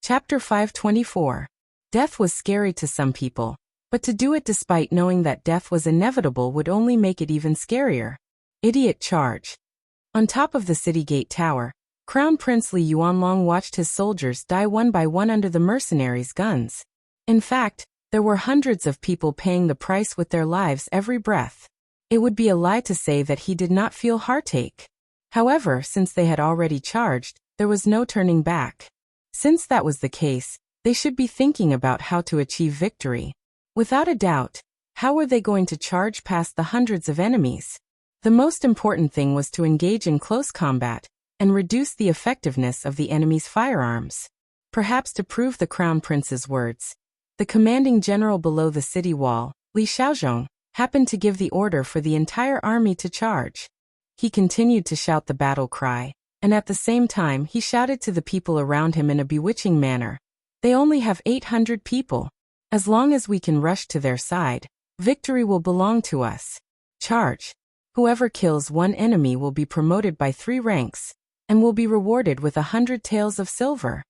Chapter 524. Death was scary to some people, but to do it despite knowing that death was inevitable would only make it even scarier. Idiot charge. On top of the city gate tower, Crown Prince Li Yuanlong watched his soldiers die one by one under the mercenaries' guns. In fact, there were hundreds of people paying the price with their lives every breath. It would be a lie to say that he did not feel heartache. However, since they had already charged, there was no turning back. Since that was the case, they should be thinking about how to achieve victory. Without a doubt, how were they going to charge past the hundreds of enemies? The most important thing was to engage in close combat and reduce the effectiveness of the enemy's firearms. Perhaps to prove the Crown Prince's words, the commanding general below the city wall, Li Xiaozhong, happened to give the order for the entire army to charge. He continued to shout the battle cry, and at the same time he shouted to the people around him in a bewitching manner. They only have 800 people. As long as we can rush to their side, victory will belong to us. Charge. Whoever kills one enemy will be promoted by 3 ranks, and will be rewarded with 100 taels of silver.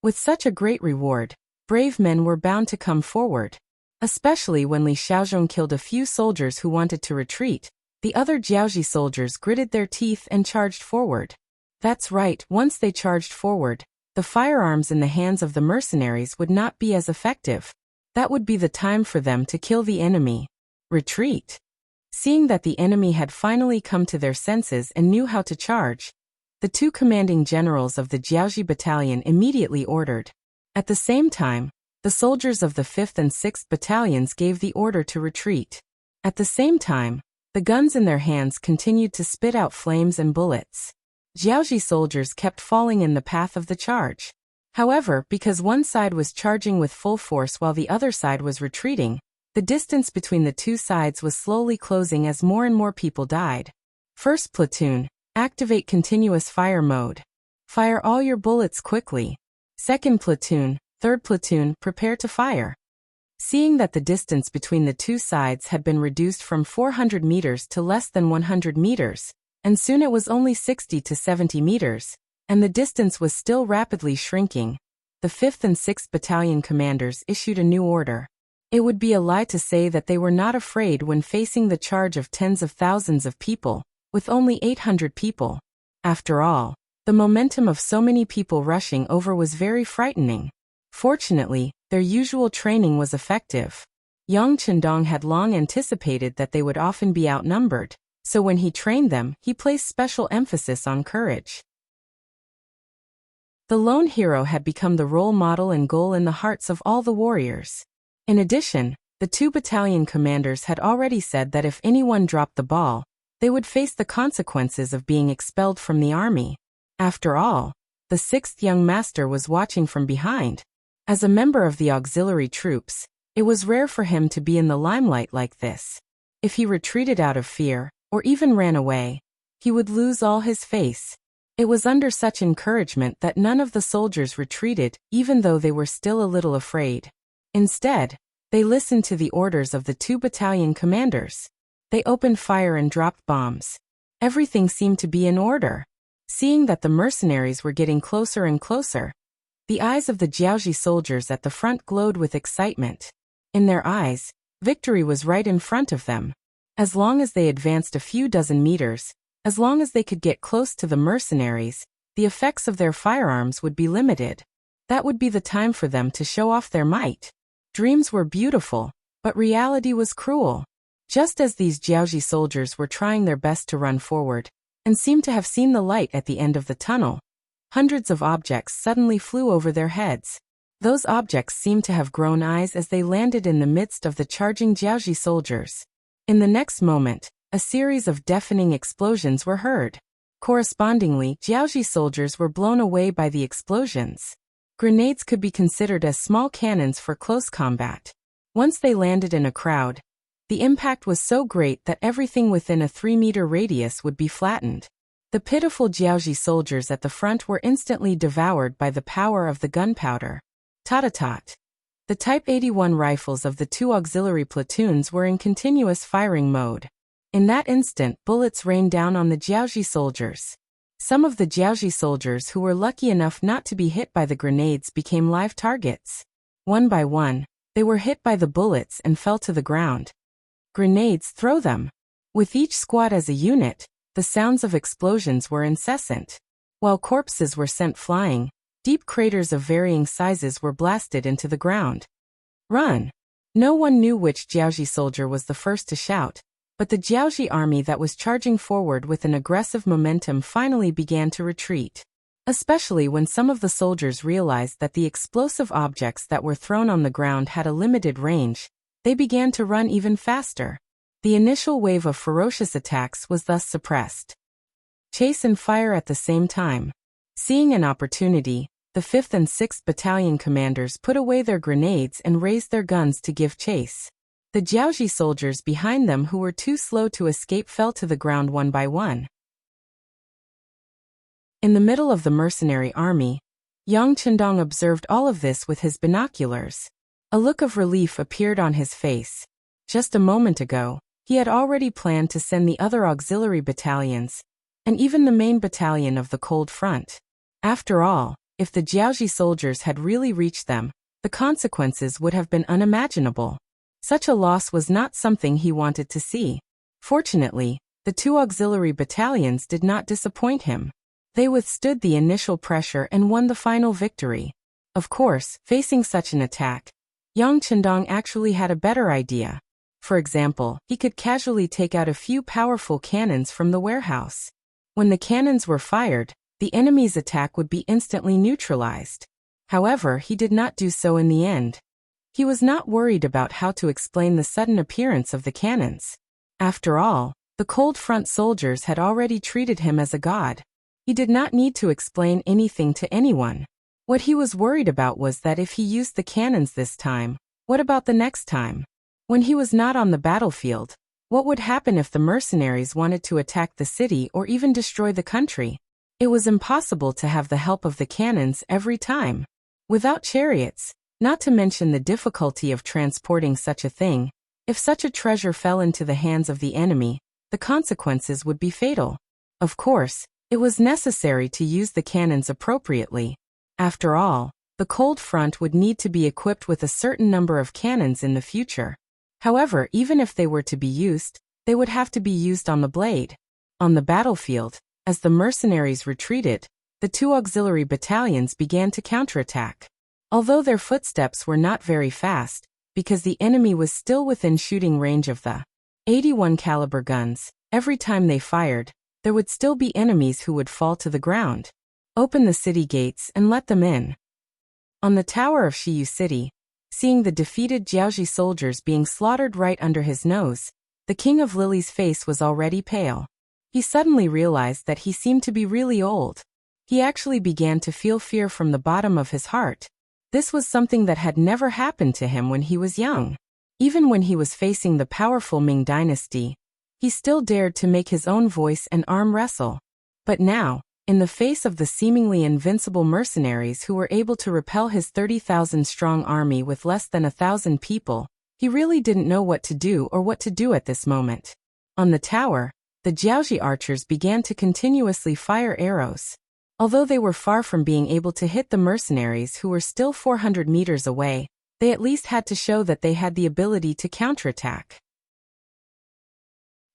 With such a great reward, brave men were bound to come forward. Especially when Li Xiaozhong killed a few soldiers who wanted to retreat, the other Jiaoji soldiers gritted their teeth and charged forward. That's right, once they charged forward, the firearms in the hands of the mercenaries would not be as effective. That would be the time for them to kill the enemy. Retreat. Seeing that the enemy had finally come to their senses and knew how to charge, the 2 commanding generals of the Jiaoji battalion immediately ordered. At the same time, the soldiers of the 5th and 6th battalions gave the order to retreat. At the same time, the guns in their hands continued to spit out flames and bullets. Jiaoji soldiers kept falling in the path of the charge. However, because one side was charging with full force while the other side was retreating, the distance between the 2 sides was slowly closing as more and more people died. First platoon, activate continuous fire mode. Fire all your bullets quickly. Second platoon, third platoon, prepare to fire. Seeing that the distance between the 2 sides had been reduced from 400 meters to less than 100 meters, and soon it was only 60 to 70 meters, and the distance was still rapidly shrinking, the 5th and 6th battalion commanders issued a new order. It would be a lie to say that they were not afraid when facing the charge of tens of thousands of people, with only 800 people. After all, the momentum of so many people rushing over was very frightening. Fortunately, their usual training was effective. Yang Chendong had long anticipated that they would often be outnumbered, so when he trained them, he placed special emphasis on courage. The lone hero had become the role model and goal in the hearts of all the warriors. In addition, the 2 battalion commanders had already said that if anyone dropped the ball, they would face the consequences of being expelled from the army. After all, the 6th young master was watching from behind. As a member of the auxiliary troops, it was rare for him to be in the limelight like this. If he retreated out of fear, or even ran away, he would lose all his face. It was under such encouragement that none of the soldiers retreated, even though they were still a little afraid. Instead, they listened to the orders of the 2 battalion commanders. They opened fire and dropped bombs. Everything seemed to be in order. Seeing that the mercenaries were getting closer and closer, the eyes of the Jiaoji soldiers at the front glowed with excitement. In their eyes, victory was right in front of them. As long as they advanced a few dozen meters, as long as they could get close to the mercenaries, the effects of their firearms would be limited. That would be the time for them to show off their might. Dreams were beautiful, but reality was cruel. Just as these Jiaoji soldiers were trying their best to run forward, and seemed to have seen the light at the end of the tunnel, hundreds of objects suddenly flew over their heads. Those objects seemed to have grown eyes as they landed in the midst of the charging Jiaoji soldiers. In the next moment, a series of deafening explosions were heard. Correspondingly, Jiaoji soldiers were blown away by the explosions. Grenades could be considered as small cannons for close combat. Once they landed in a crowd, the impact was so great that everything within a 3-meter radius would be flattened. The pitiful Jiaoji soldiers at the front were instantly devoured by the power of the gunpowder. Tot-tot. The Type 81 rifles of the 2 auxiliary platoons were in continuous firing mode. In that instant, bullets rained down on the Jiaoji soldiers. Some of the Jiaoji soldiers who were lucky enough not to be hit by the grenades became live targets. One by one, they were hit by the bullets and fell to the ground. Grenades, throw them! With each squad as a unit, the sounds of explosions were incessant. While corpses were sent flying, deep craters of varying sizes were blasted into the ground. Run! No one knew which Jiaoji soldier was the first to shout, but the Jiaoji army that was charging forward with an aggressive momentum finally began to retreat. Especially when some of the soldiers realized that the explosive objects that were thrown on the ground had a limited range, they began to run even faster. The initial wave of ferocious attacks was thus suppressed. Chase and fire at the same time. Seeing an opportunity, the 5th and 6th Battalion commanders put away their grenades and raised their guns to give chase. The Jiaoji soldiers behind them who were too slow to escape fell to the ground one by one. In the middle of the mercenary army, Yang Chendong observed all of this with his binoculars. A look of relief appeared on his face. Just a moment ago, he had already planned to send the other auxiliary battalions, and even the main battalion of the Cold Front. After all, if the Jiaoji soldiers had really reached them, the consequences would have been unimaginable. Such a loss was not something he wanted to see. Fortunately, the 2 auxiliary battalions did not disappoint him. They withstood the initial pressure and won the final victory. Of course, facing such an attack, Yang Chendong actually had a better idea. For example, he could casually take out a few powerful cannons from the warehouse. When the cannons were fired, the enemy's attack would be instantly neutralized. However, he did not do so in the end. He was not worried about how to explain the sudden appearance of the cannons. After all, the Cold Front soldiers had already treated him as a god. He did not need to explain anything to anyone. What he was worried about was that if he used the cannons this time, what about the next time? When he was not on the battlefield, what would happen if the mercenaries wanted to attack the city or even destroy the country? It was impossible to have the help of the cannons every time. Without chariots, not to mention the difficulty of transporting such a thing, if such a treasure fell into the hands of the enemy, the consequences would be fatal. Of course, it was necessary to use the cannons appropriately. After all, the Cold Front would need to be equipped with a certain number of cannons in the future. However, even if they were to be used, they would have to be used on the blade. On the battlefield, as the mercenaries retreated, the 2 auxiliary battalions began to counterattack. Although their footsteps were not very fast, because the enemy was still within shooting range of the 81 caliber guns, every time they fired, there would still be enemies who would fall to the ground. Open the city gates and let them in. On the tower of Shiyu City, seeing the defeated Jiaoji soldiers being slaughtered right under his nose, the King of Lily's face was already pale. He suddenly realized that he seemed to be really old. He actually began to feel fear from the bottom of his heart. This was something that had never happened to him when he was young. Even when he was facing the powerful Ming dynasty, he still dared to make his own voice and arm wrestle. But now, in the face of the seemingly invincible mercenaries who were able to repel his 30,000-strong army with less than 1,000 people, he really didn't know what to do or what to do at this moment. On the tower, the Jiaoji archers began to continuously fire arrows. Although they were far from being able to hit the mercenaries who were still 400 meters away, they at least had to show that they had the ability to counterattack.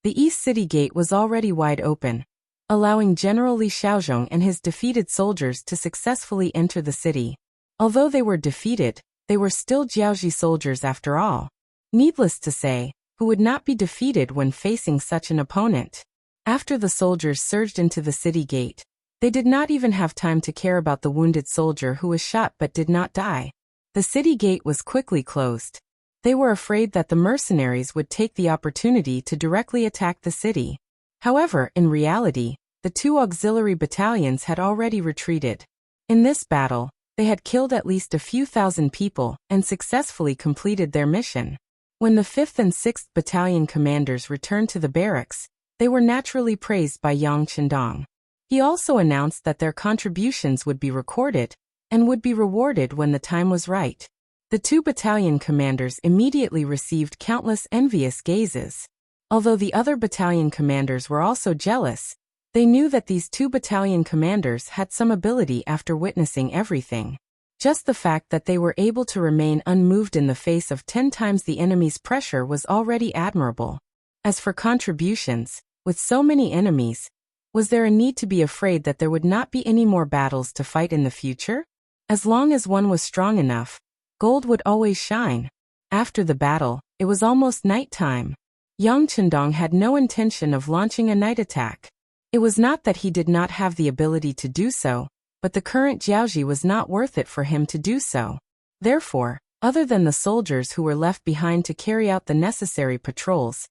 The East City Gate was already wide open, allowing General Li Xiaozhong and his defeated soldiers to successfully enter the city. Although they were defeated, they were still Jiaoji soldiers after all. Needless to say, who would not be defeated when facing such an opponent. After the soldiers surged into the city gate, they did not even have time to care about the wounded soldier who was shot but did not die. The city gate was quickly closed. They were afraid that the mercenaries would take the opportunity to directly attack the city. However, in reality, the 2 auxiliary battalions had already retreated. In this battle, they had killed at least a few thousand people and successfully completed their mission. When the 5th and 6th Battalion commanders returned to the barracks, they were naturally praised by Yang Chendong. He also announced that their contributions would be recorded and would be rewarded when the time was right. The 2 battalion commanders immediately received countless envious gazes. Although the other battalion commanders were also jealous, They knew that these two battalion commanders had some ability after witnessing everything. Just the fact that they were able to remain unmoved in the face of 10 times the enemy's pressure was already admirable. As for contributions, with so many enemies, was there a need to be afraid that there would not be any more battles to fight in the future? As long as one was strong enough, gold would always shine. After the battle, it was almost night time. Yang Chendong had no intention of launching a night attack. It was not that he did not have the ability to do so, but the current Jiaoji was not worth it for him to do so. Therefore, other than the soldiers who were left behind to carry out the necessary patrols,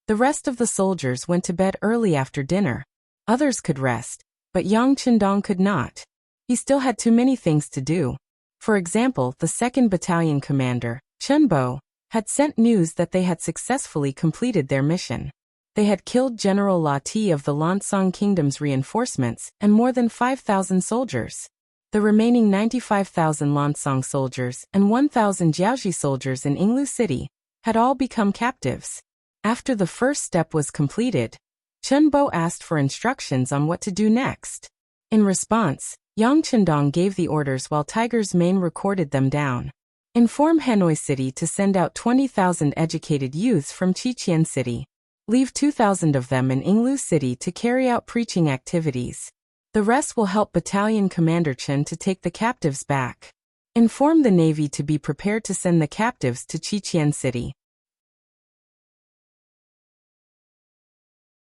the rest of the soldiers went to bed early after dinner. Others could rest, but Yang Chendong could not. He still had too many things to do. For example, the 2nd Battalion commander, Chen Bo, had sent news that they had successfully completed their mission. They had killed General La Ti of the Lansong Kingdom's reinforcements and more than 5,000 soldiers. The remaining 95,000 Lansong soldiers and 1,000 Jiaoji soldiers in Yinglu City had all become captives. After the first step was completed, Chen Bo asked for instructions on what to do next. In response, Yang Chendong gave the orders while Tiger's Mane recorded them down. Inform Hanoi City to send out 20,000 educated youths from Qiqian City. Leave 2,000 of them in Yinglu City to carry out preaching activities. The rest will help Battalion Commander Chen to take the captives back. Inform the Navy to be prepared to send the captives to Qiqian City.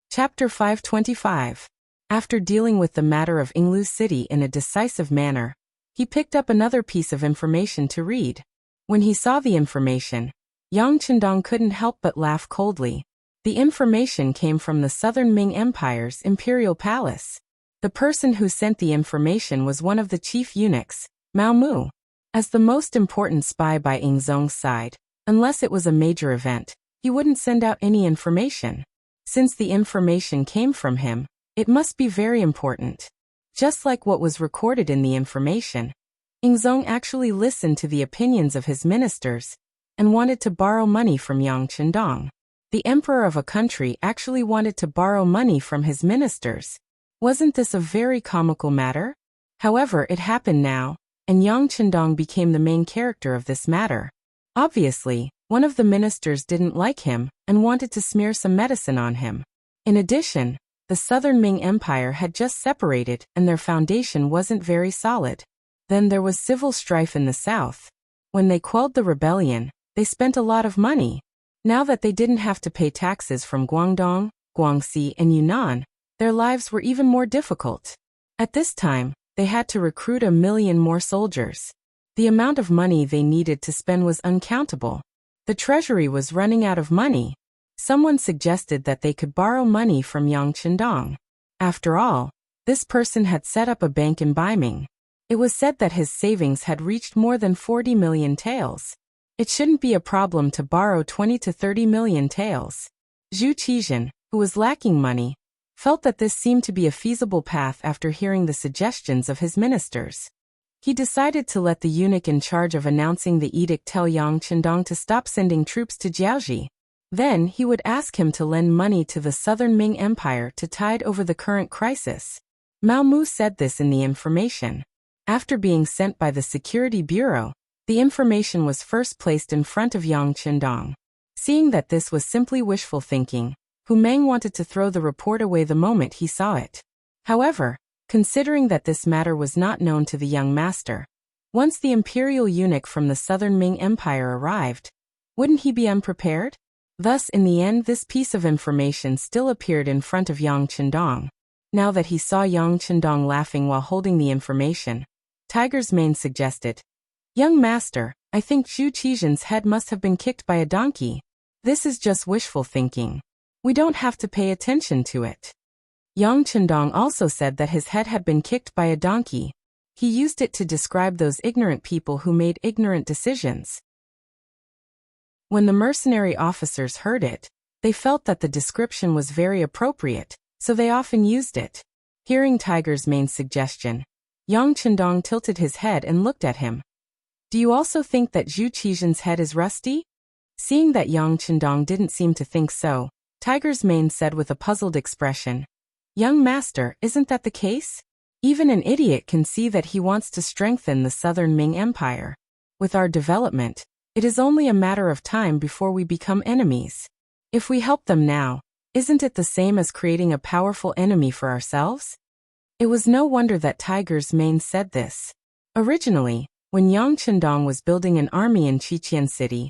Chapter 525. After dealing with the matter of Yinglu City in a decisive manner, he picked up another piece of information to read. When he saw the information, Yang Chendong couldn't help but laugh coldly. The information came from the Southern Ming Empire's imperial palace. The person who sent the information was one of the chief eunuchs, Mao Mu. As the most important spy by Ying Zong's side, unless it was a major event, he wouldn't send out any information. Since the information came from him, it must be very important. Just like what was recorded in the information, Ying Zong actually listened to the opinions of his ministers and wanted to borrow money from Yang Chendong. The emperor of a country actually wanted to borrow money from his ministers. Wasn't this a very comical matter? However, it happened now, and Yang Chendong became the main character of this matter. Obviously, one of the ministers didn't like him and wanted to smear some medicine on him. In addition, the Southern Ming Empire had just separated and their foundation wasn't very solid. Then there was civil strife in the south. When they quelled the rebellion, they spent a lot of money. Now that they didn't have to pay taxes from Guangdong, Guangxi, and Yunnan, their lives were even more difficult. At this time, they had to recruit 1 million more soldiers. The amount of money they needed to spend was uncountable. The treasury was running out of money. Someone suggested that they could borrow money from Yang Chendong. After all, this person had set up a bank in Baiming. It was said that his savings had reached more than 40 million taels. It shouldn't be a problem to borrow 20 to 30 million taels. Zhu Qizhen, who was lacking money, felt that this seemed to be a feasible path after hearing the suggestions of his ministers. He decided to let the eunuch in charge of announcing the edict tell Yang Chendong to stop sending troops to Jiaoji. Then he would ask him to lend money to the Southern Ming Empire to tide over the current crisis. Mao Mu said this in the information. After being sent by the Security Bureau, the information was first placed in front of Yang Chendong. Seeing that this was simply wishful thinking, Hu Meng wanted to throw the report away the moment he saw it. However, considering that this matter was not known to the young master, once the imperial eunuch from the Southern Ming Empire arrived, wouldn't he be unprepared? Thus, in the end, this piece of information still appeared in front of Yang Chendong. Now that he saw Yang Chendong laughing while holding the information, Tiger's Mane suggested, "Young master, I think Zhu Qizhen's head must have been kicked by a donkey. This is just wishful thinking. We don't have to pay attention to it." Yang Chendong also said that his head had been kicked by a donkey. He used it to describe those ignorant people who made ignorant decisions. When the mercenary officers heard it, they felt that the description was very appropriate, so they often used it. Hearing Tiger's Mane's suggestion, Yang Chendong tilted his head and looked at him. "Do you also think that Zhu Qizhen's head is rusty?" Seeing that Yang Chendong didn't seem to think so, Tiger's Mane said with a puzzled expression, Young master, isn't that the case? Even an idiot can see that he wants to strengthen the southern Ming Empire. With our development, it is only a matter of time before we become enemies. If we help them now, isn't it the same as creating a powerful enemy for ourselves? It was no wonder that Tiger's Mane said this. Originally, when Yang Chendong was building an army in Qiqian City,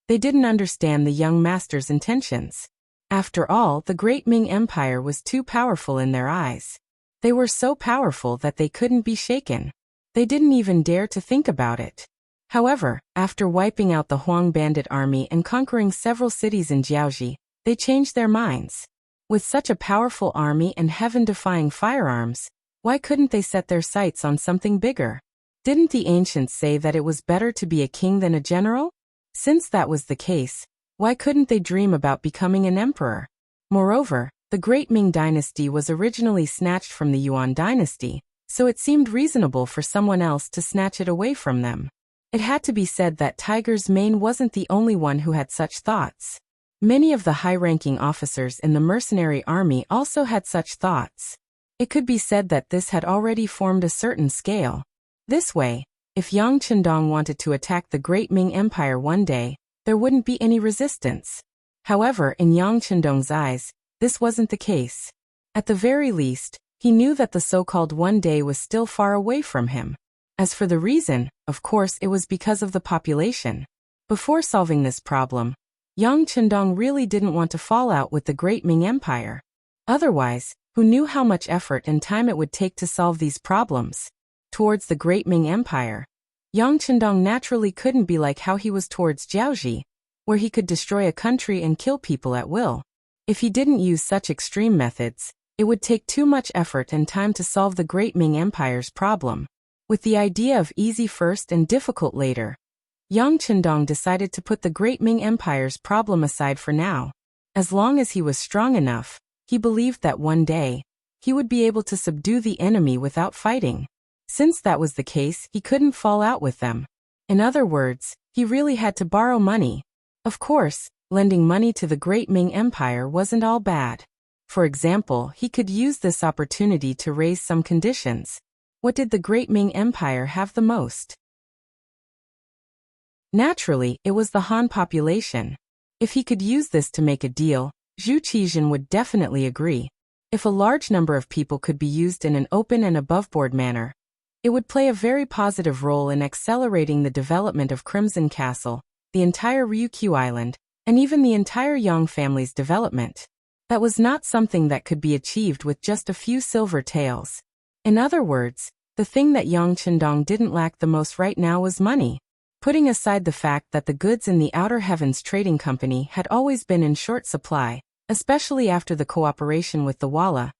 they didn't understand the young master's intentions. After all, the great Ming Empire was too powerful in their eyes. They were so powerful that they couldn't be shaken. They didn't even dare to think about it. However, after wiping out the Huang bandit army and conquering several cities in Jiaoji, they changed their minds. With such a powerful army and heaven-defying firearms, why couldn't they set their sights on something bigger? Didn't the ancients say that it was better to be a king than a general? Since that was the case, why couldn't they dream about becoming an emperor? Moreover, the Great Ming dynasty was originally snatched from the Yuan dynasty, so it seemed reasonable for someone else to snatch it away from them. It had to be said that Tiger's Mane wasn't the only one who had such thoughts. Many of the high-ranking officers in the mercenary army also had such thoughts. It could be said that this had already formed a certain scale. This way, if Yang Chendong wanted to attack the Great Ming Empire one day, there wouldn't be any resistance. However, in Yang Chendong's eyes, this wasn't the case. At the very least, he knew that the so-called one day was still far away from him. As for the reason, of course it was because of the population. Before solving this problem, Yang Chendong really didn't want to fall out with the Great Ming Empire. Otherwise, who knew how much effort and time it would take to solve these problems? Towards the Great Ming Empire, Yang Chendong naturally couldn't be like how he was towards Jiaoji, where he could destroy a country and kill people at will. If he didn't use such extreme methods, it would take too much effort and time to solve the Great Ming Empire's problem. With the idea of easy first and difficult later, Yang Chendong decided to put the Great Ming Empire's problem aside for now. As long as he was strong enough, he believed that one day, he would be able to subdue the enemy without fighting. Since that was the case, he couldn't fall out with them. In other words, he really had to borrow money. Of course, lending money to the Great Ming Empire wasn't all bad. For example, he could use this opportunity to raise some conditions. What did the Great Ming Empire have the most? Naturally, it was the Han population. If he could use this to make a deal, Zhu Qizhen would definitely agree. If a large number of people could be used in an open and above-board manner, it would play a very positive role in accelerating the development of Crimson Castle, the entire Ryukyu Island, and even the entire Yang family's development. That was not something that could be achieved with just a few silver taels. In other words, the thing that Yang Chendong didn't lack the most right now was money. Putting aside the fact that the goods in the Outer Heavens Trading Company had always been in short supply, especially after the cooperation with the Walla,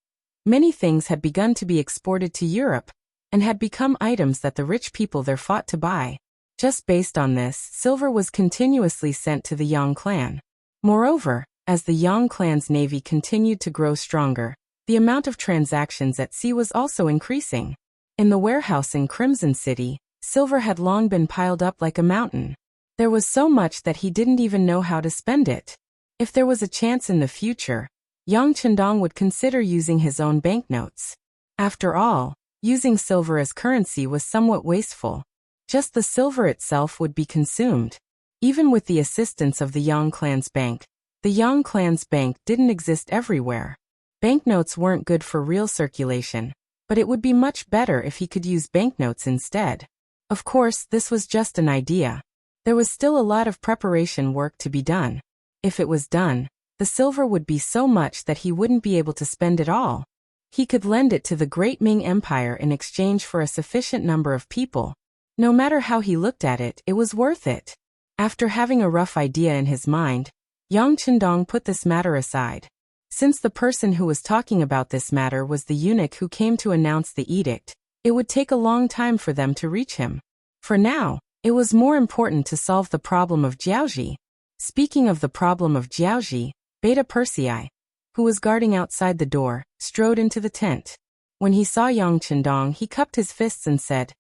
many things had begun to be exported to Europe, and had become items that the rich people there fought to buy. Just based on this, silver was continuously sent to the Yang clan. Moreover, as the Yang clan's navy continued to grow stronger, the amount of transactions at sea was also increasing. In the warehouse in Crimson City, silver had long been piled up like a mountain. There was so much that he didn't even know how to spend it. If there was a chance in the future, Yang Chendong would consider using his own banknotes. After all, using silver as currency was somewhat wasteful. Just the silver itself would be consumed. Even with the assistance of the Yang clan's bank, the Yang clan's bank didn't exist everywhere. Banknotes weren't good for real circulation, but it would be much better if he could use banknotes instead. Of course, this was just an idea. There was still a lot of preparation work to be done. If it was done, the silver would be so much that he wouldn't be able to spend it all. He could lend it to the Great Ming Empire in exchange for a sufficient number of people. No matter how he looked at it, it was worth it. After having a rough idea in his mind, Yang Chendong put this matter aside. Since the person who was talking about this matter was the eunuch who came to announce the edict, it would take a long time for them to reach him. For now, it was more important to solve the problem of Jiaoji. Speaking of the problem of Jiaoji, Beta Persei, who was guarding outside the door, strode into the tent. When he saw Yang Chendong, he cupped his fists and said,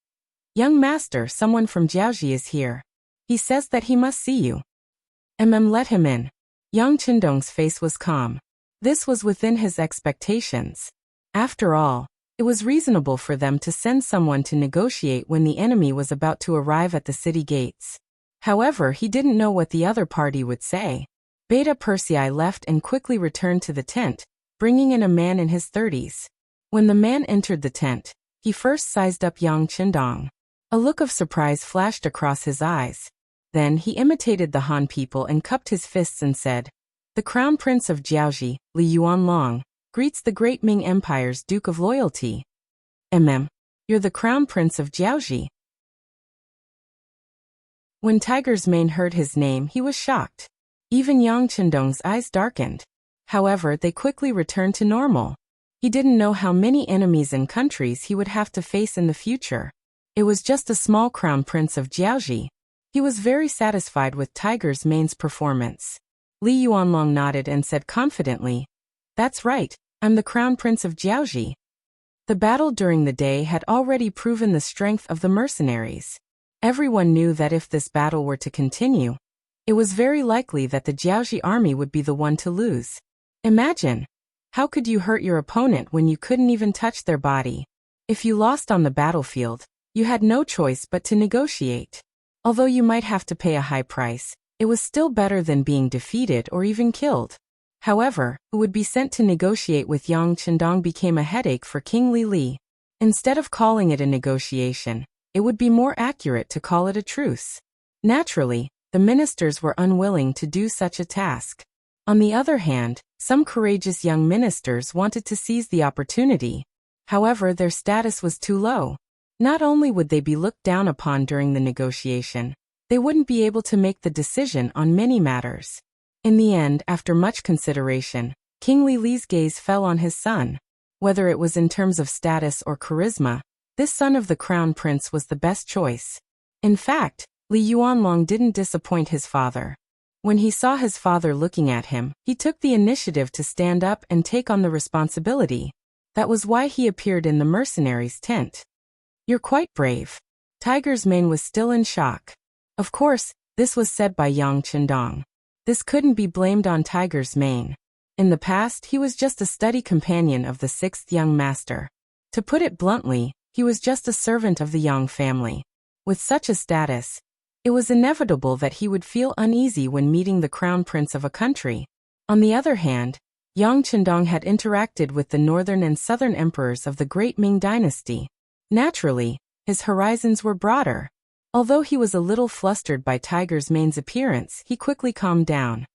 "Young master, someone from Jiaoji is here. He says that he must see you." Let him in. Yang Chendong's face was calm. This was within his expectations. After all, it was reasonable for them to send someone to negotiate when the enemy was about to arrive at the city gates. However, he didn't know what the other party would say. Beta Persei left and quickly returned to the tent, bringing in a man in his 30s. When the man entered the tent, he first sized up Yang Qindong. A look of surprise flashed across his eyes. Then he imitated the Han people and cupped his fists and said, "The Crown Prince of Jiaoji, Li Yuanlong, greets the great Ming Empire's Duke of Loyalty." You're the Crown Prince of Jiaoji." When Tiger's Mane heard his name, he was shocked. Even Yang Qindong's eyes darkened. However, they quickly returned to normal. He didn't know how many enemies and countries he would have to face in the future. It was just a small Crown Prince of Jiaoji. He was very satisfied with Tiger's Mane's performance. Li Yuanlong nodded and said confidently, "That's right, I'm the Crown Prince of Jiaoji." The battle during the day had already proven the strength of the mercenaries. Everyone knew that if this battle were to continue, it was very likely that the Jiaoji army would be the one to lose. Imagine, how could you hurt your opponent when you couldn't even touch their body? If you lost on the battlefield, you had no choice but to negotiate. Although you might have to pay a high price, it was still better than being defeated or even killed. However, who would be sent to negotiate with Yang Qindong became a headache for King Li. Instead of calling it a negotiation, it would be more accurate to call it a truce. Naturally, the ministers were unwilling to do such a task. On the other hand, some courageous young ministers wanted to seize the opportunity. However, their status was too low. Not only would they be looked down upon during the negotiation, they wouldn't be able to make the decision on many matters. In the end, after much consideration, King Li's gaze fell on his son. Whether it was in terms of status or charisma, this son of the Crown Prince was the best choice. In fact, Li Yuanlong didn't disappoint his father. When he saw his father looking at him, he took the initiative to stand up and take on the responsibility. That was why he appeared in the mercenaries' tent. "You're quite brave." Tiger's Mane was still in shock. Of course, this was said by Yang Qindong. This couldn't be blamed on Tiger's Mane. In the past, he was just a study companion of the 6th young master. To put it bluntly, he was just a servant of the Yang family. With such a status, it was inevitable that he would feel uneasy when meeting the Crown Prince of a country. On the other hand, Yang Qindong had interacted with the northern and southern emperors of the Great Ming Dynasty. Naturally, his horizons were broader. Although he was a little flustered by Tiger's Mane's appearance, he quickly calmed down.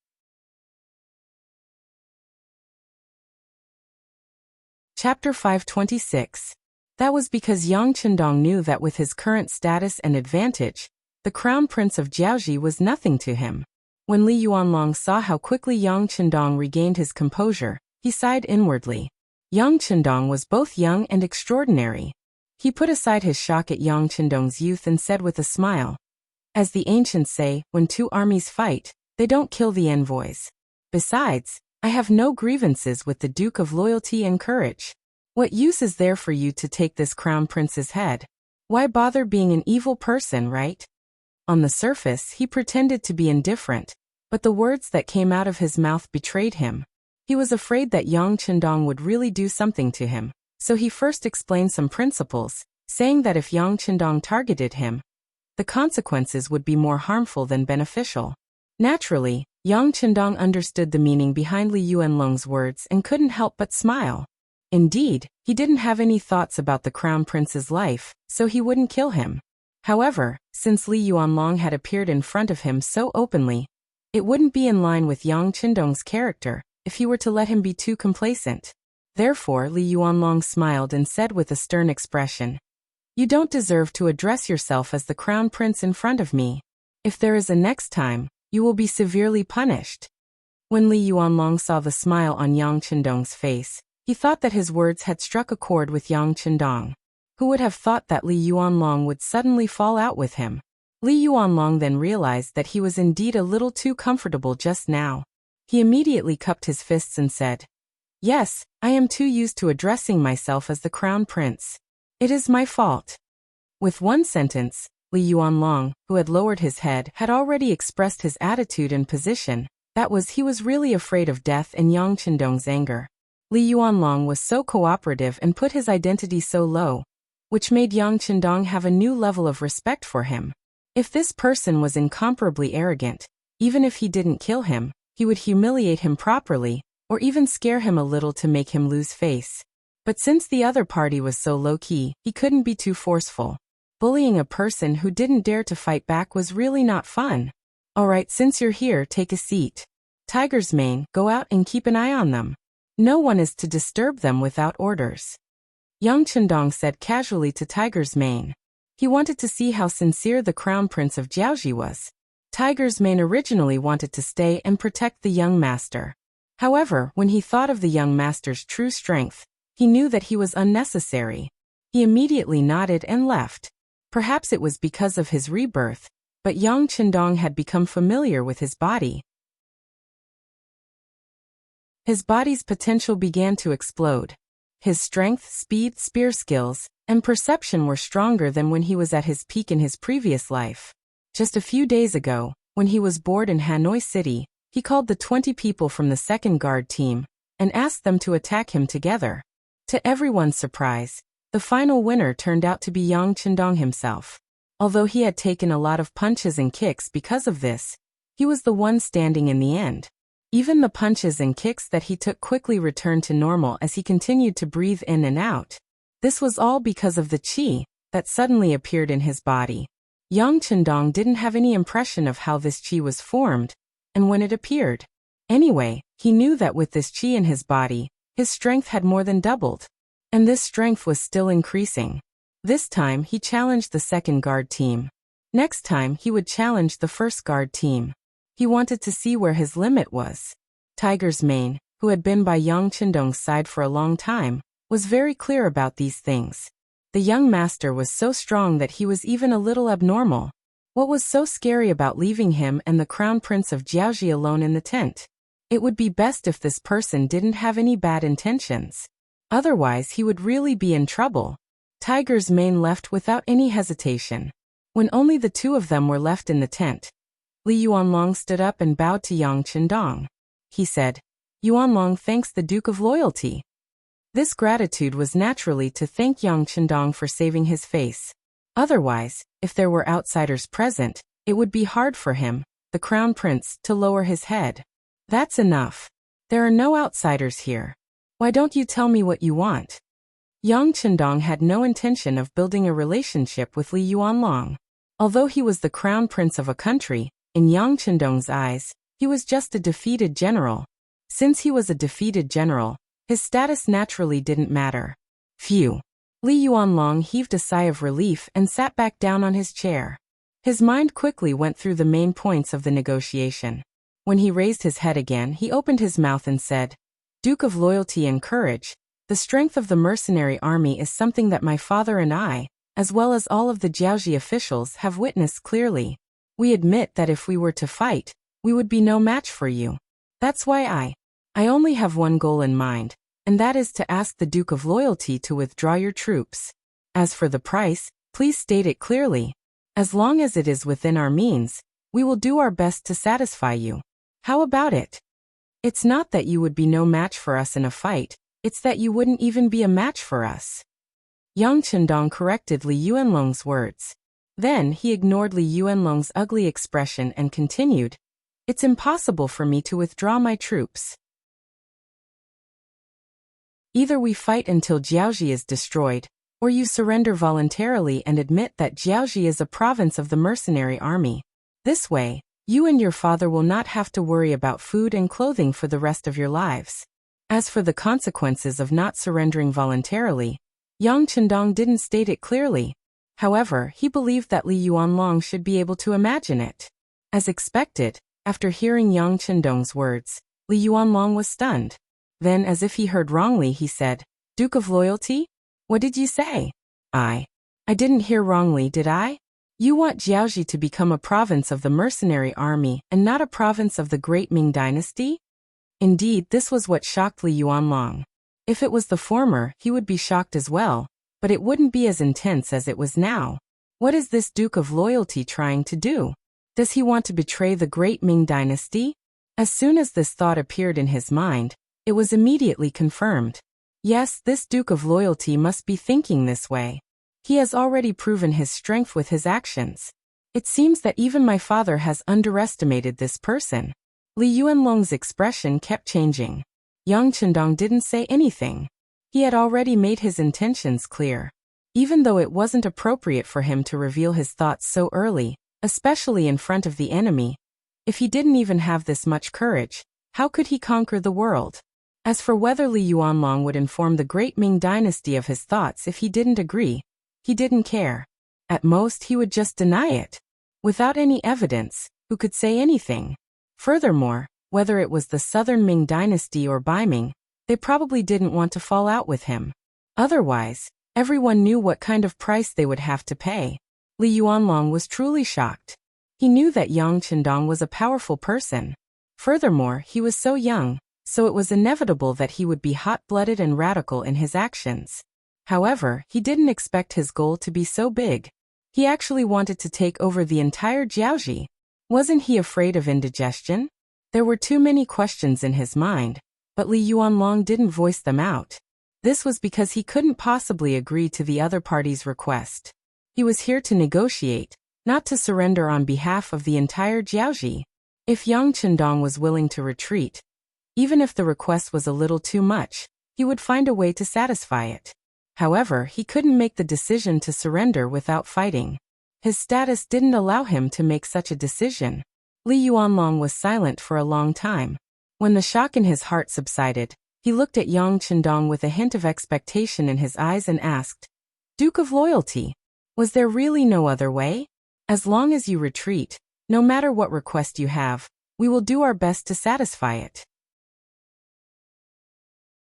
Chapter 526. That was because Yang Qindong knew that with his current status and advantage, the Crown Prince of Jiaoji was nothing to him. When Li Yuanlong saw how quickly Yang Qindong regained his composure, he sighed inwardly. Yang Qindong was both young and extraordinary. He put aside his shock at Yang Qindong's youth and said with a smile, "As the ancients say, when two armies fight, they don't kill the envoys. Besides, I have no grievances with the Duke of Loyalty and Courage. What use is there for you to take this Crown Prince's head? Why bother being an evil person, right?" On the surface, he pretended to be indifferent, but the words that came out of his mouth betrayed him. He was afraid that Yang Qindong would really do something to him. So he first explained some principles, saying that if Yang Qindong targeted him, the consequences would be more harmful than beneficial. Naturally, Yang Qindong understood the meaning behind Li Yuanlong's words and couldn't help but smile. Indeed, he didn't have any thoughts about the Crown Prince's life, so he wouldn't kill him. However, since Li Yuanlong had appeared in front of him so openly, it wouldn't be in line with Yang Qindong's character if he were to let him be too complacent. Therefore, Li Yuanlong smiled and said with a stern expression, "You don't deserve to address yourself as the Crown Prince in front of me. If there is a next time, you will be severely punished." When Li Yuanlong saw the smile on Yang Qindong's face, he thought that his words had struck a chord with Yang Qindong. Who would have thought that Li Yuanlong would suddenly fall out with him? Li Yuanlong then realized that he was indeed a little too comfortable just now. He immediately cupped his fists and said, "Yes, I am too used to addressing myself as the Crown Prince. It is my fault." With one sentence, Li Yuanlong, who had lowered his head, had already expressed his attitude and position. That was, he was really afraid of death and Yang Qindong's anger. Li Yuanlong was so cooperative and put his identity so low, which made Yang Chendong have a new level of respect for him. If this person was incomparably arrogant, even if he didn't kill him, he would humiliate him properly, or even scare him a little to make him lose face. But since the other party was so low-key, he couldn't be too forceful. Bullying a person who didn't dare to fight back was really not fun. Alright, since you're here, take a seat. Tiger's Mane, go out and keep an eye on them. No one is to disturb them without orders. Yang Chendong said casually to Tiger's Mane. He wanted to see how sincere the crown prince of Jiaoji was. Tiger's Mane originally wanted to stay and protect the young master. However, when he thought of the young master's true strength, he knew that he was unnecessary. He immediately nodded and left. Perhaps it was because of his rebirth, but Yang Chendong had become familiar with his body. His body's potential began to explode. His strength, speed, spear skills, and perception were stronger than when he was at his peak in his previous life. Just a few days ago, when he was bored in Hanoi City, he called the 20 people from the second guard team and asked them to attack him together. To everyone's surprise, the final winner turned out to be Yang Chendong himself. Although he had taken a lot of punches and kicks because of this, he was the one standing in the end. Even the punches and kicks that he took quickly returned to normal as he continued to breathe in and out. This was all because of the qi that suddenly appeared in his body. Yang Chendong didn't have any impression of how this qi was formed and when it appeared. Anyway, he knew that with this qi in his body, his strength had more than doubled. And this strength was still increasing. This time he challenged the second guard team. Next time he would challenge the first guard team. He wanted to see where his limit was. Tiger's Mane, who had been by Yang Chendong's side for a long time, was very clear about these things. The young master was so strong that he was even a little abnormal. What was so scary about leaving him and the crown prince of Jiaoji alone in the tent? It would be best if this person didn't have any bad intentions. Otherwise he would really be in trouble. Tiger's Mane left without any hesitation. When only the two of them were left in the tent, Li Yuanlong stood up and bowed to Yang Chendong. He said, Yuanlong thanks the Duke of Loyalty. This gratitude was naturally to thank Yang Chendong for saving his face. Otherwise, if there were outsiders present, it would be hard for him, the crown prince, to lower his head. That's enough. There are no outsiders here. Why don't you tell me what you want? Yang Chendong had no intention of building a relationship with Li Yuanlong. Although he was the crown prince of a country, in Yang Chendong's eyes, he was just a defeated general. Since he was a defeated general, his status naturally didn't matter. Phew. Li Yuanlong heaved a sigh of relief and sat back down on his chair. His mind quickly went through the main points of the negotiation. When he raised his head again, he opened his mouth and said, Duke of Loyalty and Courage, the strength of the mercenary army is something that my father and I, as well as all of the Jiaoji officials, have witnessed clearly. We admit that if we were to fight, we would be no match for you. That's why I only have one goal in mind, and that is to ask the Duke of Loyalty to withdraw your troops. As for the price, please state it clearly. As long as it is within our means, we will do our best to satisfy you. How about it? It's not that you would be no match for us in a fight, it's that you wouldn't even be a match for us. Yang Chendong corrected Li Yuanlong's words. Then he ignored Li Yuanlong's ugly expression and continued, It's impossible for me to withdraw my troops. Either we fight until Jiaoji is destroyed, or you surrender voluntarily and admit that Jiaoji is a province of the mercenary army. This way, you and your father will not have to worry about food and clothing for the rest of your lives. As for the consequences of not surrendering voluntarily, Yang Chendong didn't state it clearly. However, he believed that Li Yuanlong should be able to imagine it. As expected, after hearing Yang Chendong's words, Li Yuanlong was stunned. Then, as if he heard wrongly, he said, Duke of Loyalty? What did you say? I didn't hear wrongly, did I? You want Jiaoji to become a province of the mercenary army and not a province of the great Ming dynasty? Indeed, this was what shocked Li Yuanlong. If it was the former, he would be shocked as well, but it wouldn't be as intense as it was now. What is this Duke of Loyalty trying to do? Does he want to betray the great Ming dynasty? As soon as this thought appeared in his mind, It was immediately confirmed. Yes, this Duke of Loyalty must be thinking this way. He has already proven his strength with his actions. It seems that even my father has underestimated this person. Li Yuanlong's expression kept changing. Yang Chendong didn't say anything. He had already made his intentions clear. Even though it wasn't appropriate for him to reveal his thoughts so early, especially in front of the enemy, if he didn't even have this much courage, how could he conquer the world? As for whether Li Yuanlong would inform the great Ming dynasty of his thoughts if he didn't agree, he didn't care. At most he would just deny it. Without any evidence, who could say anything? Furthermore, whether it was the Southern Ming dynasty or Beiming, they probably didn't want to fall out with him. Otherwise, everyone knew what kind of price they would have to pay. Li Yuanlong was truly shocked. He knew that Yang Chendong was a powerful person. Furthermore, he was so young, so it was inevitable that he would be hot-blooded and radical in his actions. However, he didn't expect his goal to be so big. He actually wanted to take over the entire Jiaoji. Wasn't he afraid of indigestion? There were too many questions in his mind, but Li Yuanlong didn't voice them out. This was because he couldn't possibly agree to the other party's request. He was here to negotiate, not to surrender on behalf of the entire Jiaoji. If Yang Chendong was willing to retreat, even if the request was a little too much, he would find a way to satisfy it. However, he couldn't make the decision to surrender without fighting. His status didn't allow him to make such a decision. Li Yuanlong was silent for a long time. When the shock in his heart subsided, he looked at Yang Chendong with a hint of expectation in his eyes and asked, "Duke of Loyalty, was there really no other way? As long as you retreat, no matter what request you have, we will do our best to satisfy it.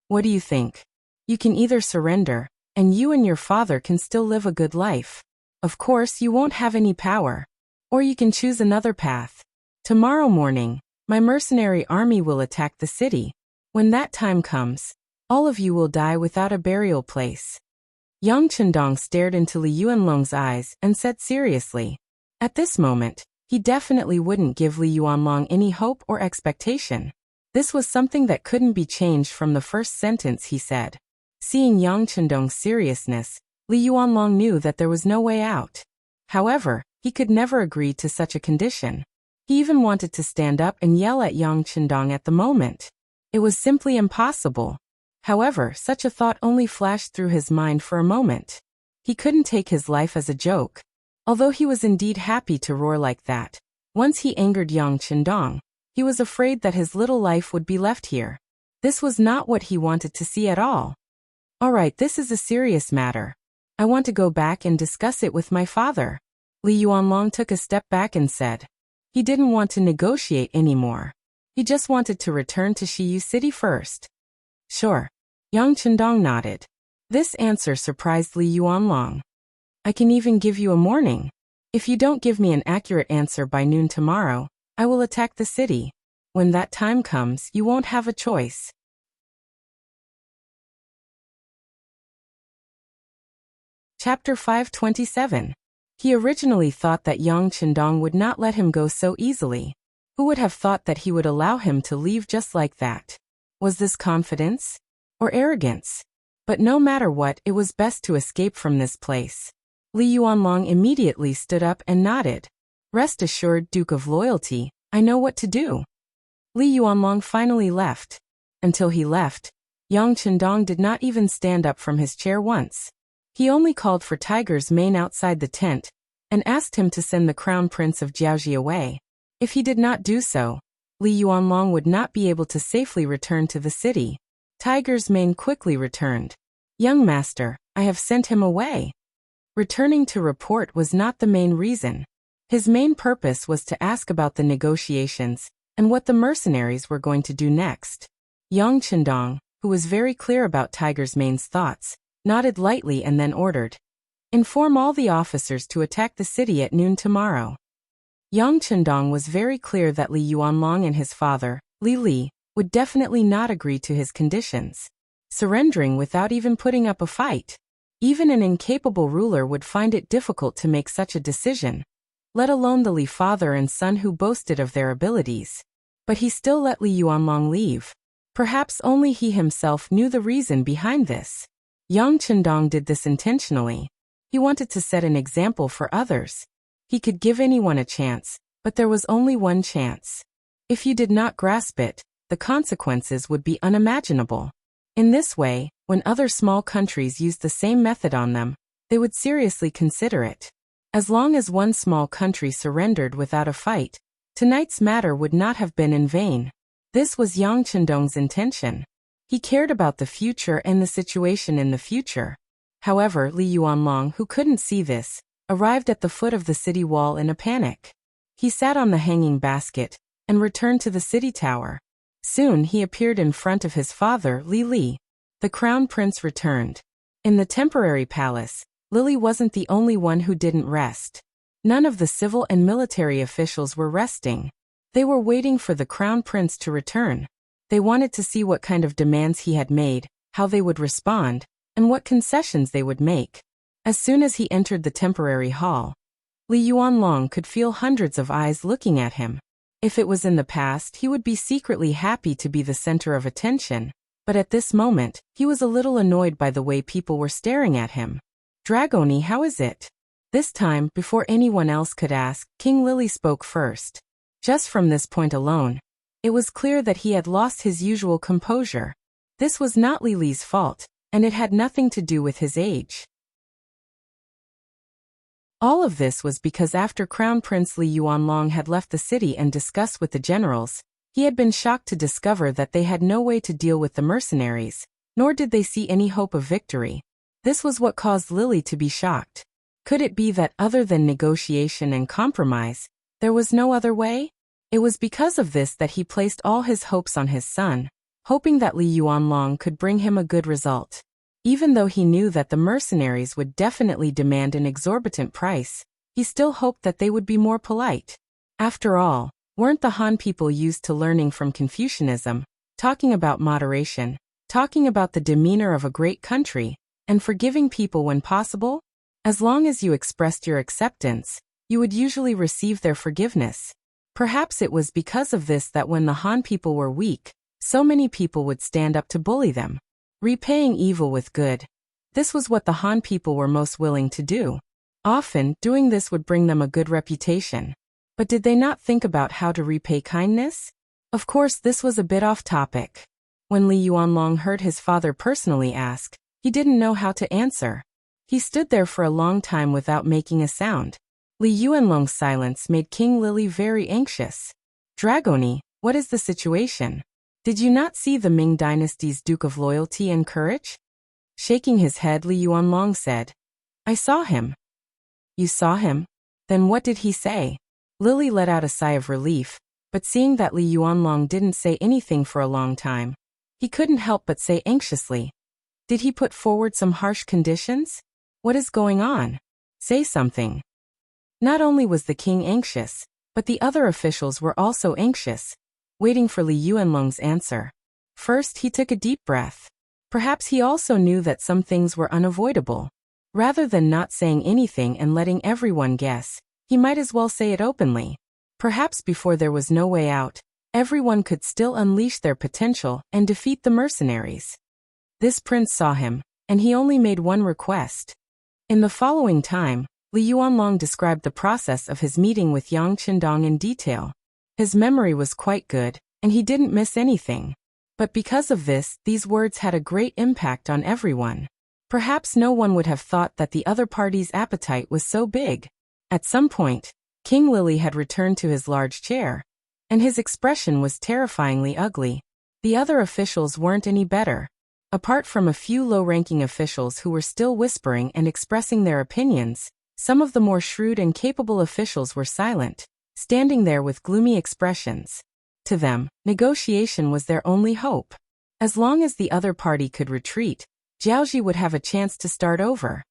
What do you think? You can either surrender, and you and your father can still live a good life. Of course, you won't have any power. Or you can choose another path. Tomorrow morning, my mercenary army will attack the city. When that time comes, all of you will die without a burial place." Yang Chendong stared into Li Yuanlong's eyes and said seriously. At this moment, he definitely wouldn't give Li Yuanlong any hope or expectation. This was something that couldn't be changed from the first sentence he said. Seeing Yang Chendong's seriousness, Li Yuanlong knew that there was no way out. However, he could never agree to such a condition. He even wanted to stand up and yell at Yang Chendong at the moment. It was simply impossible. However, such a thought only flashed through his mind for a moment. He couldn't take his life as a joke. Although he was indeed happy to roar like that, once he angered Yang Chendong, he was afraid that his little life would be left here. This was not what he wanted to see at all. "Alright, this is a serious matter. I want to go back and discuss it with my father." Li Yuanlong took a step back and said. He didn't want to negotiate anymore. He just wanted to return to Shiyu City first. "Sure." Yang Chendong nodded. This answer surprised Li Yuanlong. "I can even give you a warning. If you don't give me an accurate answer by noon tomorrow, I will attack the city. When that time comes, you won't have a choice." Chapter 527. He originally thought that Yang Chendong would not let him go so easily. Who would have thought that he would allow him to leave just like that? Was this confidence? Or arrogance? But no matter what, it was best to escape from this place. Li Yuanlong immediately stood up and nodded. "Rest assured, Duke of Loyalty, I know what to do." Li Yuanlong finally left. Until he left, Yang Chendong did not even stand up from his chair once. He only called for Tiger's Mane outside the tent, and asked him to send the Crown Prince of Jiaoji away. If he did not do so, Li Yuanlong would not be able to safely return to the city. Tiger's Mane quickly returned. "Young master, I have sent him away." Returning to report was not the main reason. His main purpose was to ask about the negotiations, and what the mercenaries were going to do next. Yang Chendong, who was very clear about Tiger's Mane's thoughts, nodded lightly and then ordered, "Inform all the officers to attack the city at noon tomorrow." Yang Chendong was very clear that Li Yuanlong and his father, Li, would definitely not agree to his conditions. Surrendering without even putting up a fight. Even an incapable ruler would find it difficult to make such a decision, let alone the Li father and son who boasted of their abilities. But he still let Li Yuanlong leave. Perhaps only he himself knew the reason behind this. Yang Chendong did this intentionally. He wanted to set an example for others. He could give anyone a chance, but there was only one chance. If you did not grasp it, the consequences would be unimaginable. In this way, when other small countries used the same method on them, they would seriously consider it. As long as one small country surrendered without a fight, tonight's matter would not have been in vain. This was Yang Chendong's intention. He cared about the future and the situation in the future. However, Li Yuanlong, who couldn't see this, arrived at the foot of the city wall in a panic. He sat on the hanging basket and returned to the city tower. Soon he appeared in front of his father, Li. The crown prince returned. In the temporary palace, Lily wasn't the only one who didn't rest. None of the civil and military officials were resting. They were waiting for the crown prince to return. They wanted to see what kind of demands he had made, how they would respond, and what concessions they would make. As soon as he entered the temporary hall, Li Yuanlong could feel hundreds of eyes looking at him. If it was in the past, he would be secretly happy to be the center of attention, but at this moment, he was a little annoyed by the way people were staring at him. "Dragoni, how is it?" This time, before anyone else could ask, King Lily spoke first. Just from this point alone, it was clear that he had lost his usual composure. This was not Lily's fault, and it had nothing to do with his age. All of this was because after Crown Prince Li Yuanlong had left the city and discussed with the generals, he had been shocked to discover that they had no way to deal with the mercenaries, nor did they see any hope of victory. This was what caused Lily to be shocked. Could it be that other than negotiation and compromise, there was no other way? It was because of this that he placed all his hopes on his son, hoping that Li Yuanlong could bring him a good result. Even though he knew that the mercenaries would definitely demand an exorbitant price, he still hoped that they would be more polite. After all, weren't the Han people used to learning from Confucianism, talking about moderation, talking about the demeanor of a great country, and forgiving people when possible? As long as you expressed your acceptance, you would usually receive their forgiveness. Perhaps it was because of this that when the Han people were weak, so many people would stand up to bully them. Repaying evil with good. This was what the Han people were most willing to do. Often, doing this would bring them a good reputation. But did they not think about how to repay kindness? Of course, this was a bit off topic. When Li Yuanlong heard his father personally ask, he didn't know how to answer. He stood there for a long time without making a sound. Li Yuanlong's silence made King Lily very anxious. "Dragoni, what is the situation? Did you not see the Ming dynasty's Duke of Loyalty and Courage?" Shaking his head, Li Yuanlong said, "I saw him." "You saw him? Then what did he say?" Lily let out a sigh of relief, but seeing that Li Yuanlong didn't say anything for a long time, he couldn't help but say anxiously, "Did he put forward some harsh conditions? What is going on? Say something." Not only was the king anxious, but the other officials were also anxious, waiting for Li Yuanlong's answer. First, he took a deep breath. Perhaps he also knew that some things were unavoidable. Rather than not saying anything and letting everyone guess, he might as well say it openly. Perhaps before there was no way out, everyone could still unleash their potential and defeat the mercenaries. This prince saw him, and he only made one request. In the following time, Li Yuanlong described the process of his meeting with Yang Chendong in detail. His memory was quite good, and he didn't miss anything. But because of this, these words had a great impact on everyone. Perhaps no one would have thought that the other party's appetite was so big. At some point, King Lily had returned to his large chair, and his expression was terrifyingly ugly. The other officials weren't any better. Apart from a few low-ranking officials who were still whispering and expressing their opinions, some of the more shrewd and capable officials were silent, standing there with gloomy expressions. To them, negotiation was their only hope. As long as the other party could retreat, Jiaoji would have a chance to start over.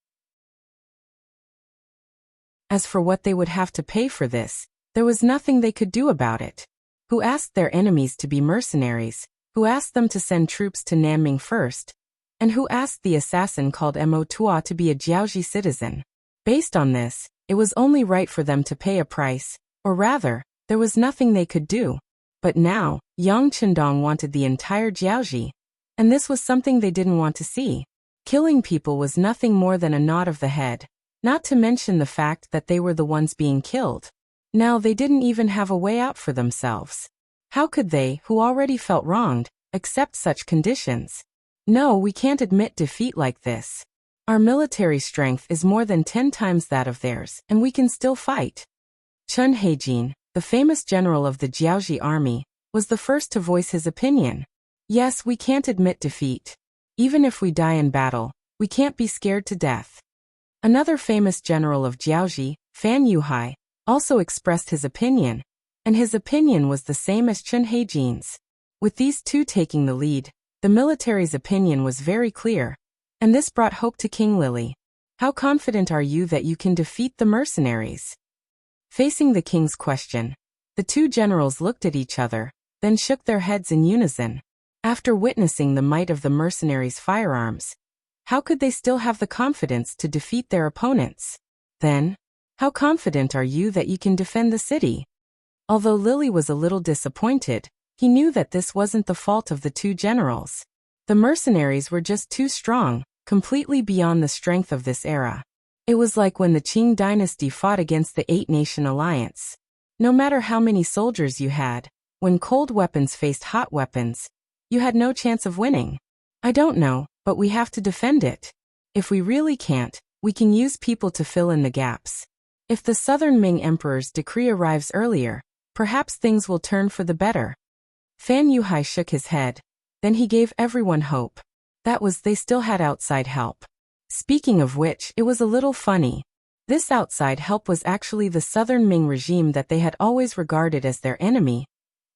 As for what they would have to pay for this, there was nothing they could do about it. Who asked their enemies to be mercenaries? Who asked them to send troops to Nanming first? And who asked the assassin called Mo Tua to be a Jiaoji citizen? Based on this, it was only right for them to pay a price, or rather, there was nothing they could do. But now, Yang Chendong wanted the entire Jiaoji, and this was something they didn't want to see. Killing people was nothing more than a nod of the head, not to mention the fact that they were the ones being killed. Now they didn't even have a way out for themselves. How could they, who already felt wronged, accept such conditions? No, we can't admit defeat like this. Our military strength is more than 10 times that of theirs, and we can still fight. Chen Heijin, the famous general of the Jiaoji army, was the first to voice his opinion. Yes, we can't admit defeat. Even if we die in battle, we can't be scared to death. Another famous general of Jiaoji, Fan Yuhai, also expressed his opinion, and his opinion was the same as Chen Heijin's. With these two taking the lead, the military's opinion was very clear, and this brought hope to King Lily. How confident are you that you can defeat the mercenaries? Facing the king's question, the two generals looked at each other, then shook their heads in unison. After witnessing the might of the mercenaries' firearms, how could they still have the confidence to defeat their opponents? Then, how confident are you that you can defend the city? Although Lily was a little disappointed, he knew that this wasn't the fault of the two generals. The mercenaries were just too strong, completely beyond the strength of this era. It was like when the Qing dynasty fought against the Eight-Nation Alliance. No matter how many soldiers you had, when cold weapons faced hot weapons, you had no chance of winning. I don't know, but we have to defend it. If we really can't, we can use people to fill in the gaps. If the Southern Ming Emperor's decree arrives earlier, perhaps things will turn for the better. Fan Yuhai shook his head. Then he gave everyone hope. That was, they still had outside help. Speaking of which, it was a little funny. This outside help was actually the Southern Ming regime that they had always regarded as their enemy,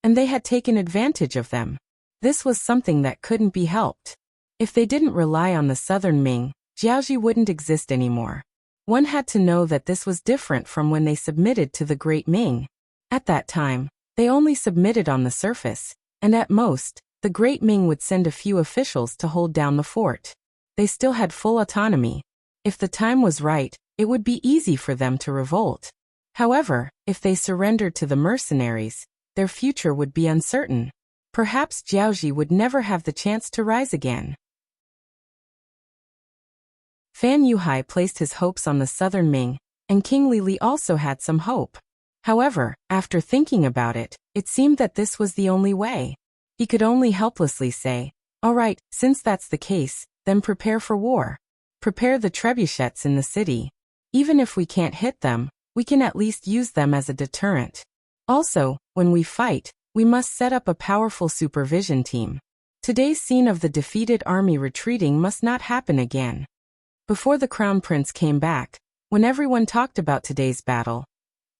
and they had taken advantage of them. This was something that couldn't be helped. If they didn't rely on the Southern Ming, Jiaoji wouldn't exist anymore. One had to know that this was different from when they submitted to the Great Ming. At that time, they only submitted on the surface, and at most, the Great Ming would send a few officials to hold down the fort. They still had full autonomy. If the time was right, it would be easy for them to revolt. However, if they surrendered to the mercenaries, their future would be uncertain. Perhaps Jiaoji would never have the chance to rise again. Fan Yuhai placed his hopes on the Southern Ming, and King Lili also had some hope. However, after thinking about it, it seemed that this was the only way. He could only helplessly say, "All right, since that's the case, then prepare for war. Prepare the trebuchets in the city. Even if we can't hit them, we can at least use them as a deterrent. Also, when we fight, we must set up a powerful supervision team. Today's scene of the defeated army retreating must not happen again." Before the Crown Prince came back, when everyone talked about today's battle,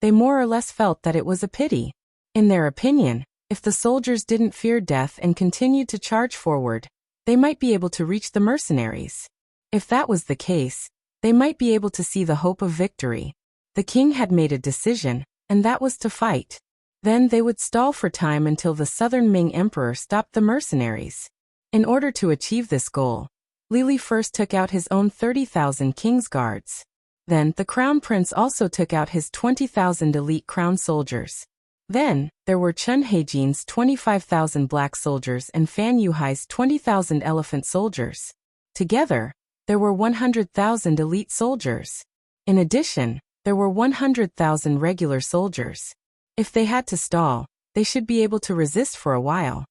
they more or less felt that it was a pity. In their opinion, if the soldiers didn't fear death and continued to charge forward, they might be able to reach the mercenaries. If that was the case, they might be able to see the hope of victory. The king had made a decision, and that was to fight. Then they would stall for time until the Southern Ming Emperor stopped the mercenaries. In order to achieve this goal, Lili first took out his own 30,000 King's Guards. Then, the Crown Prince also took out his 20,000 elite crown soldiers. Then, there were Chen Heijin's 25,000 black soldiers and Fan Yuhai's 20,000 elephant soldiers. Together, there were 100,000 elite soldiers. In addition, there were 100,000 regular soldiers. If they had to stall, they should be able to resist for a while.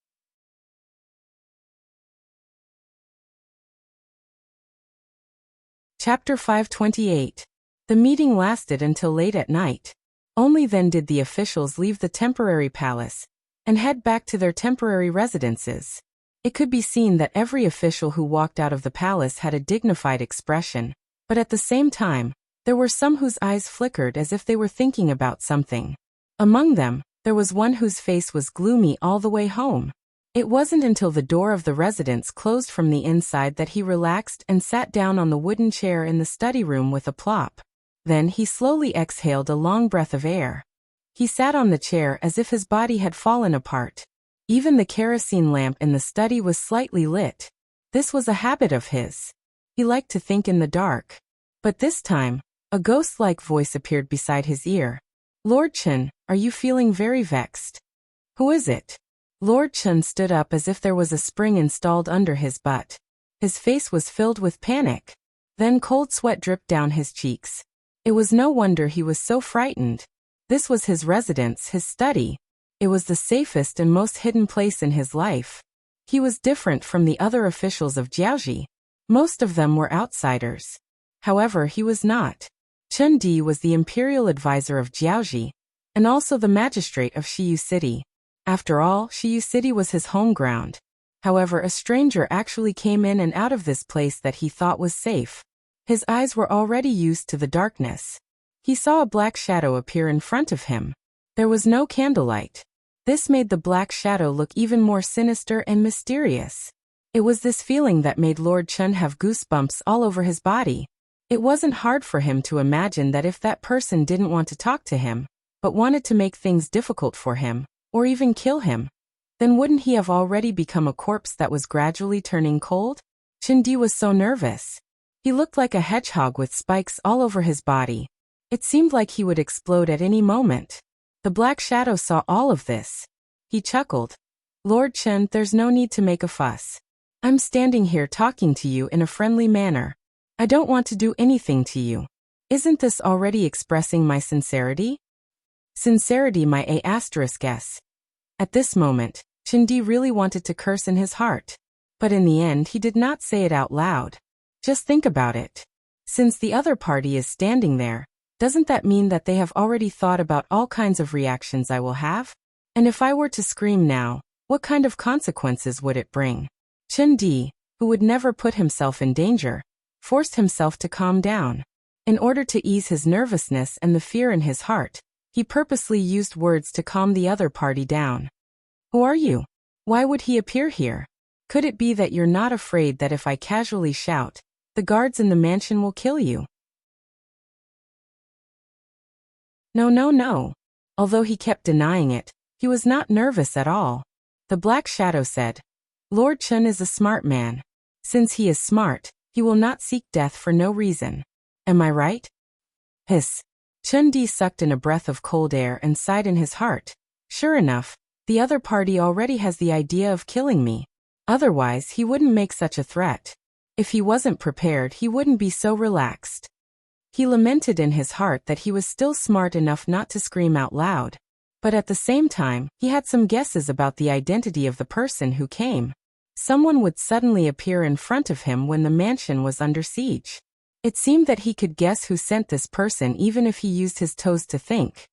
Chapter 528. The meeting lasted until late at night. Only then did the officials leave the temporary palace and head back to their temporary residences. It could be seen that every official who walked out of the palace had a dignified expression, but at the same time, there were some whose eyes flickered as if they were thinking about something. Among them, there was one whose face was gloomy all the way home. It wasn't until the door of the residence closed from the inside that he relaxed and sat down on the wooden chair in the study room with a plop. Then he slowly exhaled a long breath of air. He sat on the chair as if his body had fallen apart. Even the kerosene lamp in the study was slightly lit. This was a habit of his. He liked to think in the dark. But this time, a ghost-like voice appeared beside his ear. "Lord Chen, are you feeling very vexed?" Who is it? Lord Chun stood up as if there was a spring installed under his butt. His face was filled with panic. Then cold sweat dripped down his cheeks. It was no wonder he was so frightened. This was his residence, his study. It was the safest and most hidden place in his life. He was different from the other officials of Jiaoji. Most of them were outsiders. However, he was not. Chun Di was the imperial advisor of Jiaoji, and also the magistrate of Shiyu City. After all, Shiyu City was his home ground. However, a stranger actually came in and out of this place that he thought was safe. His eyes were already used to the darkness. He saw a black shadow appear in front of him. There was no candlelight. This made the black shadow look even more sinister and mysterious. It was this feeling that made Lord Chun have goosebumps all over his body. It wasn't hard for him to imagine that if that person didn't want to talk to him, but wanted to make things difficult for him, or even kill him, then wouldn't he have already become a corpse that was gradually turning cold? Chun Di was so nervous. He looked like a hedgehog with spikes all over his body. It seemed like he would explode at any moment. The black shadow saw all of this. He chuckled. Lord Chun, there's no need to make a fuss. I'm standing here talking to you in a friendly manner. I don't want to do anything to you. Isn't this already expressing my sincerity? Sincerity, my A**s. At this moment, Chun Di really wanted to curse in his heart. But in the end he did not say it out loud. Just think about it. Since the other party is standing there, doesn't that mean that they have already thought about all kinds of reactions I will have? And if I were to scream now, what kind of consequences would it bring? Chun Di, who would never put himself in danger, forced himself to calm down. In order to ease his nervousness and the fear in his heart, he purposely used words to calm the other party down. Who are you? Why would he appear here? Could it be that you're not afraid that if I casually shout, the guards in the mansion will kill you? No. Although he kept denying it, he was not nervous at all. The black shadow said, Lord Chun is a smart man. Since he is smart, he will not seek death for no reason. Am I right? Hiss. Chun Di sucked in a breath of cold air and sighed in his heart. Sure enough, the other party already has the idea of killing me. Otherwise, he wouldn't make such a threat. If he wasn't prepared, he wouldn't be so relaxed. He lamented in his heart that he was still smart enough not to scream out loud. But at the same time, he had some guesses about the identity of the person who came. Someone would suddenly appear in front of him when the mansion was under siege. It seemed that he could guess who sent this person even if he used his toes to think.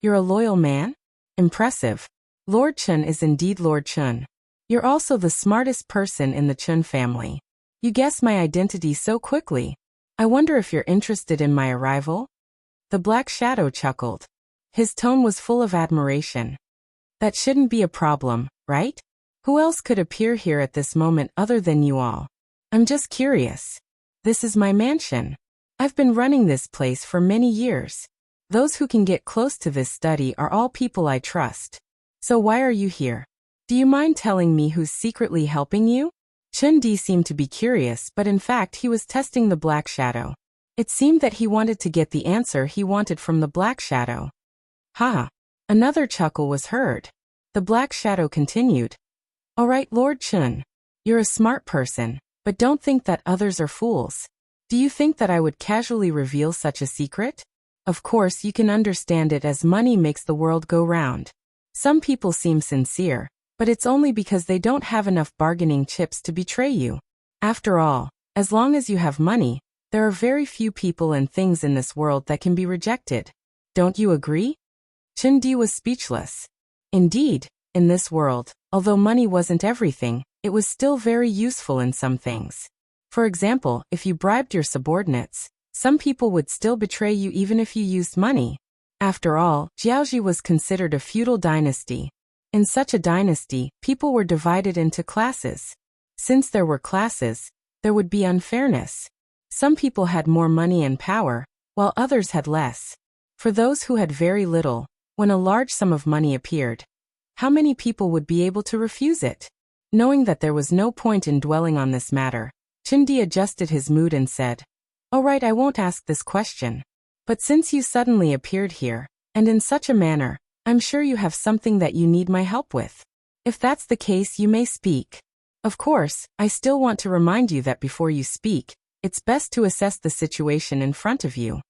You're a loyal man? Impressive. Lord Chun is indeed Lord Chun. You're also the smartest person in the Chun family. You guessed my identity so quickly. I wonder if you're interested in my arrival? The black shadow chuckled. His tone was full of admiration. That shouldn't be a problem, right? Who else could appear here at this moment other than you all? I'm just curious. This is my mansion. I've been running this place for many years. Those who can get close to this study are all people I trust. So why are you here? Do you mind telling me who's secretly helping you? Chun Di seemed to be curious, but in fact he was testing the black shadow. It seemed that he wanted to get the answer he wanted from the black shadow. Ha! Another chuckle was heard. The black shadow continued. All right, Lord Chun. You're a smart person, but don't think that others are fools. Do you think that I would casually reveal such a secret? Of course you can understand it as money makes the world go round. Some people seem sincere, but it's only because they don't have enough bargaining chips to betray you. After all, as long as you have money, there are very few people and things in this world that can be rejected. Don't you agree? Chun Di was speechless. Indeed, in this world, although money wasn't everything, it was still very useful in some things. For example, if you bribed your subordinates, some people would still betray you even if you used money. After all, Jiaoji was considered a feudal dynasty. In such a dynasty, people were divided into classes. Since there were classes, there would be unfairness. Some people had more money and power, while others had less. For those who had very little, when a large sum of money appeared, how many people would be able to refuse it? Knowing that there was no point in dwelling on this matter, Chun Di adjusted his mood and said, All right, I won't ask this question. But since you suddenly appeared here, and in such a manner, I'm sure you have something that you need my help with. If that's the case, you may speak. Of course, I still want to remind you that before you speak, it's best to assess the situation in front of you.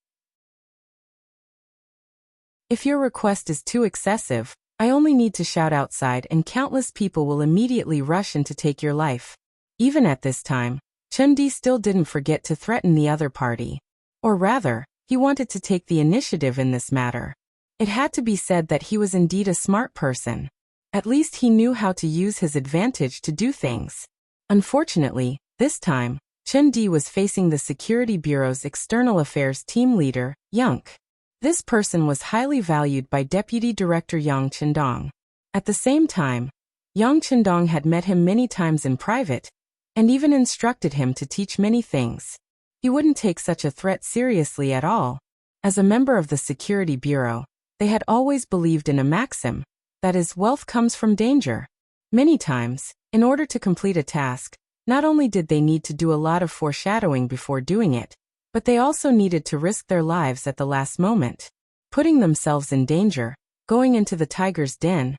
If your request is too excessive, I only need to shout outside and countless people will immediately rush in to take your life. Even at this time, Chun-Di still didn't forget to threaten the other party. Or rather, he wanted to take the initiative in this matter. It had to be said that he was indeed a smart person. At least he knew how to use his advantage to do things. Unfortunately, this time, Chun-Di was facing the Security Bureau's External Affairs team leader, Yang. This person was highly valued by Deputy Director Yang Chendong. At the same time, Yang Chendong had met him many times in private, and even instructed him to teach many things. He wouldn't take such a threat seriously at all. As a member of the Security Bureau, they had always believed in a maxim, that is, wealth comes from danger. Many times, in order to complete a task, not only did they need to do a lot of foreshadowing before doing it, but they also needed to risk their lives at the last moment. Putting themselves in danger, going into the tiger's den,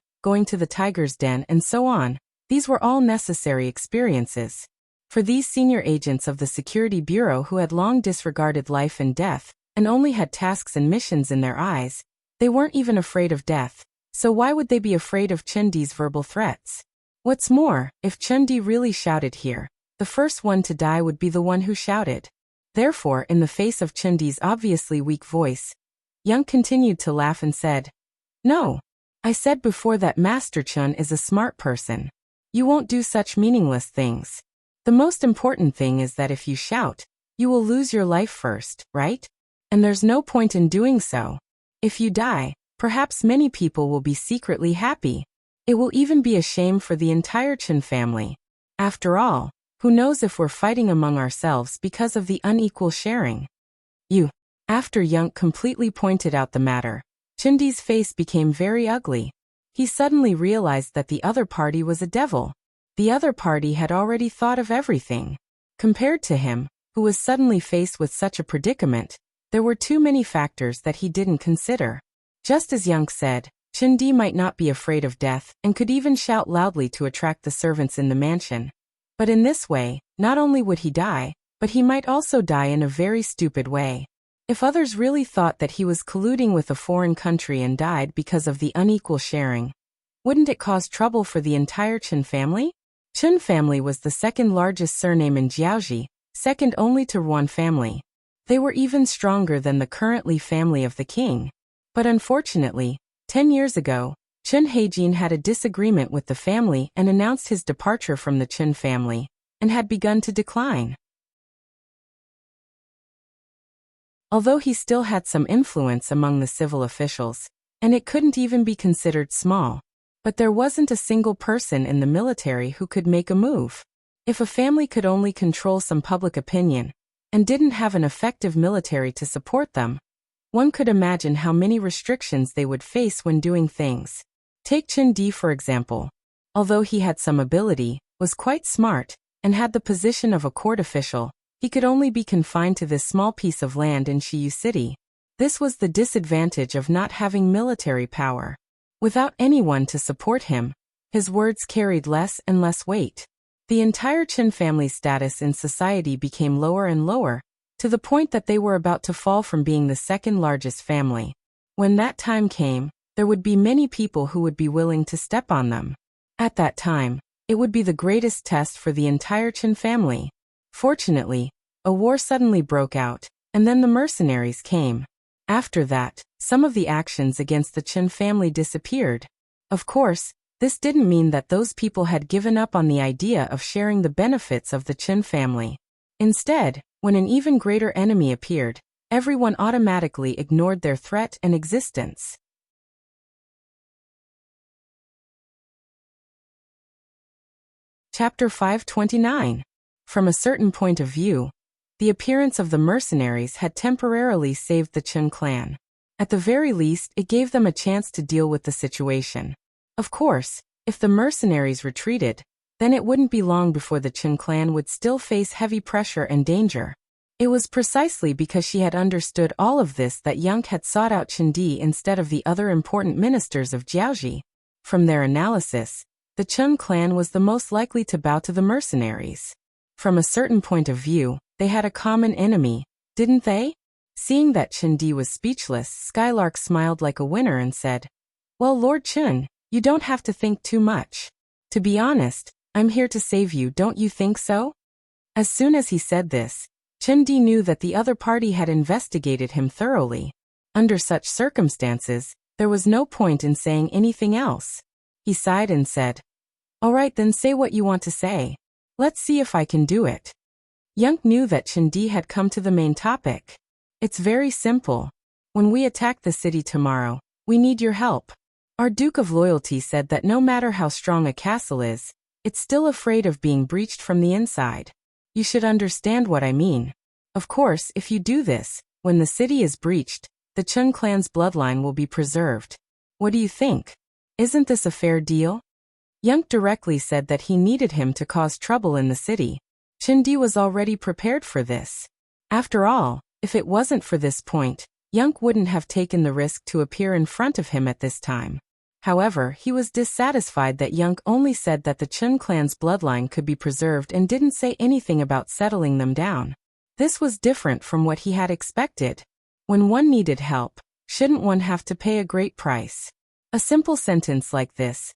and so on. These were all necessary experiences. For these senior agents of the Security Bureau who had long disregarded life and death, and only had tasks and missions in their eyes, they weren't even afraid of death, so why would they be afraid of Chun-Di's verbal threats? What's more, if Chun-Di really shouted here, the first one to die would be the one who shouted. Therefore, in the face of Chun-Di's obviously weak voice, Yang continued to laugh and said, "No. I said before that Master Chun is a smart person. You won't do such meaningless things. The most important thing is that if you shout, you will lose your life first, right? And there's no point in doing so. If you die, perhaps many people will be secretly happy. It will even be a shame for the entire Chun family. After all, who knows if we're fighting among ourselves because of the unequal sharing?" After Yang completely pointed out the matter, Chun-Di's face became very ugly. He suddenly realized that the other party was a devil. The other party had already thought of everything. Compared to him, who was suddenly faced with such a predicament, there were too many factors that he didn't consider. Just as Yang said, Chun-Di might not be afraid of death and could even shout loudly to attract the servants in the mansion. But in this way, not only would he die, but he might also die in a very stupid way. If others really thought that he was colluding with a foreign country and died because of the unequal sharing, wouldn't it cause trouble for the entire Chun family? Chun family was the second largest surname in Jiaoji, second only to Ruan family. They were even stronger than the current Li family of the king. But unfortunately, 10 years ago, Chun Heijin had a disagreement with the family and announced his departure from the Chun family, and had begun to decline. Although he still had some influence among the civil officials, and it couldn't even be considered small, but there wasn't a single person in the military who could make a move. If a family could only control some public opinion, and didn't have an effective military to support them, one could imagine how many restrictions they would face when doing things. Take Chun-Di for example. Although he had some ability, was quite smart, and had the position of a court official, he could only be confined to this small piece of land in Shiyu City. This was the disadvantage of not having military power. Without anyone to support him, his words carried less and less weight. The entire Chun family's status in society became lower and lower, to the point that they were about to fall from being the second largest family. When that time came, there would be many people who would be willing to step on them. At that time, it would be the greatest test for the entire Chun family. Fortunately, a war suddenly broke out, and then the mercenaries came. After that, some of the actions against the Chun family disappeared. Of course, this didn't mean that those people had given up on the idea of sharing the benefits of the Chun family. Instead, when an even greater enemy appeared, everyone automatically ignored their threat and existence. Chapter 529. From a certain point of view, the appearance of the mercenaries had temporarily saved the Chun clan. At the very least, it gave them a chance to deal with the situation. Of course, if the mercenaries retreated, then it wouldn't be long before the Chun clan would still face heavy pressure and danger. It was precisely because she had understood all of this that Yang had sought out Chindi instead of the other important ministers of Jiaoji. From their analysis, the Chen clan was the most likely to bow to the mercenaries. From a certain point of view, they had a common enemy, didn't they? Seeing that Chindi was speechless, Skylark smiled like a winner and said, "Well, Lord Chen, you don't have to think too much. To be honest, I'm here to save you, don't you think so?" As soon as he said this, Chindi knew that the other party had investigated him thoroughly. Under such circumstances, there was no point in saying anything else. He sighed and said, "All right, then say what you want to say. Let's see if I can do it." Yang knew that Chindi had come to the main topic. "It's very simple. When we attack the city tomorrow, we need your help. Our Duke of Loyalty said that no matter how strong a castle is, it's still afraid of being breached from the inside. You should understand what I mean. Of course, if you do this, when the city is breached, the Chen clan's bloodline will be preserved. What do you think? Isn't this a fair deal?" Yang directly said that he needed him to cause trouble in the city. Chindi was already prepared for this. After all, if it wasn't for this point, Yang wouldn't have taken the risk to appear in front of him at this time. However, he was dissatisfied that Yang only said that the Chen clan's bloodline could be preserved and didn't say anything about settling them down. This was different from what he had expected. When one needed help, shouldn't one have to pay a great price? A simple sentence like this,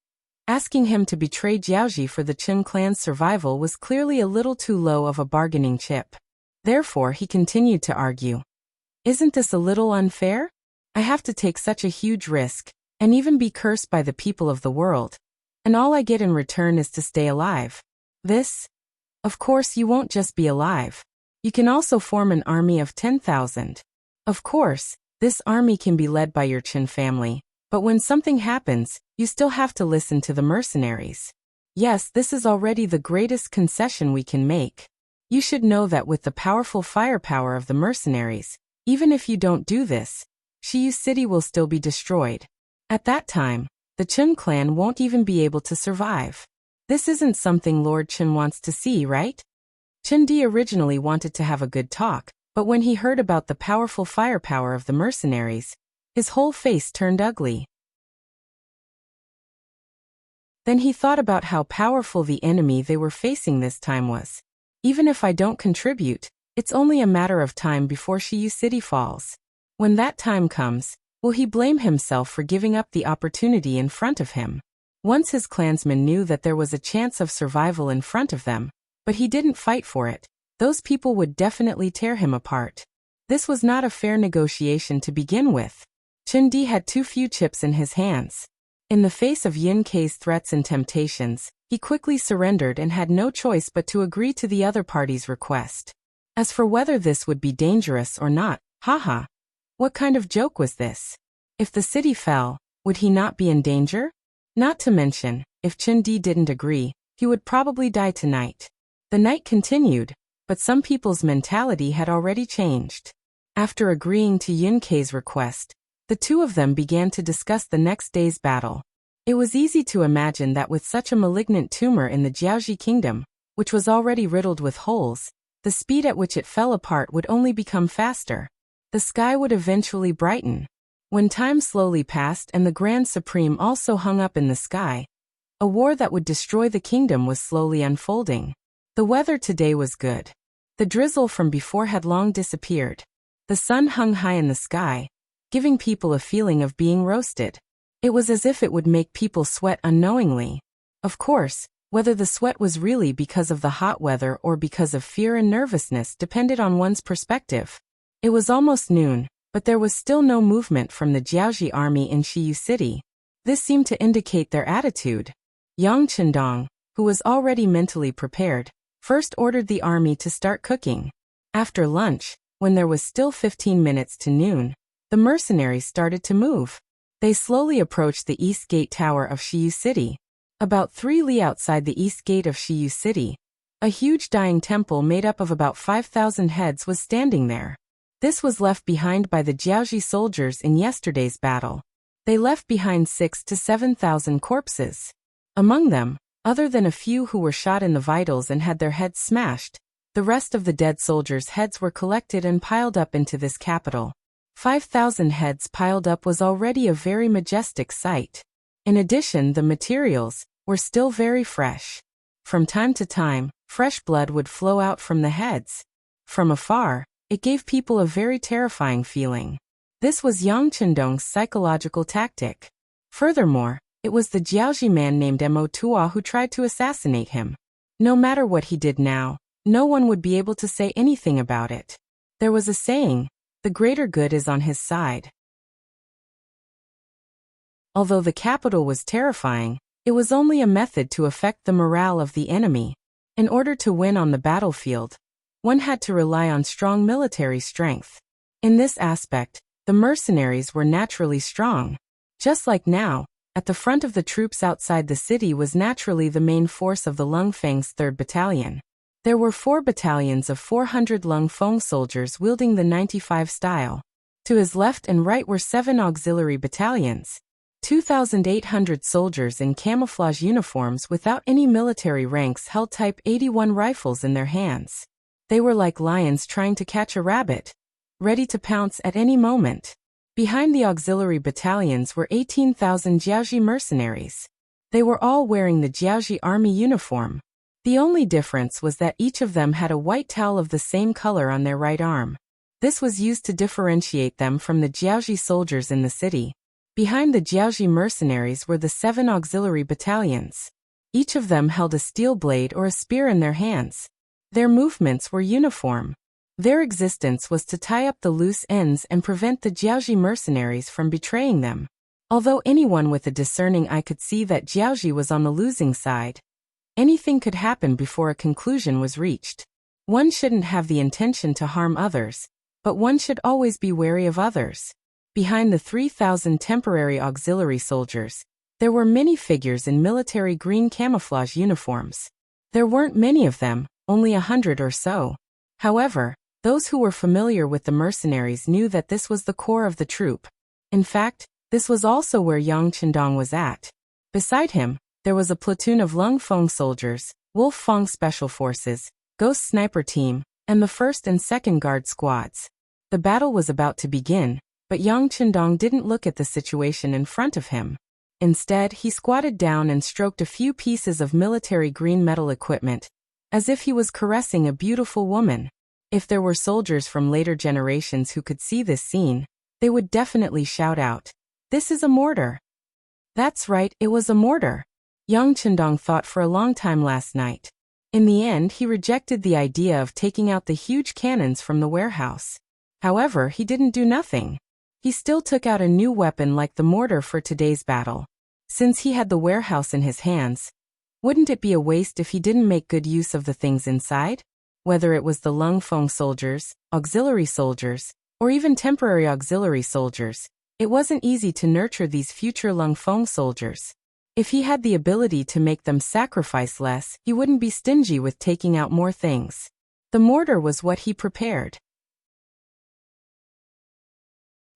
asking him to betray Jiaoji for the Chen clan's survival, was clearly a little too low of a bargaining chip. Therefore, he continued to argue. "Isn't this a little unfair? I have to take such a huge risk, and even be cursed by the people of the world, and all I get in return is to stay alive. This? Of course, you won't just be alive. You can also form an army of 10,000. Of course, this army can be led by your Chen family, but when something happens, you still have to listen to the mercenaries. Yes, this is already the greatest concession we can make. You should know that with the powerful firepower of the mercenaries, even if you don't do this, Shiyu City will still be destroyed. At that time, the Chen clan won't even be able to survive. This isn't something Lord Chen wants to see, right?" Chindi originally wanted to have a good talk, but when he heard about the powerful firepower of the mercenaries, his whole face turned ugly. Then he thought about how powerful the enemy they were facing this time was. Even if I don't contribute, it's only a matter of time before Shiyu City falls. When that time comes, will he blame himself for giving up the opportunity in front of him? Once his clansmen knew that there was a chance of survival in front of them, but he didn't fight for it, those people would definitely tear him apart. This was not a fair negotiation to begin with. Chindi had too few chips in his hands. In the face of Yin Kei's threats and temptations, he quickly surrendered and had no choice but to agree to the other party's request. As for whether this would be dangerous or not, haha. What kind of joke was this? If the city fell, would he not be in danger? Not to mention, if Chindi didn't agree, he would probably die tonight. The night continued, but some people's mentality had already changed. After agreeing to Yin Kei's request, the two of them began to discuss the next day's battle. It was easy to imagine that with such a malignant tumor in the Jiaoji kingdom, which was already riddled with holes, the speed at which it fell apart would only become faster. The sky would eventually brighten. When time slowly passed and the Grand Supreme also hung up in the sky, a war that would destroy the kingdom was slowly unfolding. The weather today was good. The drizzle from before had long disappeared. The sun hung high in the sky, giving people a feeling of being roasted. It was as if it would make people sweat unknowingly. Of course, whether the sweat was really because of the hot weather or because of fear and nervousness depended on one's perspective. It was almost noon, but there was still no movement from the Jiaoji army in Shiyu City. This seemed to indicate their attitude. Yang Chendong, who was already mentally prepared, first ordered the army to start cooking. After lunch, when there was still 15 minutes to noon, the mercenaries started to move. They slowly approached the east gate tower of Shiyu City. About 3 li outside the east gate of Shiyu City, a huge dying temple made up of about 5,000 heads was standing there. This was left behind by the Jiaoji soldiers in yesterday's battle. They left behind 6,000 to 7,000 corpses. Among them, other than a few who were shot in the vitals and had their heads smashed, The rest of the dead soldiers' heads were collected and piled up into this capital. 5,000 heads piled up was already a very majestic sight. In addition, the materials were still very fresh. From time to time, fresh blood would flow out from the heads. From afar, it gave people a very terrifying feeling. This was Yang Chendong's psychological tactic. Furthermore, it was the Jiaoji man named Mo Tua who tried to assassinate him. No matter what he did now, no one would be able to say anything about it. There was a saying, the greater good is on his side. Although the capital was terrifying, it was only a method to affect the morale of the enemy. In order to win on the battlefield, one had to rely on strong military strength. In this aspect, the mercenaries were naturally strong. Just like now, at the front of the troops outside the city was naturally the main force of the Lung Feng's 3rd Battalion. There were 4 battalions of 400 Lung Feng soldiers wielding the 95 style. To his left and right were 7 auxiliary battalions. 2,800 soldiers in camouflage uniforms without any military ranks held Type 81 rifles in their hands. They were like lions trying to catch a rabbit, ready to pounce at any moment. Behind the auxiliary battalions were 18,000 Jiaoji mercenaries. They were all wearing the Jiaoji army uniform. The only difference was that each of them had a white towel of the same color on their right arm. This was used to differentiate them from the Jiaoji soldiers in the city. Behind the Jiaoji mercenaries were the 7 auxiliary battalions. Each of them held a steel blade or a spear in their hands. Their movements were uniform. Their existence was to tie up the loose ends and prevent the Jiaoji mercenaries from betraying them. Although anyone with a discerning eye could see that Jiaoji was on the losing side, anything could happen before a conclusion was reached. One shouldn't have the intention to harm others, but one should always be wary of others. Behind the 3,000 temporary auxiliary soldiers, there were many figures in military green camouflage uniforms. There weren't many of them, only 100 or so. However, those who were familiar with the mercenaries knew that this was the core of the troop. In fact, this was also where Yang Chendong was at. Beside him, there was a platoon of Lung Feng soldiers, Wolf Fong Special Forces, Ghost Sniper Team, and the 1st and 2nd Guard squads. The battle was about to begin, but Yang Chendong didn't look at the situation in front of him. Instead, he squatted down and stroked a few pieces of military green metal equipment, as if he was caressing a beautiful woman. If there were soldiers from later generations who could see this scene, they would definitely shout out, "This is a mortar." That's right, it was a mortar. Yang Chendong thought for a long time last night. In the end, he rejected the idea of taking out the huge cannons from the warehouse. However, he didn't do nothing. He still took out a new weapon like the mortar for today's battle. Since he had the warehouse in his hands, wouldn't it be a waste if he didn't make good use of the things inside? Whether it was the Lung Feng soldiers, auxiliary soldiers, or even temporary auxiliary soldiers, it wasn't easy to nurture these future Lung Feng soldiers. If he had the ability to make them sacrifice less, he wouldn't be stingy with taking out more things. The mortar was what he prepared.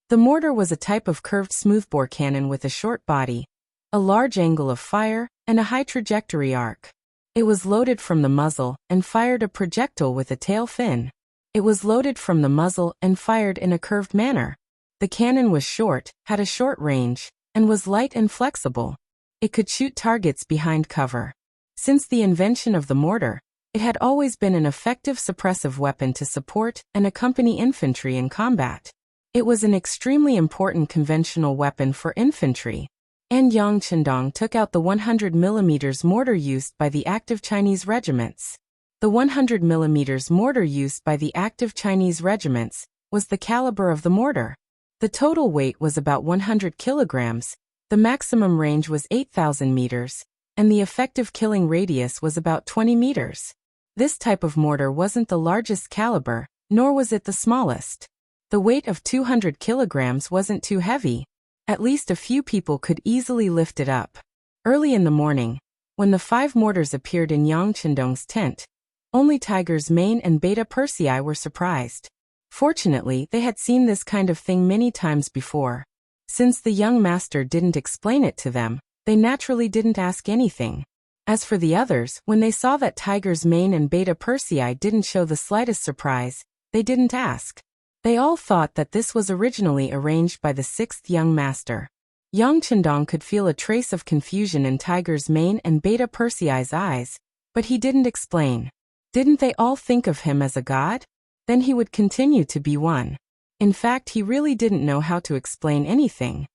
The mortar was a type of curved smoothbore cannon with a short body, a large angle of fire, and a high trajectory arc. It was loaded from the muzzle and fired a projectile with a tail fin. It was loaded from the muzzle and fired in a curved manner. The cannon was short, had a short range, and was light and flexible. It could shoot targets behind cover. Since the invention of the mortar, it had always been an effective suppressive weapon to support and accompany infantry in combat. It was an extremely important conventional weapon for infantry. And Yang Chendong took out the 100 mm mortar used by the active Chinese regiments. The 100 mm mortar used by the active Chinese regiments was the caliber of the mortar. The total weight was about 100 kilograms, the maximum range was 8,000 meters, and the effective killing radius was about 20 meters. This type of mortar wasn't the largest caliber, nor was it the smallest. The weight of 200 kilograms wasn't too heavy. At least a few people could easily lift it up. Early in the morning, when the 5 mortars appeared in Yang Chendong's tent, only Tiger's Mane and Beta Persei were surprised. Fortunately, they had seen this kind of thing many times before. Since the young master didn't explain it to them, they naturally didn't ask anything. As for the others, when they saw that Tiger's Mane and Beta Persei didn't show the slightest surprise, they didn't ask. They all thought that this was originally arranged by the sixth young master. Yang Chendong could feel a trace of confusion in Tiger's Mane and Beta Persei's eyes, but he didn't explain. Didn't they all think of him as a god? Then he would continue to be one. In fact, he really didn't know how to explain anything.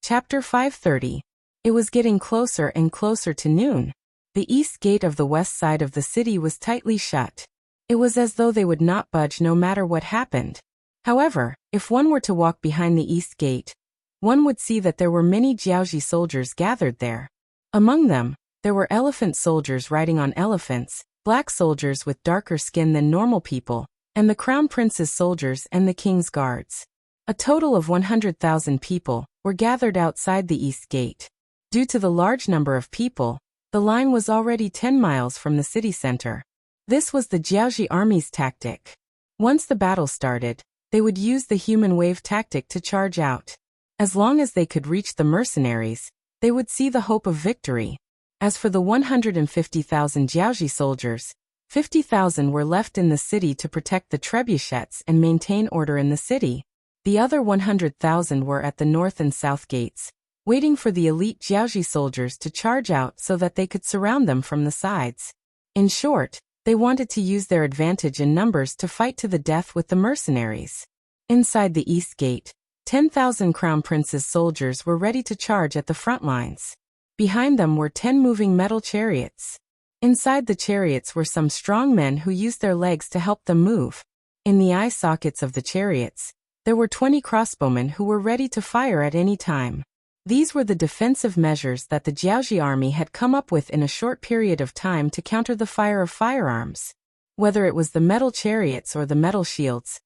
Chapter 530. It was getting closer and closer to noon. The east gate of the west side of the city was tightly shut. It was as though they would not budge no matter what happened. However, if one were to walk behind the east gate, one would see that there were many Jiaoji soldiers gathered there. Among them, there were elephant soldiers riding on elephants, black soldiers with darker skin than normal people, and the crown prince's soldiers and the king's guards. A total of 100,000 people were gathered outside the east gate. Due to the large number of people, the line was already 10 miles from the city center. This was the Jiaoji army's tactic. Once the battle started, they would use the human wave tactic to charge out. As long as they could reach the mercenaries, they would see the hope of victory. As for the 150,000 Jiaoji soldiers, 50,000 were left in the city to protect the trebuchets and maintain order in the city. The other 100,000 were at the north and south gates, waiting for the elite Jiaoji soldiers to charge out so that they could surround them from the sides. In short, they wanted to use their advantage in numbers to fight to the death with the mercenaries. Inside the east gate, 10,000 Crown Prince's soldiers were ready to charge at the front lines. Behind them were 10 moving metal chariots. Inside the chariots were some strong men who used their legs to help them move. In the eye sockets of the chariots, there were 20 crossbowmen who were ready to fire at any time. These were the defensive measures that the Jiaoji army had come up with in a short period of time to counter the fire of firearms. Whether it was the metal chariots or the metal shields,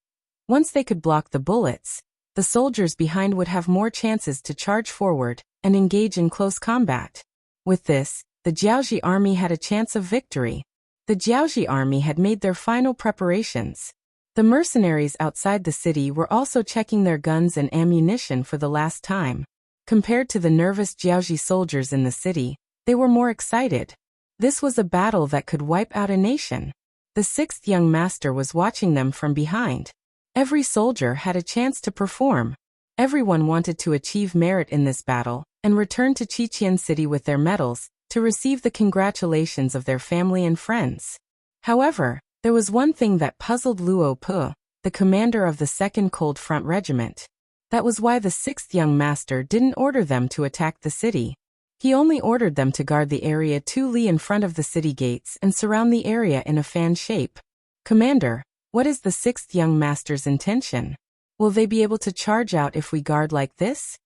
once they could block the bullets, the soldiers behind would have more chances to charge forward and engage in close combat. With this, the Jiaoji army had a chance of victory. The Jiaoji army had made their final preparations. The mercenaries outside the city were also checking their guns and ammunition for the last time. Compared to the nervous Jiaoji soldiers in the city, they were more excited. This was a battle that could wipe out a nation. The sixth young master was watching them from behind. Every soldier had a chance to perform. Everyone wanted to achieve merit in this battle and return to Qiqian City with their medals to receive the congratulations of their family and friends. However, there was one thing that puzzled Luo Pu, the commander of the 2nd Cold Front Regiment. That was why the 6th young master didn't order them to attack the city. He only ordered them to guard the area 2 li in front of the city gates and surround the area in a fan shape. Commander, what is the 6th young master's intention? Will they be able to charge out if we guard like this?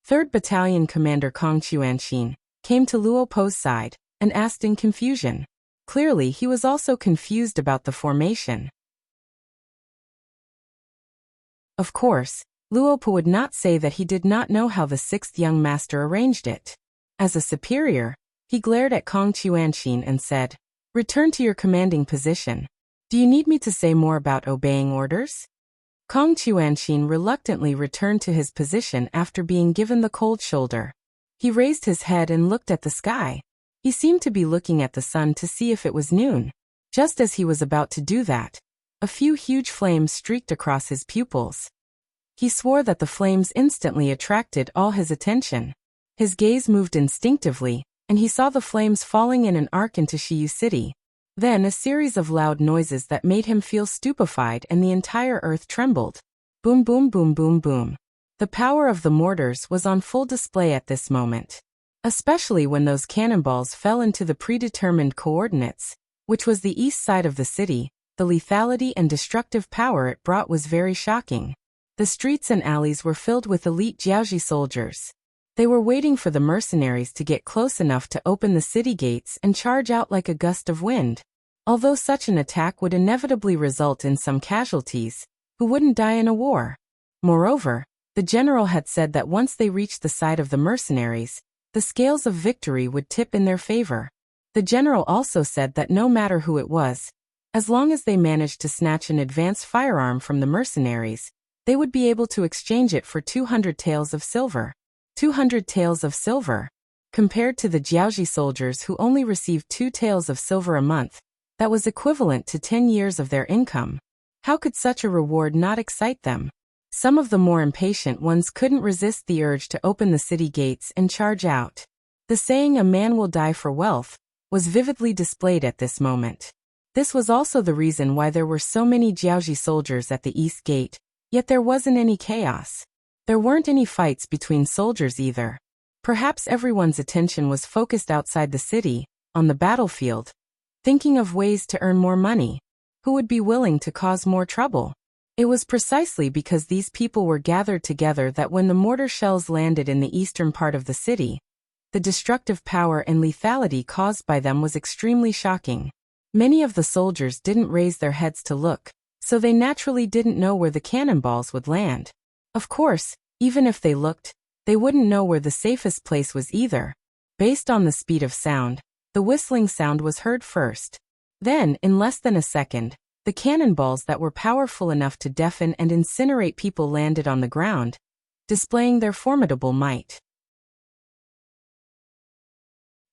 3rd Battalion Commander Kong Chuanxin came to Luo Pu's side and asked in confusion. Clearly, he was also confused about the formation. Of course, Luo Pu would not say that he did not know how the 6th young master arranged it. As a superior, he glared at Kong Chuanxin and said, "Return to your commanding position. Do you need me to say more about obeying orders?" Kong Chuanxin reluctantly returned to his position after being given the cold shoulder. He raised his head and looked at the sky. He seemed to be looking at the sun to see if it was noon. Just as he was about to do that, a few huge flames streaked across his pupils. He swore that the flames instantly attracted all his attention. His gaze moved instinctively, and he saw the flames falling in an arc into Shiyu City. Then a series of loud noises that made him feel stupefied and the entire earth trembled. Boom boom boom boom boom. The power of the mortars was on full display at this moment. Especially when those cannonballs fell into the predetermined coordinates, which was the east side of the city, the lethality and destructive power it brought was very shocking. The streets and alleys were filled with elite Jiaoji soldiers. They were waiting for the mercenaries to get close enough to open the city gates and charge out like a gust of wind. Although such an attack would inevitably result in some casualties, who wouldn't die in a war? Moreover, the general had said that once they reached the side of the mercenaries, the scales of victory would tip in their favor. The general also said that no matter who it was, as long as they managed to snatch an advanced firearm from the mercenaries, they would be able to exchange it for 200 taels of silver. 200 taels of silver. Compared to the Jiaoji soldiers who only received 2 taels of silver a month, that was equivalent to 10 years of their income. How could such a reward not excite them? Some of the more impatient ones couldn't resist the urge to open the city gates and charge out. The saying, "A man will die for wealth," was vividly displayed at this moment. This was also the reason why there were so many Jiaoji soldiers at the east gate, yet there wasn't any chaos. There weren't any fights between soldiers either. Perhaps everyone's attention was focused outside the city, on the battlefield, thinking of ways to earn more money. Who would be willing to cause more trouble? It was precisely because these people were gathered together that when the mortar shells landed in the eastern part of the city, the destructive power and lethality caused by them was extremely shocking. Many of the soldiers didn't raise their heads to look, so they naturally didn't know where the cannonballs would land. Of course, even if they looked, they wouldn't know where the safest place was either. Based on the speed of sound, the whistling sound was heard first. Then, in less than a second, the cannonballs that were powerful enough to deafen and incinerate people landed on the ground, displaying their formidable might.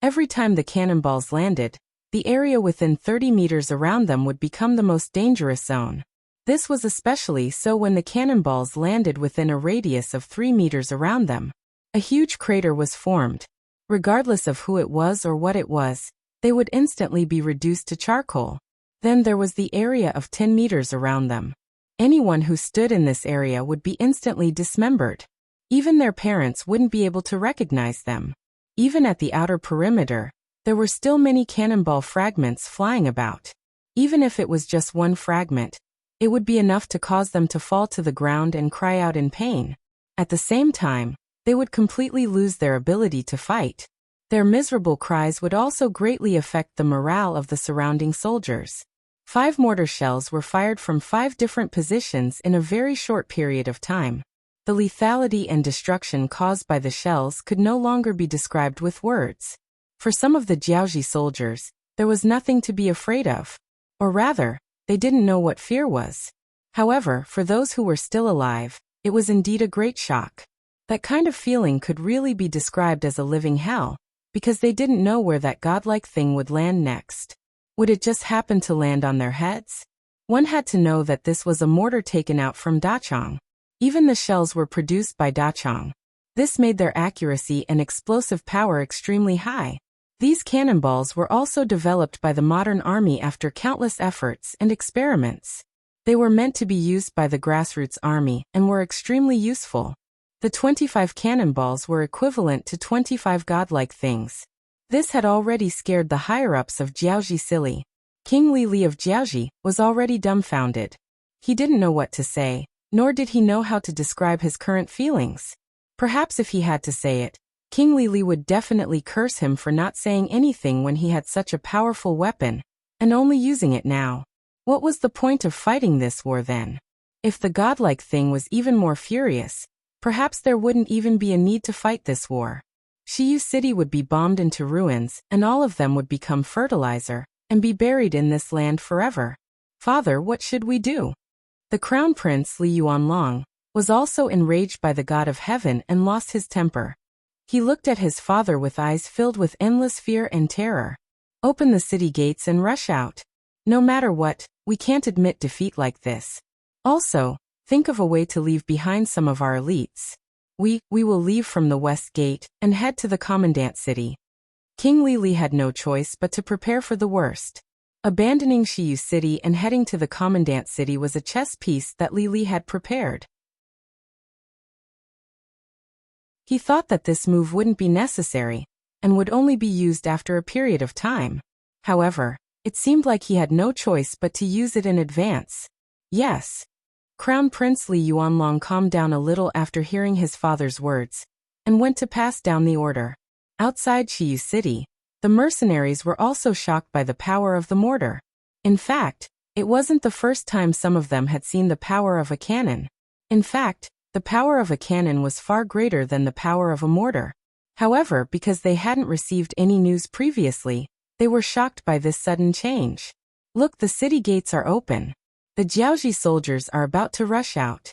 Every time the cannonballs landed, the area within 30 meters around them would become the most dangerous zone. This was especially so when the cannonballs landed within a radius of 3 meters around them. A huge crater was formed. Regardless of who it was or what it was, they would instantly be reduced to charcoal. Then there was the area of 10 meters around them. Anyone who stood in this area would be instantly dismembered. Even their parents wouldn't be able to recognize them. Even at the outer perimeter, there were still many cannonball fragments flying about. Even if it was just one fragment, it would be enough to cause them to fall to the ground and cry out in pain. At the same time, they would completely lose their ability to fight. Their miserable cries would also greatly affect the morale of the surrounding soldiers. 5 mortar shells were fired from 5 different positions in a very short period of time. The lethality and destruction caused by the shells could no longer be described with words. For some of the Jiaoji soldiers, there was nothing to be afraid of. Or rather, they didn't know what fear was. However, for those who were still alive, it was indeed a great shock. That kind of feeling could really be described as a living hell, because they didn't know where that godlike thing would land next. Would it just happen to land on their heads? One had to know that this was a mortar taken out from Dachang. Even the shells were produced by Dachang. This made their accuracy and explosive power extremely high. These cannonballs were also developed by the modern army after countless efforts and experiments. They were meant to be used by the grassroots army and were extremely useful. The 25 cannonballs were equivalent to 25 godlike things. This had already scared the higher-ups of Jiaoji silly. King Li of Jiaoji was already dumbfounded. He didn't know what to say, nor did he know how to describe his current feelings. Perhaps if he had to say it, King Li would definitely curse him for not saying anything when he had such a powerful weapon, and only using it now. What was the point of fighting this war then? If the godlike thing was even more furious, perhaps there wouldn't even be a need to fight this war. Shiyu City would be bombed into ruins, and all of them would become fertilizer, and be buried in this land forever. Father, what should we do? The Crown Prince Li Yuanlong was also enraged by the God of Heaven and lost his temper. He looked at his father with eyes filled with endless fear and terror. Open the city gates and rush out. No matter what, we can't admit defeat like this. Also, think of a way to leave behind some of our elites. We will leave from the west gate and head to the commandant city. King Li had no choice but to prepare for the worst. Abandoning Shiyu City and heading to the commandant city was a chess piece that Li had prepared. He thought that this move wouldn't be necessary, and would only be used after a period of time. However, it seemed like he had no choice but to use it in advance. Yes. Crown Prince Li Yuanlong calmed down a little after hearing his father's words, and went to pass down the order. Outside Shiyu City, the mercenaries were also shocked by the power of the mortar. In fact, it wasn't the first time some of them had seen the power of a cannon. In fact, the power of a cannon was far greater than the power of a mortar. However, because they hadn't received any news previously, they were shocked by this sudden change. Look, the city gates are open. The Jiaoji soldiers are about to rush out.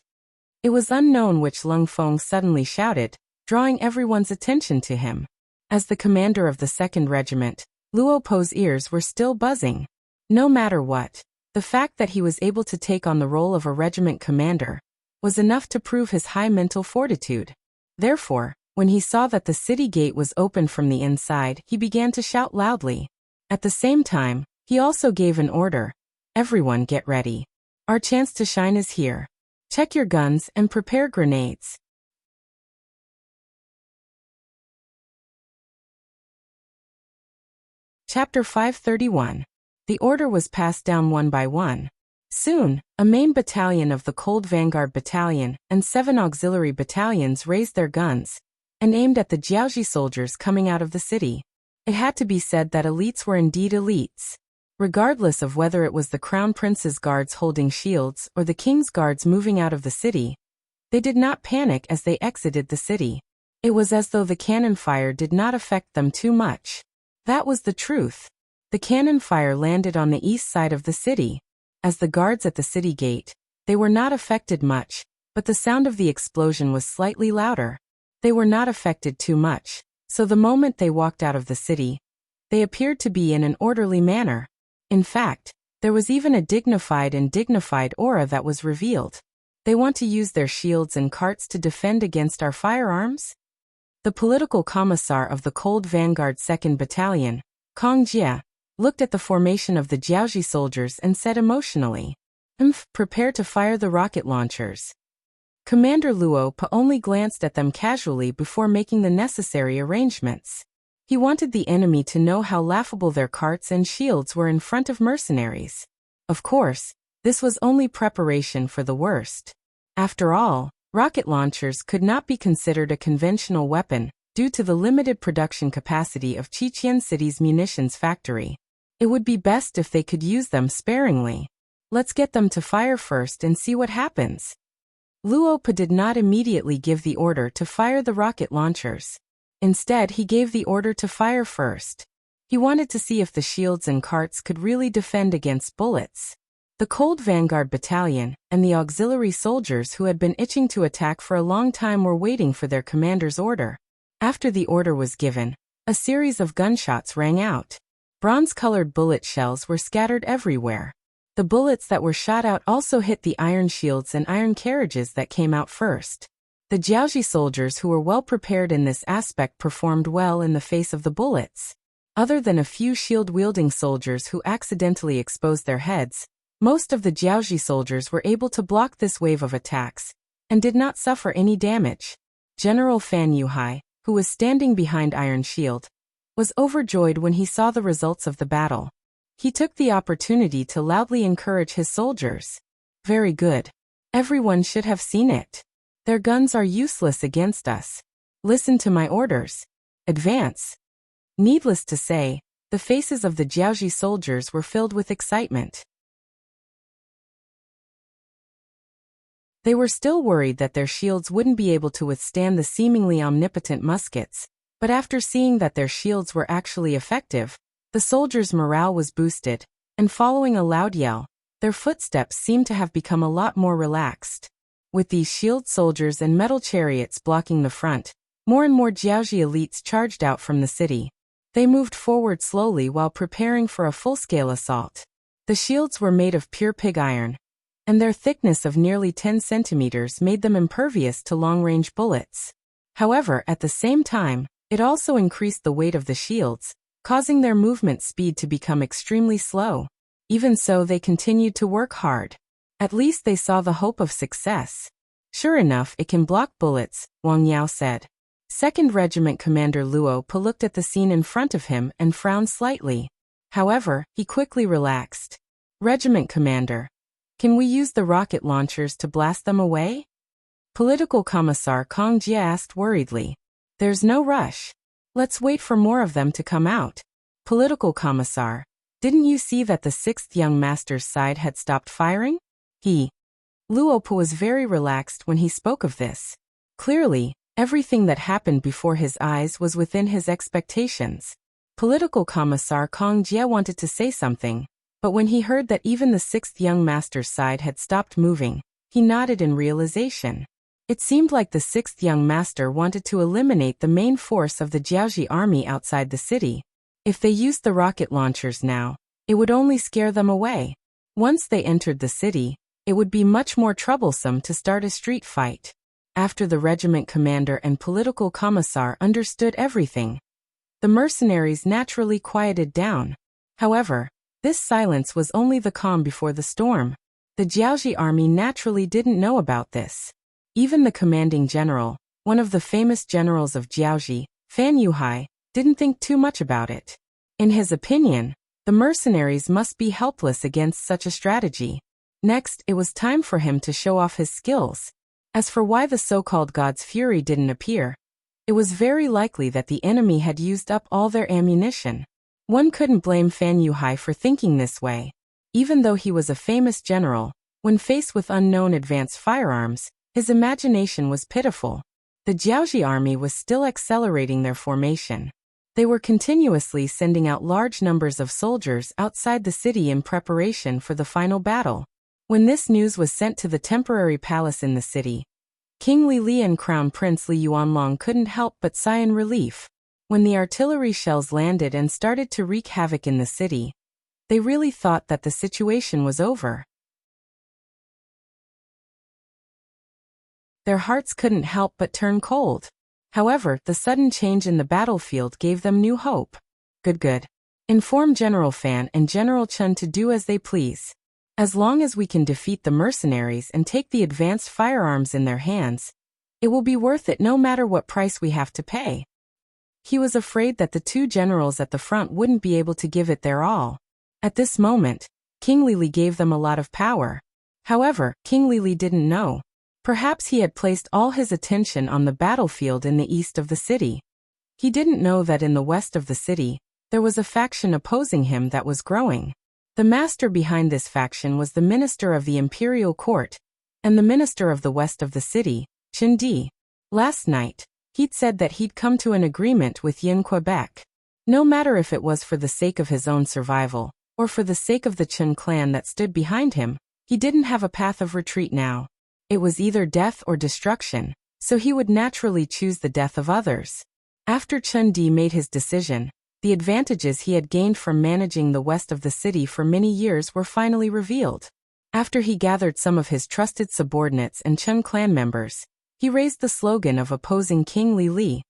It was unknown which Lung Feng suddenly shouted, drawing everyone's attention to him. As the commander of the 2nd Regiment, Luo Po's ears were still buzzing. No matter what, the fact that he was able to take on the role of a regiment commander was enough to prove his high mental fortitude. Therefore, when he saw that the city gate was open from the inside, he began to shout loudly. At the same time, he also gave an order. Everyone get ready. Our chance to shine is here. Check your guns and prepare grenades. Chapter 531. The order was passed down one by one. Soon, a main battalion of the Cold Vanguard Battalion and 7 auxiliary battalions raised their guns and aimed at the Jiaoji soldiers coming out of the city. It had to be said that elites were indeed elites. Regardless of whether it was the Crown Prince's guards holding shields or the King's guards moving out of the city, they did not panic as they exited the city. It was as though the cannon fire did not affect them too much. That was the truth. The cannon fire landed on the east side of the city. As the guards at the city gate, they were not affected much, but the sound of the explosion was slightly louder. They were not affected too much, so the moment they walked out of the city, they appeared to be in an orderly manner. In fact, there was even a dignified aura that was revealed. They want to use their shields and carts to defend against our firearms? The political commissar of the Cold Vanguard 2nd Battalion, Kong Jia, looked at the formation of the Jiaoji soldiers and said emotionally, prepare to fire the rocket launchers. Commander Luo Po only glanced at them casually before making the necessary arrangements. He wanted the enemy to know how laughable their carts and shields were in front of mercenaries. Of course, this was only preparation for the worst. After all, rocket launchers could not be considered a conventional weapon due to the limited production capacity of Qiqian City's munitions factory. It would be best if they could use them sparingly. Let's get them to fire first and see what happens. Luo Po did not immediately give the order to fire the rocket launchers. Instead, he gave the order to fire first. He wanted to see if the shields and carts could really defend against bullets. The Cold Vanguard Battalion and the auxiliary soldiers who had been itching to attack for a long time were waiting for their commander's order. After the order was given, a series of gunshots rang out. Bronze-colored bullet shells were scattered everywhere. The bullets that were shot out also hit the iron shields and iron carriages that came out first. The Jiaoji soldiers who were well prepared in this aspect performed well in the face of the bullets. Other than a few shield-wielding soldiers who accidentally exposed their heads, most of the Jiaoji soldiers were able to block this wave of attacks and did not suffer any damage. General Fan Yuhai, who was standing behind Iron Shield, was overjoyed when he saw the results of the battle. He took the opportunity to loudly encourage his soldiers. Very good. Everyone should have seen it. Their guns are useless against us. Listen to my orders. Advance. Needless to say, the faces of the Jiaoji soldiers were filled with excitement. They were still worried that their shields wouldn't be able to withstand the seemingly omnipotent muskets, but after seeing that their shields were actually effective, the soldiers' morale was boosted, and following a loud yell, their footsteps seemed to have become a lot more relaxed. With these shield soldiers and metal chariots blocking the front, more and more Jiaoji elites charged out from the city. They moved forward slowly while preparing for a full-scale assault. The shields were made of pure pig iron, and their thickness of nearly 10 centimeters made them impervious to long-range bullets. However, at the same time, it also increased the weight of the shields, causing their movement speed to become extremely slow. Even so, they continued to work hard. At least they saw the hope of success. Sure enough, it can block bullets, Wang Yao said. 2nd Regiment Commander Luo Po looked at the scene in front of him and frowned slightly. However, he quickly relaxed. Regiment Commander, can we use the rocket launchers to blast them away? Political Commissar Kong Jia asked worriedly. There's no rush. Let's wait for more of them to come out. Political Commissar, didn't you see that the 6th Young Master's side had stopped firing? Luo Po was very relaxed when he spoke of this. Clearly, everything that happened before his eyes was within his expectations. Political Commissar Kong Jia wanted to say something, but when he heard that even the 6th Young Master's side had stopped moving, he nodded in realization. It seemed like the sixth young master wanted to eliminate the main force of the Jiaoji army outside the city. If they used the rocket launchers now, it would only scare them away. Once they entered the city, it would be much more troublesome to start a street fight. After the regiment commander and political commissar understood everything, the mercenaries naturally quieted down. However, this silence was only the calm before the storm. The Jiaoji army naturally didn't know about this. Even the commanding general, one of the famous generals of Jiaoji, Fan Yuhai, didn't think too much about it. In his opinion, the mercenaries must be helpless against such a strategy. Next, it was time for him to show off his skills. As for why the so-called God's Fury didn't appear, it was very likely that the enemy had used up all their ammunition. One couldn't blame Fan Yuhai for thinking this way. Even though he was a famous general, when faced with unknown advanced firearms, his imagination was pitiful. The Jiaoji army was still accelerating their formation. They were continuously sending out large numbers of soldiers outside the city in preparation for the final battle. When this news was sent to the temporary palace in the city, King Li and Crown Prince Li Yuanlong couldn't help but sigh in relief. When the artillery shells landed and started to wreak havoc in the city, they really thought that the situation was over. Their hearts couldn't help but turn cold. However, the sudden change in the battlefield gave them new hope. Good. Inform General Fan and General Chen to do as they please. As long as we can defeat the mercenaries and take the advanced firearms in their hands, it will be worth it no matter what price we have to pay. He was afraid that the two generals at the front wouldn't be able to give it their all. At this moment, King Li gave them a lot of power. However, King Li didn't know. Perhaps he had placed all his attention on the battlefield in the east of the city. He didn't know that in the west of the city, there was a faction opposing him that was growing. The master behind this faction was the minister of the imperial court, and the minister of the west of the city, Chen Di. Last night, he'd said that he'd come to an agreement with Yin Quebec. No matter if it was for the sake of his own survival, or for the sake of the Chen clan that stood behind him, he didn't have a path of retreat now. It was either death or destruction, so he would naturally choose the death of others. After Chen Di made his decision, the advantages he had gained from managing the west of the city for many years were finally revealed. After he gathered some of his trusted subordinates and Chen clan members, he raised the slogan of opposing King Li.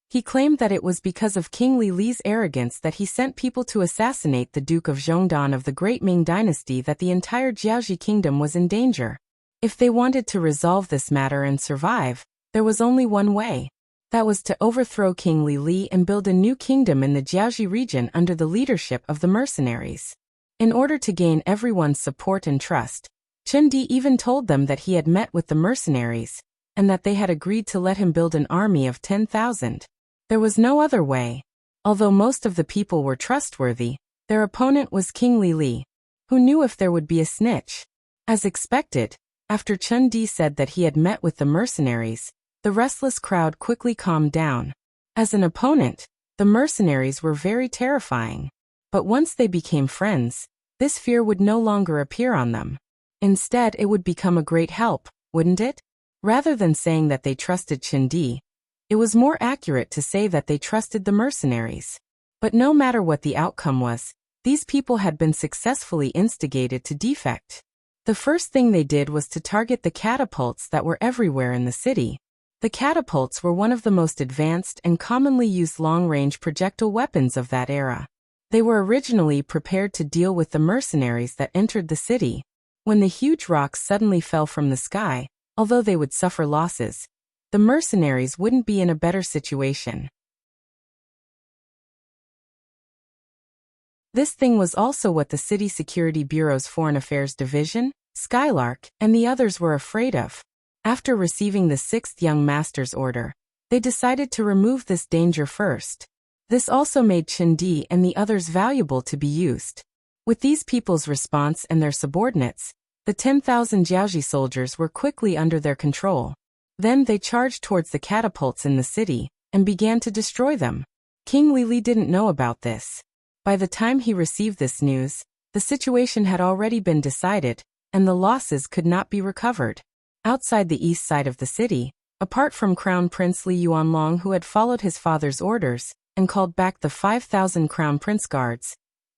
He claimed that it was because of King Li's arrogance that he sent people to assassinate the Duke of Zhongdan of the Great Ming Dynasty that the entire Jiaoji kingdom was in danger. If they wanted to resolve this matter and survive, there was only one way. That was to overthrow King Li and build a new kingdom in the Jiaoji region under the leadership of the mercenaries. In order to gain everyone's support and trust, Chen Di even told them that he had met with the mercenaries, and that they had agreed to let him build an army of 10,000. There was no other way. Although most of the people were trustworthy, their opponent was King Li, who knew if there would be a snitch. As expected, after Chen Di said that he had met with the mercenaries, the restless crowd quickly calmed down. As an opponent, the mercenaries were very terrifying. But once they became friends, this fear would no longer appear on them. Instead, it would become a great help, wouldn't it? Rather than saying that they trusted Chen Di, it was more accurate to say that they trusted the mercenaries. But no matter what the outcome was, these people had been successfully instigated to defect. The first thing they did was to target the catapults that were everywhere in the city. The catapults were one of the most advanced and commonly used long-range projectile weapons of that era. They were originally prepared to deal with the mercenaries that entered the city. When the huge rocks suddenly fell from the sky, although they would suffer losses, the mercenaries wouldn't be in a better situation. This thing was also what the City Security Bureau's Foreign Affairs Division, Skylark, and the others were afraid of. After receiving the sixth young master's order, they decided to remove this danger first. This also made Chen Di and the others valuable to be used. With these people's response and their subordinates, the 10,000 Jiaoji soldiers were quickly under their control. Then they charged towards the catapults in the city, and began to destroy them. King Li didn't know about this. By the time he received this news, the situation had already been decided, and the losses could not be recovered. Outside the east side of the city, apart from Crown Prince Li Yuanlong, who had followed his father's orders and called back the 5,000 Crown Prince guards,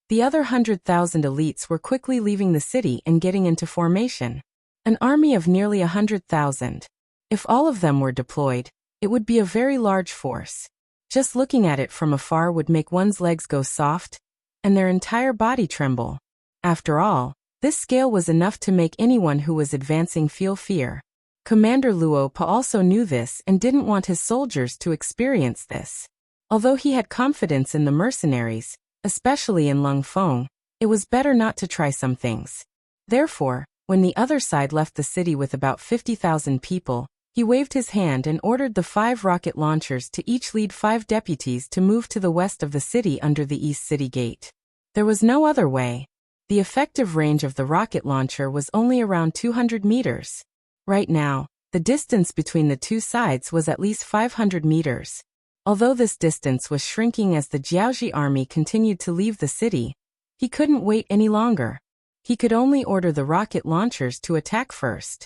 the other 100,000 elites were quickly leaving the city and getting into formation. An army of nearly 100,000. If all of them were deployed, it would be a very large force. Just looking at it from afar would make one's legs go soft and their entire body tremble. After all, this scale was enough to make anyone who was advancing feel fear. Commander Luo Pa also knew this and didn't want his soldiers to experience this. Although he had confidence in the mercenaries, especially in Lung Feng, it was better not to try some things. Therefore, when the other side left the city with about 50,000 people, he waved his hand and ordered the 5 rocket launchers to each lead 5 deputies to move to the west of the city under the east city gate. There was no other way. The effective range of the rocket launcher was only around 200 meters. Right now, the distance between the two sides was at least 500 meters. Although this distance was shrinking as the Jiaoji army continued to leave the city, he couldn't wait any longer. He could only order the rocket launchers to attack first.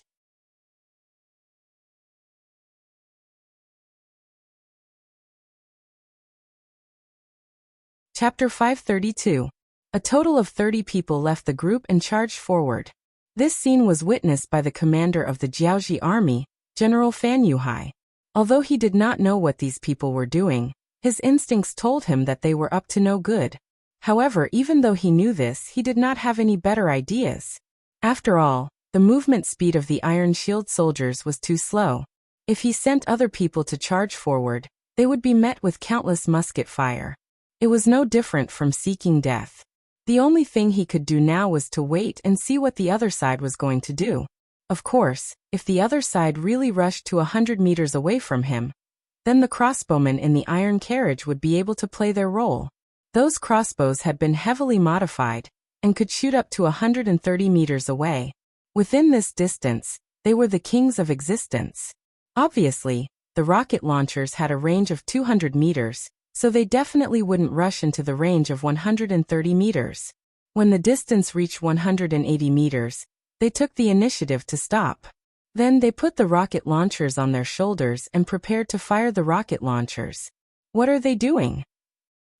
Chapter 532. A total of 30 people left the group and charged forward. This scene was witnessed by the commander of the Jiaoji army, General Fan Yuhai. Although he did not know what these people were doing, his instincts told him that they were up to no good. However, even though he knew this, he did not have any better ideas. After all, the movement speed of the Iron Shield soldiers was too slow. If he sent other people to charge forward, they would be met with countless musket fire. It was no different from seeking death. The only thing he could do now was to wait and see what the other side was going to do. Of course, if the other side really rushed to 100 meters away from him, then the crossbowmen in the iron carriage would be able to play their role. Those crossbows had been heavily modified and could shoot up to 130 meters away. Within this distance, they were the kings of existence. Obviously, the rocket launchers had a range of 200 meters, so they definitely wouldn't rush into the range of 130 meters. When the distance reached 180 meters, they took the initiative to stop. Then they put the rocket launchers on their shoulders and prepared to fire the rocket launchers. What are they doing?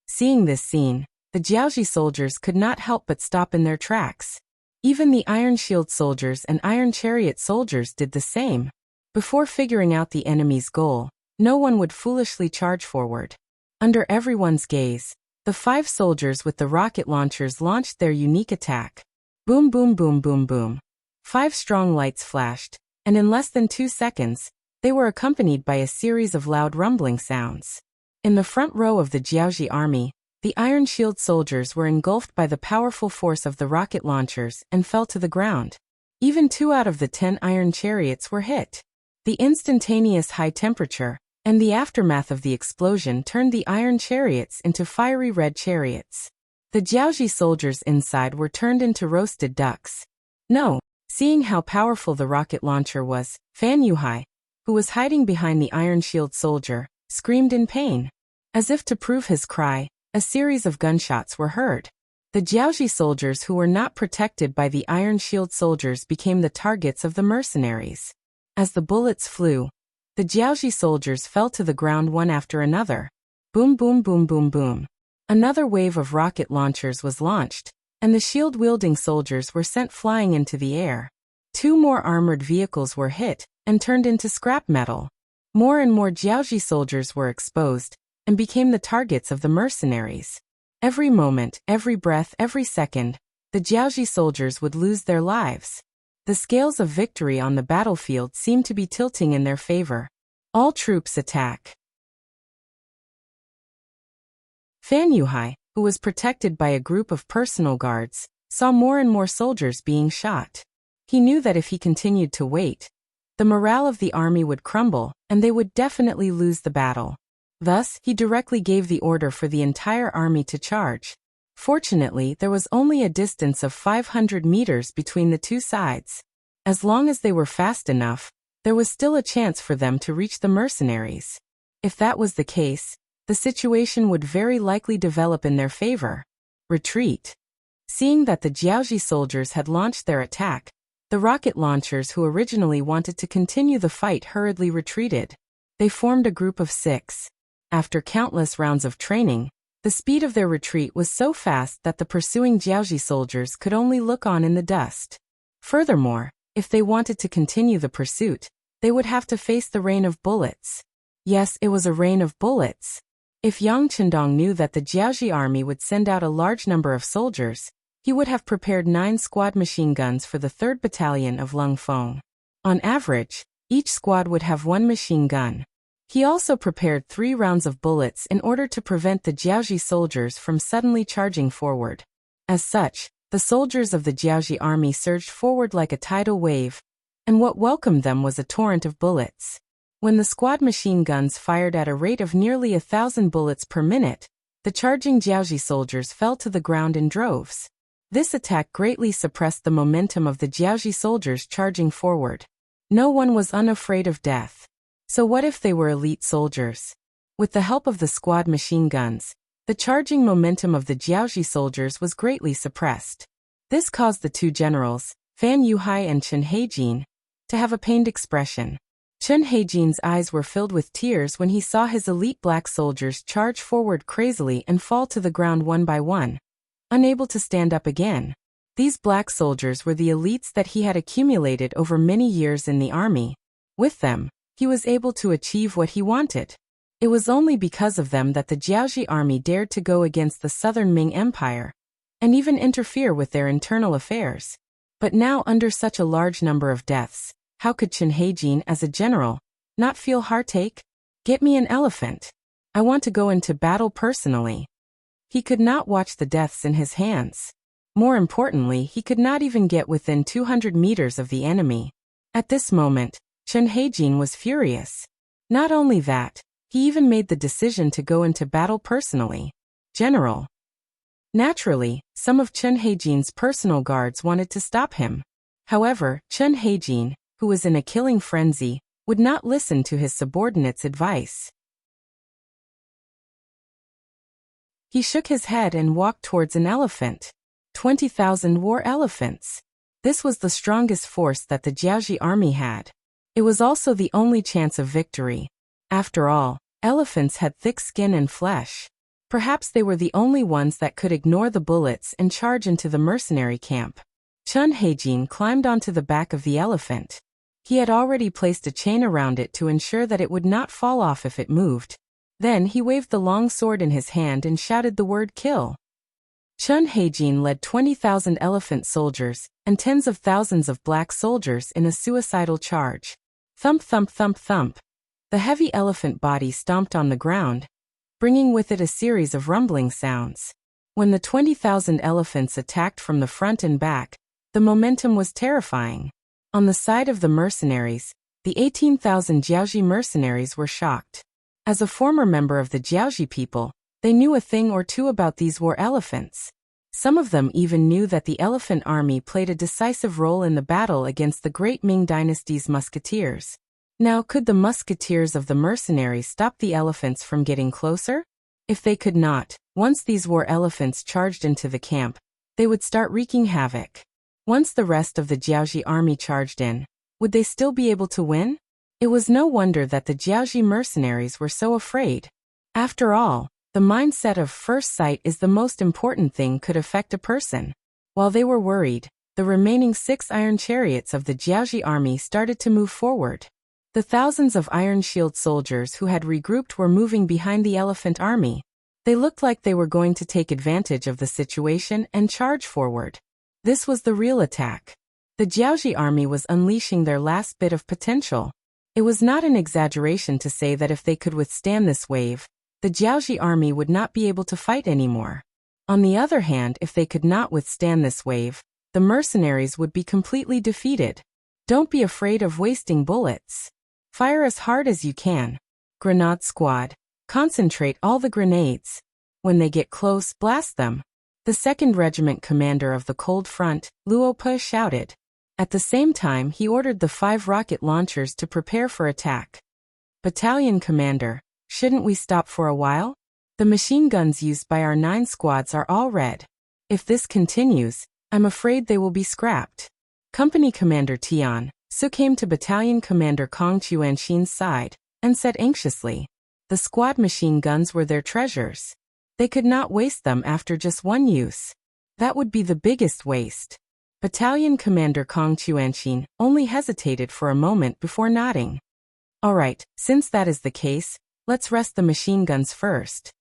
Seeing this scene, the Jiaoji soldiers could not help but stop in their tracks. Even the Iron Shield soldiers and Iron Chariot soldiers did the same. Before figuring out the enemy's goal, no one would foolishly charge forward. Under everyone's gaze, the 5 soldiers with the rocket launchers launched their unique attack. Boom boom boom boom boom. 5 strong lights flashed, and in less than 2 seconds, they were accompanied by a series of loud rumbling sounds. In the front row of the Jiaoji army, the Iron Shield soldiers were engulfed by the powerful force of the rocket launchers and fell to the ground. Even 2 out of the 10 Iron Chariots were hit. The instantaneous high temperature and the aftermath of the explosion turned the Iron Chariots into fiery red chariots. The Jiaoji soldiers inside were turned into roasted ducks. No, seeing how powerful the rocket launcher was, Fan Yuhai, who was hiding behind the Iron Shield soldier, screamed in pain. As if to prove his cry, a series of gunshots were heard. The Jiaoji soldiers who were not protected by the Iron Shield soldiers became the targets of the mercenaries. As the bullets flew, the Jiaoji soldiers fell to the ground one after another. Boom boom boom boom boom. Another wave of rocket launchers was launched, and the shield-wielding soldiers were sent flying into the air. 2 more armored vehicles were hit and turned into scrap metal. More and more Jiaoji soldiers were exposed and became the targets of the mercenaries. Every moment, every breath, every second, the Jiaoji soldiers would lose their lives. The scales of victory on the battlefield seemed to be tilting in their favor. All troops attack. Fan Yuhai, who was protected by a group of personal guards, saw more and more soldiers being shot. He knew that if he continued to wait, the morale of the army would crumble, and they would definitely lose the battle. Thus, he directly gave the order for the entire army to charge. Fortunately, there was only a distance of 500 meters between the two sides. As long as they were fast enough, there was still a chance for them to reach the mercenaries. If that was the case, the situation would very likely develop in their favor. Retreat. Seeing that the Jiaoji soldiers had launched their attack, The rocket launchers who originally wanted to continue the fight hurriedly retreated. They formed a group of 6. After countless rounds of training, the speed of their retreat was so fast that the pursuing Jiaoji soldiers could only look on in the dust. Furthermore, if they wanted to continue the pursuit, they would have to face the rain of bullets. Yes, it was a rain of bullets. If Yang Qindong knew that the Jiaoji army would send out a large number of soldiers, he would have prepared 9 squad machine guns for the 3rd Battalion of Lung Feng. On average, each squad would have 1 machine gun. He also prepared 3 rounds of bullets in order to prevent the Jiaoji soldiers from suddenly charging forward. As such, the soldiers of the Jiaoji army surged forward like a tidal wave, and what welcomed them was a torrent of bullets. When the squad machine guns fired at a rate of nearly 1,000 bullets per minute, the charging Jiaoji soldiers fell to the ground in droves. This attack greatly suppressed the momentum of the Jiaoji soldiers charging forward. No one was unafraid of death. So what if they were elite soldiers? With the help of the squad machine guns, the charging momentum of the Jiaoji soldiers was greatly suppressed. This caused the 2 generals, Fan Yuhai and Chen Heijin, to have a pained expression. Chen Heijin's eyes were filled with tears when he saw his elite black soldiers charge forward crazily and fall to the ground one by one, unable to stand up again. These black soldiers were the elites that he had accumulated over many years in the army. With them, he was able to achieve what he wanted. It was only because of them that the Jiaoji army dared to go against the southern Ming Empire, and even interfere with their internal affairs. But now, under such a large number of deaths, how could Chen Heijin, as a general, not feel heartache? Get me an elephant. I want to go into battle personally. He could not watch the deaths in his hands. More importantly, he could not even get within 200 meters of the enemy. At this moment, Chen Heijin was furious. Not only that, he even made the decision to go into battle personally. General. Naturally, some of Chen Heijin's personal guards wanted to stop him. However, Chen Heijin, who was in a killing frenzy, would not listen to his subordinates' advice. He shook his head and walked towards an elephant. 20,000 war elephants. This was the strongest force that the Jiaoji army had. It was also the only chance of victory. After all, elephants had thick skin and flesh. Perhaps they were the only ones that could ignore the bullets and charge into the mercenary camp. Chen Heijin climbed onto the back of the elephant. He had already placed a chain around it to ensure that it would not fall off if it moved. Then he waved the long sword in his hand and shouted the word kill. Chen Heijin led 20,000 elephant soldiers and tens of thousands of black soldiers in a suicidal charge. Thump thump thump thump. The heavy elephant body stomped on the ground, bringing with it a series of rumbling sounds. When the 20,000 elephants attacked from the front and back, the momentum was terrifying. On the side of the mercenaries, the 18,000 Jiaoji mercenaries were shocked. As a former member of the Jiaoji people, they knew a thing or two about these war elephants. Some of them even knew that the elephant army played a decisive role in the battle against the great Ming dynasty's musketeers. Now, could the musketeers of the mercenaries stop the elephants from getting closer? If they could not, once these war elephants charged into the camp, they would start wreaking havoc. Once the rest of the Jiaoji army charged in, would they still be able to win? It was no wonder that the Jiaoji mercenaries were so afraid. After all, the mindset of first sight is the most important thing could affect a person. While they were worried, the remaining 6 iron chariots of the Jiaoji army started to move forward. The thousands of Iron Shield soldiers who had regrouped were moving behind the elephant army. They looked like they were going to take advantage of the situation and charge forward. This was the real attack. The Jiaoji army was unleashing their last bit of potential. It was not an exaggeration to say that if they could withstand this wave, the Jiaoji army would not be able to fight anymore. On the other hand, if they could not withstand this wave, the mercenaries would be completely defeated. Don't be afraid of wasting bullets. Fire as hard as you can. Grenade squad. Concentrate all the grenades. When they get close, blast them. The 2nd Regiment commander of the Cold Front, Luope, shouted. At the same time, he ordered the 5 rocket launchers to prepare for attack. Battalion commander, shouldn't we stop for a while? The machine guns used by our 9 squads are all red. If this continues, I'm afraid they will be scrapped. Company Commander Tian Su came to Battalion Commander Kong Chuanxin's side and said anxiously, the squad machine guns were their treasures. They could not waste them after just one use. That would be the biggest waste. Battalion Commander Kong Chuanxin only hesitated for a moment before nodding. All right, since that is the case, let's rest the machine guns first.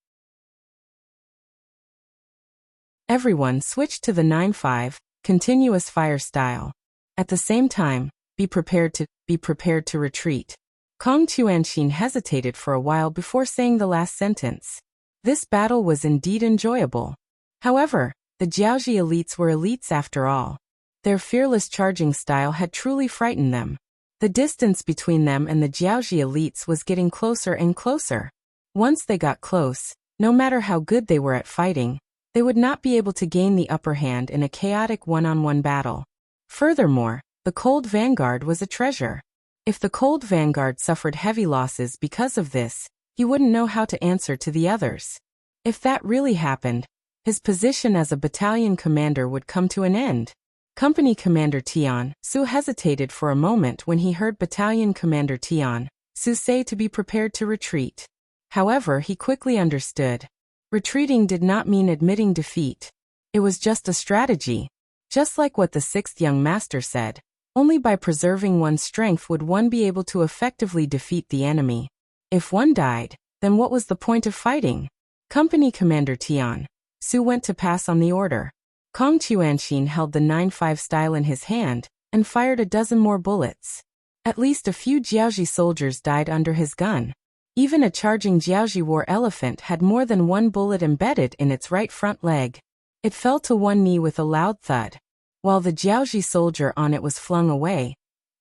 Everyone switched to the 9-5, continuous fire style. At the same time, be prepared to retreat. Kong Chuanxin hesitated for a while before saying the last sentence. This battle was indeed enjoyable. However, the Jiaoji elites were elites after all. Their fearless charging style had truly frightened them. The distance between them and the Jiaoji elites was getting closer and closer. Once they got close, no matter how good they were at fighting, they would not be able to gain the upper hand in a chaotic one-on-one battle. Furthermore, the Cold Vanguard was a treasure. If the Cold Vanguard suffered heavy losses because of this, he wouldn't know how to answer to the others. If that really happened, his position as a battalion commander would come to an end. Company Commander Tian Su hesitated for a moment when he heard Battalion Commander Tian Su say to be prepared to retreat. However, he quickly understood. Retreating did not mean admitting defeat. It was just a strategy. Just like what the sixth young master said, only by preserving one's strength would one be able to effectively defeat the enemy. If one died, then what was the point of fighting? Company Commander Tian Su went to pass on the order. Kong Chuanxin held the 9-5 style in his hand and fired a dozen more bullets. At least a few Jiaoji soldiers died under his gun. Even a charging Jiaoji war elephant had more than one bullet embedded in its right front leg. It fell to one knee with a loud thud. While the Jiaoji soldier on it was flung away,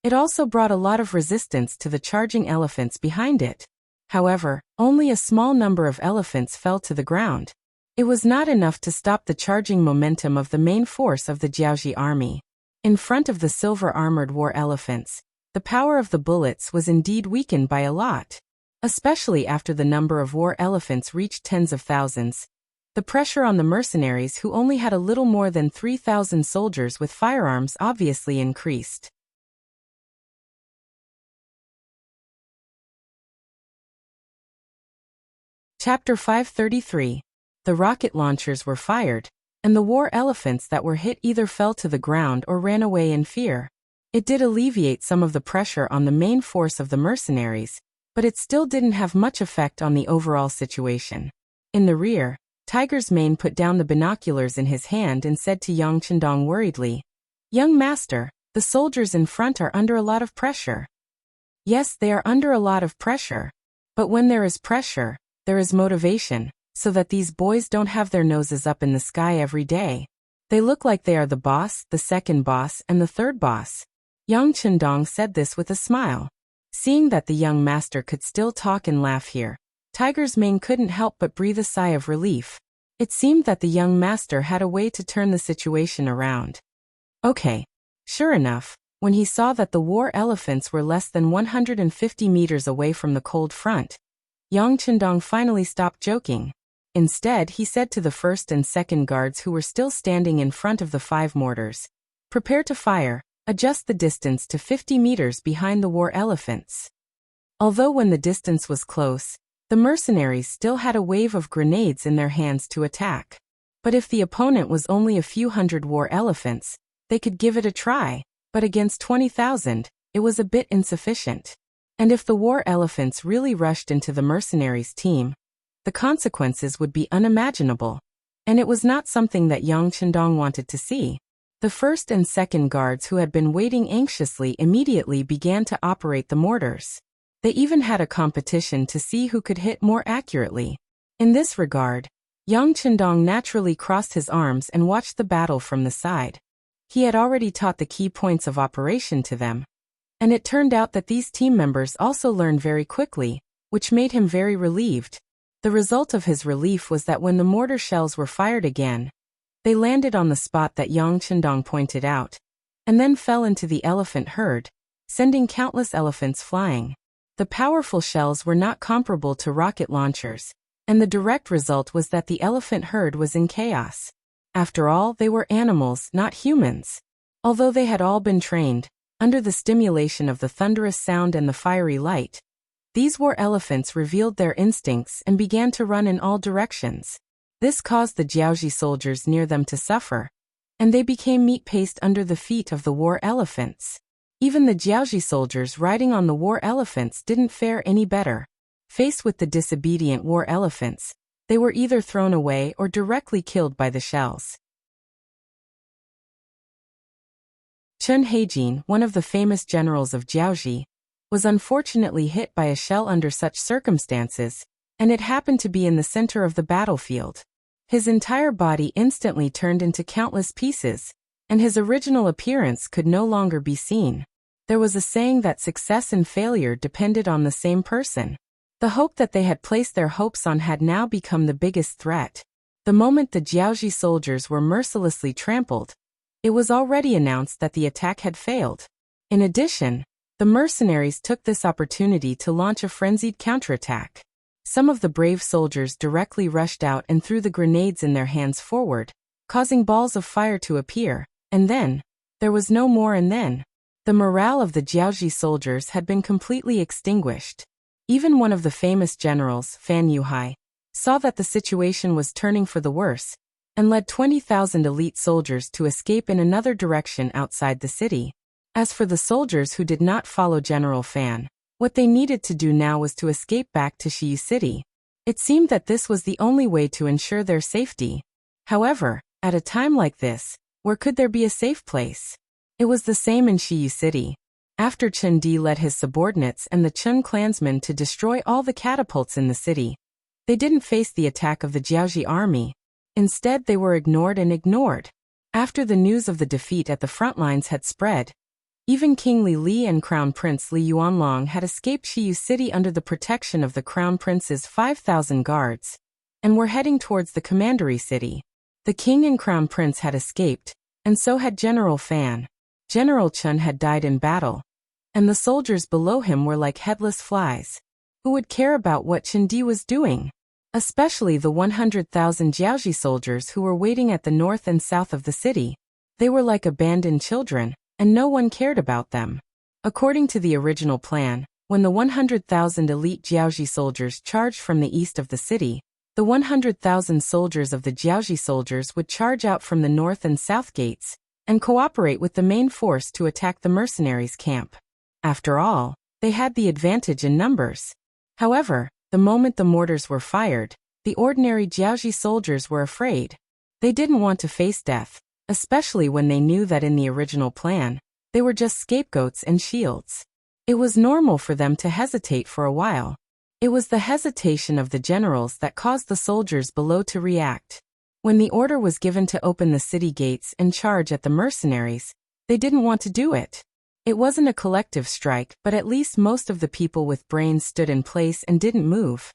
it also brought a lot of resistance to the charging elephants behind it. However, only a small number of elephants fell to the ground. It was not enough to stop the charging momentum of the main force of the Jiaoji army. In front of the silver-armored war elephants, the power of the bullets was indeed weakened by a lot. Especially after the number of war elephants reached tens of thousands. The pressure on the mercenaries who only had a little more than 3,000 soldiers with firearms obviously increased. Chapter 533. The rocket launchers were fired, and the war elephants that were hit either fell to the ground or ran away in fear. It did alleviate some of the pressure on the main force of the mercenaries, but it still didn't have much effect on the overall situation. In the rear, Tiger's Mane put down the binoculars in his hand and said to Yang Chendong worriedly, "Young master, the soldiers in front are under a lot of pressure." Yes, they are under a lot of pressure. But when there is pressure, there is motivation, so that these boys don't have their noses up in the sky every day. They look like they are the boss, the second boss, and the third boss. Yang Chendong said this with a smile. Seeing that the young master could still talk and laugh here, Tiger's Mane couldn't help but breathe a sigh of relief. It seemed that the young master had a way to turn the situation around. Okay. Sure enough, when he saw that the war elephants were less than 150 meters away from the cold front, Yang Chendong finally stopped joking. Instead, he said to the first and second guards who were still standing in front of the 5 mortars, "Prepare to fire, adjust the distance to 50 meters behind the war elephants." Although when the distance was close, the mercenaries still had a wave of grenades in their hands to attack. But if the opponent was only a few hundred war elephants, they could give it a try, but against 20,000, it was a bit insufficient. And if the war elephants really rushed into the mercenaries' team, the consequences would be unimaginable. And it was not something that Yang Chendong wanted to see. The first and second guards who had been waiting anxiously immediately began to operate the mortars. They even had a competition to see who could hit more accurately. In this regard, Yang Chendong naturally crossed his arms and watched the battle from the side. He had already taught the key points of operation to them. And it turned out that these team members also learned very quickly, which made him very relieved. The result of his relief was that when the mortar shells were fired again, they landed on the spot that Yang Chendong pointed out, and then fell into the elephant herd, sending countless elephants flying. The powerful shells were not comparable to rocket launchers, and the direct result was that the elephant herd was in chaos. After all, they were animals, not humans. Although they had all been trained, under the stimulation of the thunderous sound and the fiery light, these war elephants revealed their instincts and began to run in all directions. This caused the Jiaoji soldiers near them to suffer, and they became meat paste under the feet of the war elephants. Even the Jiaoji soldiers riding on the war elephants didn't fare any better. Faced with the disobedient war elephants, they were either thrown away or directly killed by the shells. Chen Heijin, one of the famous generals of Jiaoji, was unfortunately hit by a shell under such circumstances, and it happened to be in the center of the battlefield. His entire body instantly turned into countless pieces, and his original appearance could no longer be seen. There was a saying that success and failure depended on the same person. The hope that they had placed their hopes on had now become the biggest threat. The moment the Jiaoji soldiers were mercilessly trampled, it was already announced that the attack had failed. In addition, the mercenaries took this opportunity to launch a frenzied counterattack. Some of the brave soldiers directly rushed out and threw the grenades in their hands forward, causing balls of fire to appear, and then, there was no more and then. The morale of the Jiaoji soldiers had been completely extinguished. Even one of the famous generals, Fan Yuhai, saw that the situation was turning for the worse, and led 20,000 elite soldiers to escape in another direction outside the city. As for the soldiers who did not follow General Fan, what they needed to do now was to escape back to Shiyu City. It seemed that this was the only way to ensure their safety. However, at a time like this, where could there be a safe place? It was the same in Shiyu City. After Chen Di led his subordinates and the Chen clansmen to destroy all the catapults in the city, they didn't face the attack of the Jiaoji army. Instead, they were ignored and ignored. After the news of the defeat at the front lines had spread, even King Li and Crown Prince Li Yuanlong had escaped Shiyu City under the protection of the Crown Prince's 5,000 guards, and were heading towards the commandery city. The king and Crown Prince had escaped, and so had General Fan. General Chen had died in battle, and the soldiers below him were like headless flies. Who would care about what Chen Di was doing? Especially the 100,000 Jiaoji soldiers who were waiting at the north and south of the city. They were like abandoned children, and no one cared about them. According to the original plan, when the 100,000 elite Jiaoji soldiers charged from the east of the city, the 100,000 soldiers of the Jiaoji soldiers would charge out from the north and south gates, and cooperate with the main force to attack the mercenaries' camp. After all, they had the advantage in numbers. However, the moment the mortars were fired, the ordinary Jiaoji soldiers were afraid. They didn't want to face death, especially when they knew that in the original plan, they were just scapegoats and shields. It was normal for them to hesitate for a while. It was the hesitation of the generals that caused the soldiers below to react. When the order was given to open the city gates and charge at the mercenaries, they didn't want to do it. It wasn't a collective strike, but at least most of the people with brains stood in place and didn't move.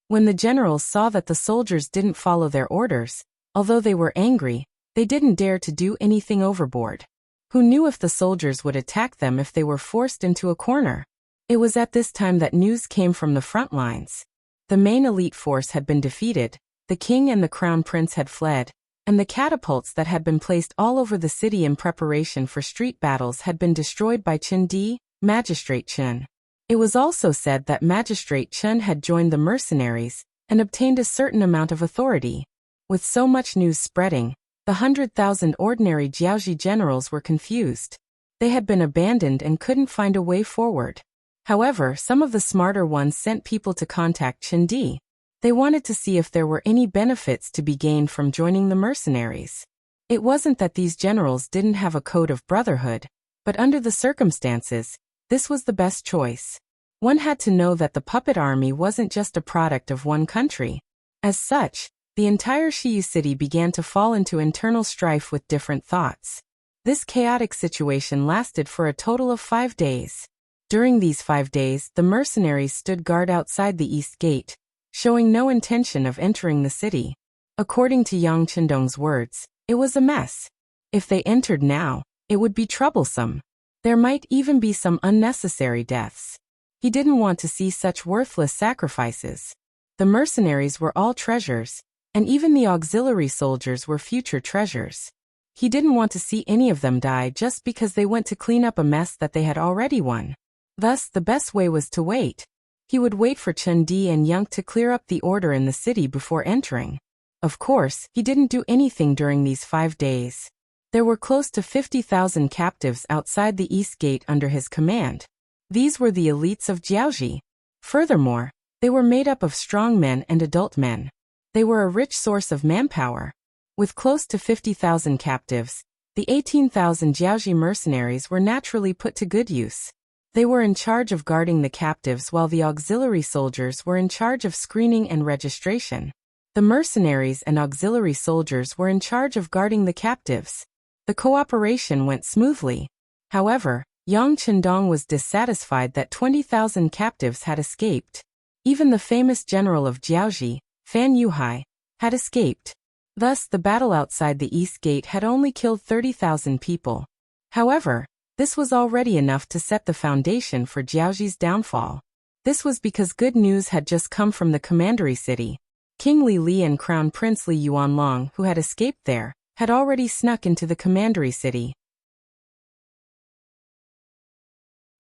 When the generals saw that the soldiers didn't follow their orders, although they were angry, they didn't dare to do anything overboard. Who knew if the soldiers would attack them if they were forced into a corner? It was at this time that news came from the front lines. The main elite force had been defeated, the king and the crown prince had fled, and the catapults that had been placed all over the city in preparation for street battles had been destroyed by Chen Di, Magistrate Chen. It was also said that Magistrate Chen had joined the mercenaries and obtained a certain amount of authority. With so much news spreading, the 100,000 ordinary Jiaoji generals were confused. They had been abandoned and couldn't find a way forward. However, some of the smarter ones sent people to contact Chen Di. They wanted to see if there were any benefits to be gained from joining the mercenaries. It wasn't that these generals didn't have a code of brotherhood, but under the circumstances, this was the best choice. One had to know that the puppet army wasn't just a product of one country. As such, the entire Shiyu city began to fall into internal strife with different thoughts. This chaotic situation lasted for a total of 5 days. During these 5 days, the mercenaries stood guard outside the east gate, showing no intention of entering the city. According to Yang Qindong's words, it was a mess. If they entered now, it would be troublesome. There might even be some unnecessary deaths. He didn't want to see such worthless sacrifices. The mercenaries were all treasures, and even the auxiliary soldiers were future treasures. He didn't want to see any of them die just because they went to clean up a mess that they had already won. Thus, the best way was to wait. He would wait for Chen Di and Yang to clear up the order in the city before entering. Of course, he didn't do anything during these 5 days. There were close to 50,000 captives outside the East Gate under his command. These were the elites of Jiaoji. Furthermore, they were made up of strong men and adult men. They were a rich source of manpower. With close to 50,000 captives, the 18,000 Jiaoji mercenaries were naturally put to good use. They were in charge of guarding the captives while the auxiliary soldiers were in charge of screening and registration. The mercenaries and auxiliary soldiers were in charge of guarding the captives. The cooperation went smoothly. However, Yang Chendong was dissatisfied that 20,000 captives had escaped. Even the famous general of Jiaoji, Fan Yuhai, had escaped. Thus, the battle outside the East Gate had only killed 30,000 people. However, this was already enough to set the foundation for Jiaoji's downfall. This was because good news had just come from the commandery city. King Li Li and Crown Prince Li Yuanlong, who had escaped there, had already snuck into the commandery city.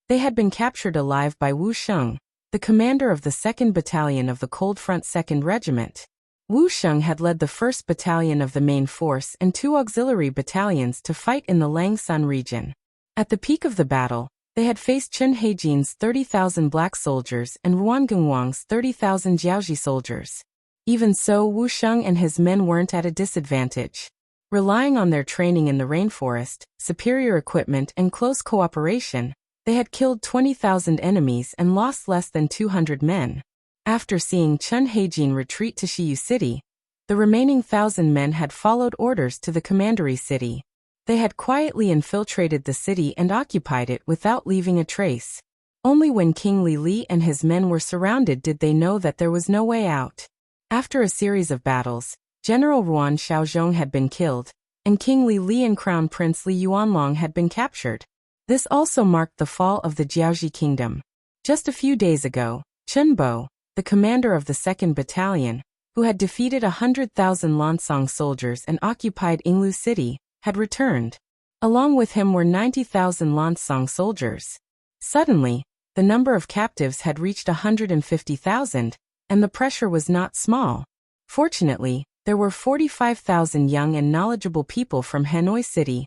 They had been captured alive by Wu Sheng, the commander of the 2nd Battalion of the Cold Front 2nd Regiment. Wu Sheng had led the 1st Battalion of the main force and 2 auxiliary battalions to fight in the Langsun region. At the peak of the battle, they had faced Chen Heijin's 30,000 black soldiers and Ruan Gengwang's 30,000 Jiaoji soldiers. Even so, Wu Sheng and his men weren't at a disadvantage. Relying on their training in the rainforest, superior equipment and close cooperation, they had killed 20,000 enemies and lost less than 200 men. After seeing Chen Heijin retreat to Shiyu City, the remaining 1,000 men had followed orders to the commandery city. They had quietly infiltrated the city and occupied it without leaving a trace. Only when King Li Li and his men were surrounded did they know that there was no way out. After a series of battles, General Ruan Xiaozhong had been killed, and King Li Li and Crown Prince Li Yuanlong had been captured. This also marked the fall of the Jiaoji kingdom. Just a few days ago, Chen Bo, the commander of the 2nd Battalion, who had defeated 100,000 Lansong soldiers and occupied Yinglu City, had returned. Along with him were 90,000 Lansong soldiers. Suddenly, the number of captives had reached 150,000, and the pressure was not small. Fortunately, there were 45,000 young and knowledgeable people from Hanoi City,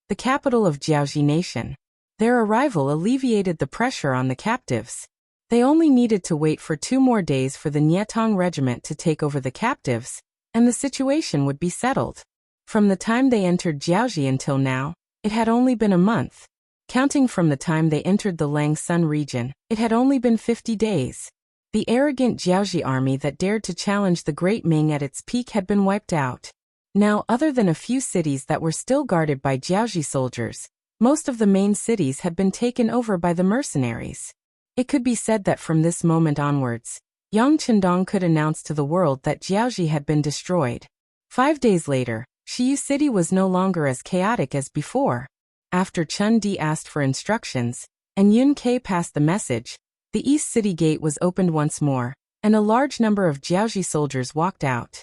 the capital of Jiaoji Nation. Their arrival alleviated the pressure on the captives. They only needed to wait for 2 more days for the Nietong regiment to take over the captives, and the situation would be settled. From the time they entered Jiaoji until now, it had only been a month. Counting from the time they entered the Langsun region, it had only been 50 days. The arrogant Jiaoji army that dared to challenge the Great Ming at its peak had been wiped out. Now, other than a few cities that were still guarded by Jiaoji soldiers, most of the main cities had been taken over by the mercenaries. It could be said that from this moment onwards, Yang Chendong could announce to the world that Jiaoji had been destroyed. 5 days later, Shiyu City was no longer as chaotic as before. After Chen Di asked for instructions, and Yun Ke passed the message, the East City Gate was opened once more, and a large number of Jiaoji soldiers walked out.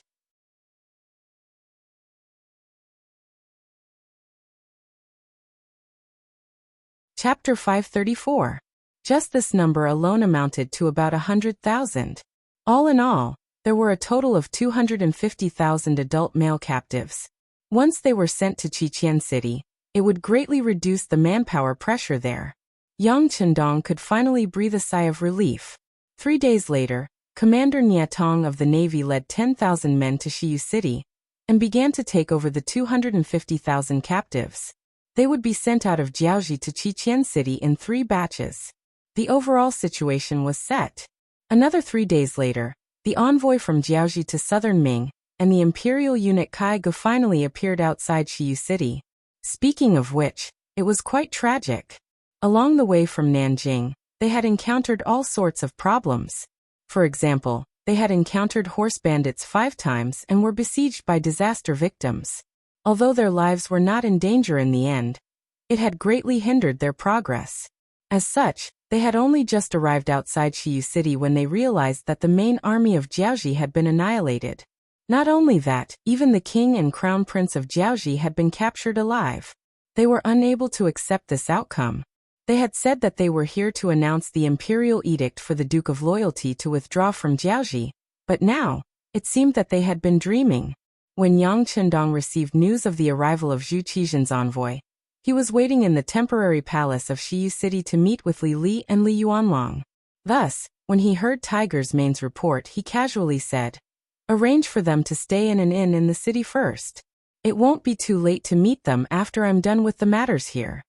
Chapter 534. Just this number alone amounted to about 100,000. All in all, there were a total of 250,000 adult male captives. Once they were sent to Qiqian City, it would greatly reduce the manpower pressure there. Yang Chendong could finally breathe a sigh of relief. 3 days later, Commander Nietong of the Navy led 10,000 men to Shiyu City and began to take over the 250,000 captives. They would be sent out of Jiaoji to Qiqian City in 3 batches. The overall situation was set. Another 3 days later, the envoy from Jiaoji to southern Ming and the imperial eunuch Kai Ge finally appeared outside Shiyu City. Speaking of which, it was quite tragic. Along the way from Nanjing, they had encountered all sorts of problems. For example, they had encountered horse bandits 5 times and were besieged by disaster victims. Although their lives were not in danger in the end, it had greatly hindered their progress. As such, they had only just arrived outside Shiyu City when they realized that the main army of Jiaoji had been annihilated. Not only that, even the king and crown prince of Jiaoji had been captured alive. They were unable to accept this outcome. They had said that they were here to announce the imperial edict for the Duke of Loyalty to withdraw from Jiaoji, but now, it seemed that they had been dreaming. When Yang Chendong received news of the arrival of Zhu Qizhen's envoy, he was waiting in the temporary palace of Shiyu City to meet with Li Li and Li Yuanlong. Thus, when he heard Tiger's Mane's report, he casually said, "Arrange for them to stay in an inn in the city first. It won't be too late to meet them after I'm done with the matters here."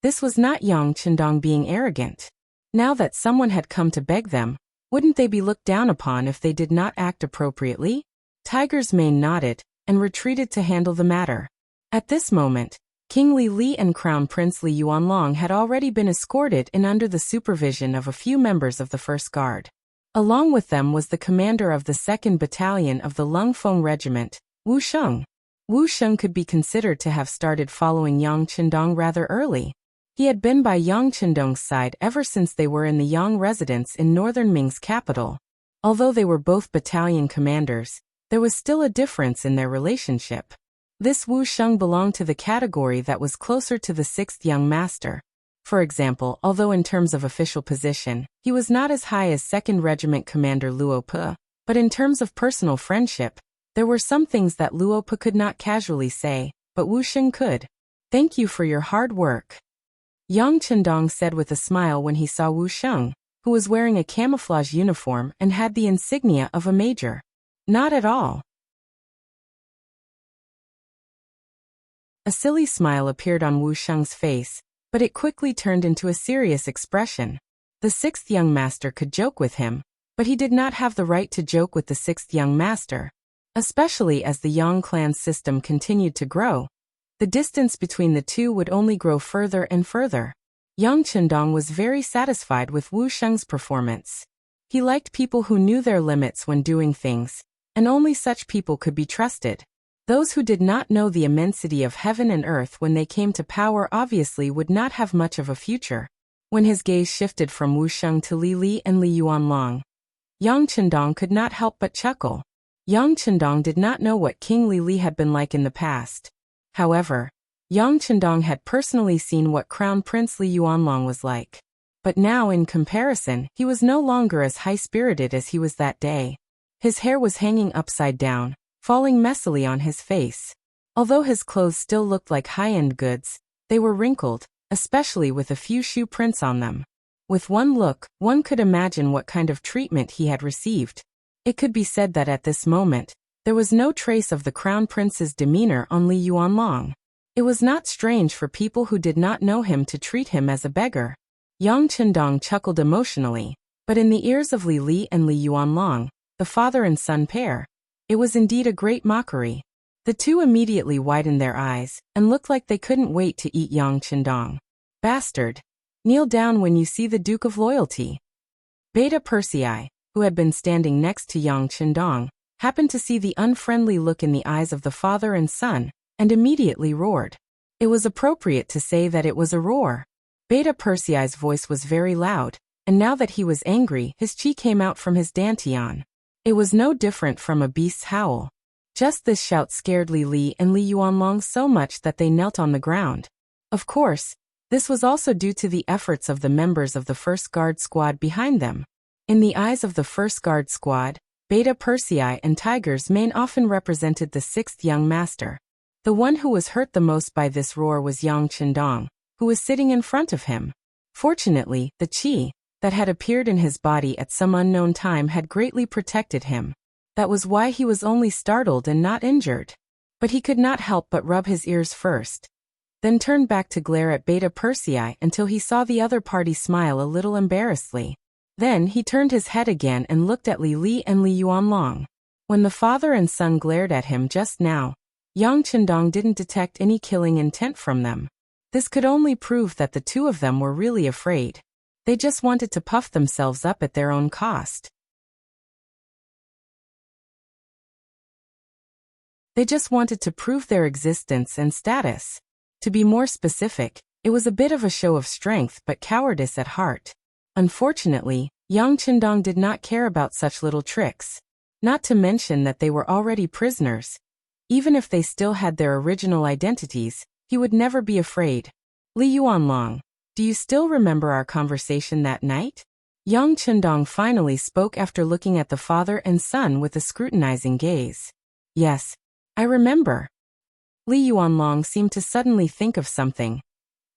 This was not Yang Chendong being arrogant. Now that someone had come to beg them, wouldn't they be looked down upon if they did not act appropriately? Tiger's Mane nodded and retreated to handle the matter. At this moment, King Li Li and Crown Prince Li Yuanlong had already been escorted in under the supervision of a few members of the First Guard. Along with them was the commander of the 2nd Battalion of the Lungfeng Regiment, Wu Sheng. Wu Sheng could be considered to have started following Yang Chendong rather early. He had been by Yang Chendong's side ever since they were in the Yang residence in northern Ming's capital. Although they were both battalion commanders, there was still a difference in their relationship. This Wu Sheng belonged to the category that was closer to the 6th young master. For example, although in terms of official position, he was not as high as 2nd Regiment Commander Luo Pe, but in terms of personal friendship, there were some things that Luo Pe could not casually say, but Wu Sheng could. "Thank you for your hard work," Yang Chendong said with a smile when he saw Wu Sheng, who was wearing a camouflage uniform and had the insignia of a major. "Not at all." A silly smile appeared on Wu Sheng's face, but it quickly turned into a serious expression. The 6th young master could joke with him, but he did not have the right to joke with the 6th young master. Especially as the Yang clan system continued to grow, the distance between the two would only grow further and further. Yang Chendong was very satisfied with Wu Sheng's performance. He liked people who knew their limits when doing things, and only such people could be trusted. Those who did not know the immensity of heaven and earth when they came to power obviously would not have much of a future. When his gaze shifted from Wu Sheng to Li Li and Li Yuanlong, Yang Chendong could not help but chuckle. Yang Chendong did not know what King Li Li had been like in the past. However, Yang Chendong had personally seen what Crown Prince Li Yuanlong was like. But now, in comparison, he was no longer as high-spirited as he was that day. His hair was hanging upside down, falling messily on his face. Although his clothes still looked like high-end goods, they were wrinkled, especially with a few shoe prints on them. With one look, one could imagine what kind of treatment he had received. It could be said that at this moment, there was no trace of the Crown Prince's demeanor on Li Yuanlong. It was not strange for people who did not know him to treat him as a beggar. Yang Chendong chuckled emotionally, but in the ears of Li Li and Li Yuanlong, the father and son pair, it was indeed a great mockery. The two immediately widened their eyes, and looked like they couldn't wait to eat Yang Chendong. "Bastard! Kneel down when you see the Duke of Loyalty." Beta Persei, who had been standing next to Yang Chendong, happened to see the unfriendly look in the eyes of the father and son, and immediately roared. It was appropriate to say that it was a roar. Beta Persei's voice was very loud, and now that he was angry, his chi came out from his dantian. It was no different from a beast's howl. Just this shout scared Li Li and Li Yuanlong so much that they knelt on the ground. Of course, this was also due to the efforts of the members of the First Guard squad behind them. In the eyes of the First Guard squad, Beta Persei and Tiger's Mane often represented the 6th young master. The one who was hurt the most by this roar was Yang Chendong, who was sitting in front of him. Fortunately, the chi that had appeared in his body at some unknown time had greatly protected him. That was why he was only startled and not injured. But he could not help but rub his ears first, then turned back to glare at Beta Persei until he saw the other party smile a little embarrassedly. Then he turned his head again and looked at Li Li and Li Yuanlong. When the father and son glared at him just now, Yang Chendong didn't detect any killing intent from them. This could only prove that the two of them were really afraid. They just wanted to puff themselves up at their own cost. They just wanted to prove their existence and status. To be more specific, it was a bit of a show of strength but cowardice at heart. Unfortunately, Yang Chendong did not care about such little tricks. Not to mention that they were already prisoners. Even if they still had their original identities, he would never be afraid. Li Yuanlong, do you still remember our conversation that night? Yang Chendong finally spoke after looking at the father and son with a scrutinizing gaze. Yes, I remember. Li Yuanlong seemed to suddenly think of something.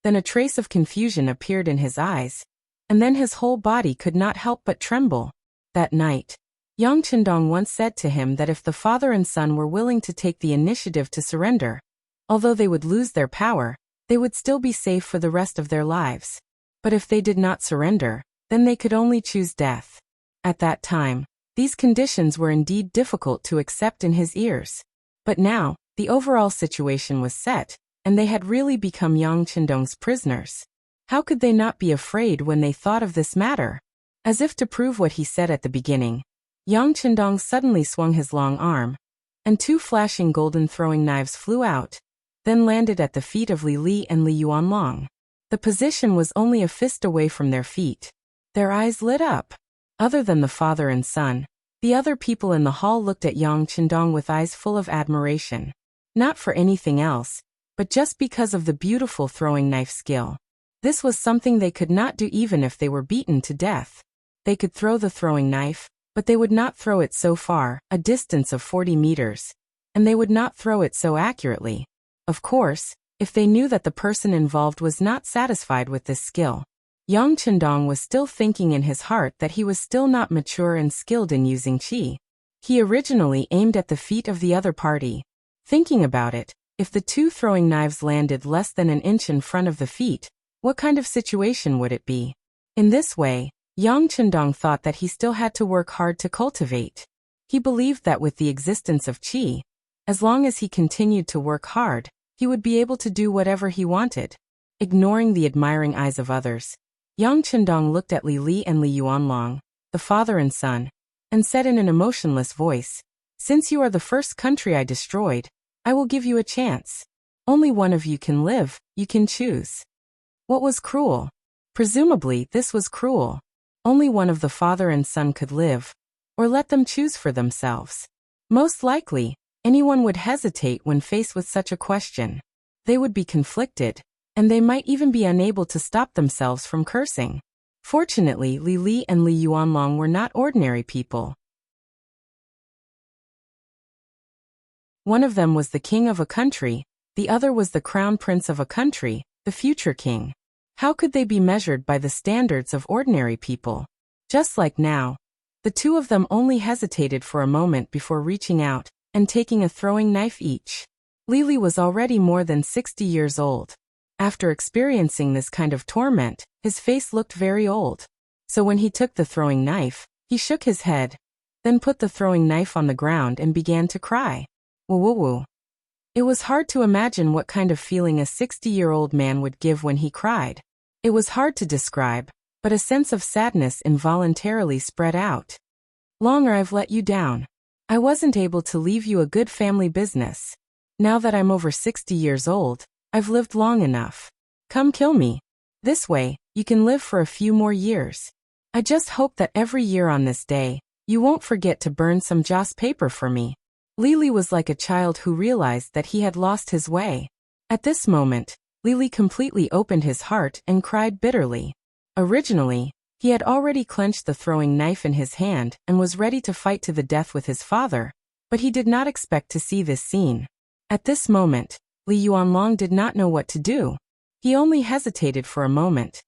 Then a trace of confusion appeared in his eyes, and then his whole body could not help but tremble. That night, Yang Chendong once said to him that if the father and son were willing to take the initiative to surrender, although they would lose their power, they would still be safe for the rest of their lives. But if they did not surrender, then they could only choose death. At that time, these conditions were indeed difficult to accept in his ears. But now, the overall situation was set, and they had really become Yang Chendong's prisoners. How could they not be afraid when they thought of this matter? As if to prove what he said at the beginning, Yang Chendong suddenly swung his long arm, and two flashing golden throwing knives flew out, then landed at the feet of Li Li and Li Yuanlong. The position was only a fist away from their feet. Their eyes lit up. Other than the father and son, the other people in the hall looked at Yang Chendong with eyes full of admiration. Not for anything else, but just because of the beautiful throwing knife skill. This was something they could not do even if they were beaten to death. They could throw the throwing knife, but they would not throw it so far, a distance of 40 meters. And they would not throw it so accurately. Of course, if they knew that the person involved was not satisfied with this skill. Yang Chendong was still thinking in his heart that he was still not mature and skilled in using qi. He originally aimed at the feet of the other party. Thinking about it, if the two throwing knives landed less than an inch in front of the feet, what kind of situation would it be? In this way, Yang Chendong thought that he still had to work hard to cultivate. He believed that with the existence of qi, as long as he continued to work hard, he would be able to do whatever he wanted. Ignoring the admiring eyes of others, Yang Chendong looked at Li Li and Li Yuanlong, the father and son, and said in an emotionless voice, "Since you are the first country I destroyed, I will give you a chance. Only one of you can live, you can choose." What was cruel? Presumably, this was cruel. Only one of the father and son could live, or let them choose for themselves. Most likely, anyone would hesitate when faced with such a question. They would be conflicted, and they might even be unable to stop themselves from cursing. Fortunately, Li Li and Li Yuanlong were not ordinary people. One of them was the king of a country, the other was the crown prince of a country, the future king. How could they be measured by the standards of ordinary people? Just like now, the two of them only hesitated for a moment before reaching out and taking a throwing knife each. Li Li was already more than 60 years old. After experiencing this kind of torment, his face looked very old. So when he took the throwing knife, he shook his head, then put the throwing knife on the ground and began to cry. Woo woo woo. It was hard to imagine what kind of feeling a 60-year-old man would give when he cried. It was hard to describe, but a sense of sadness involuntarily spread out. Longer I've let you down. I wasn't able to leave you a good family business. Now that I'm over 60 years old, I've lived long enough. Come kill me. This way, you can live for a few more years. I just hope that every year on this day, you won't forget to burn some joss paper for me. Li Li was like a child who realized that he had lost his way. At this moment, Li Li completely opened his heart and cried bitterly. Originally, he had already clenched the throwing knife in his hand and was ready to fight to the death with his father, but he did not expect to see this scene. At this moment, Li Yuanlong did not know what to do. He only hesitated for a moment,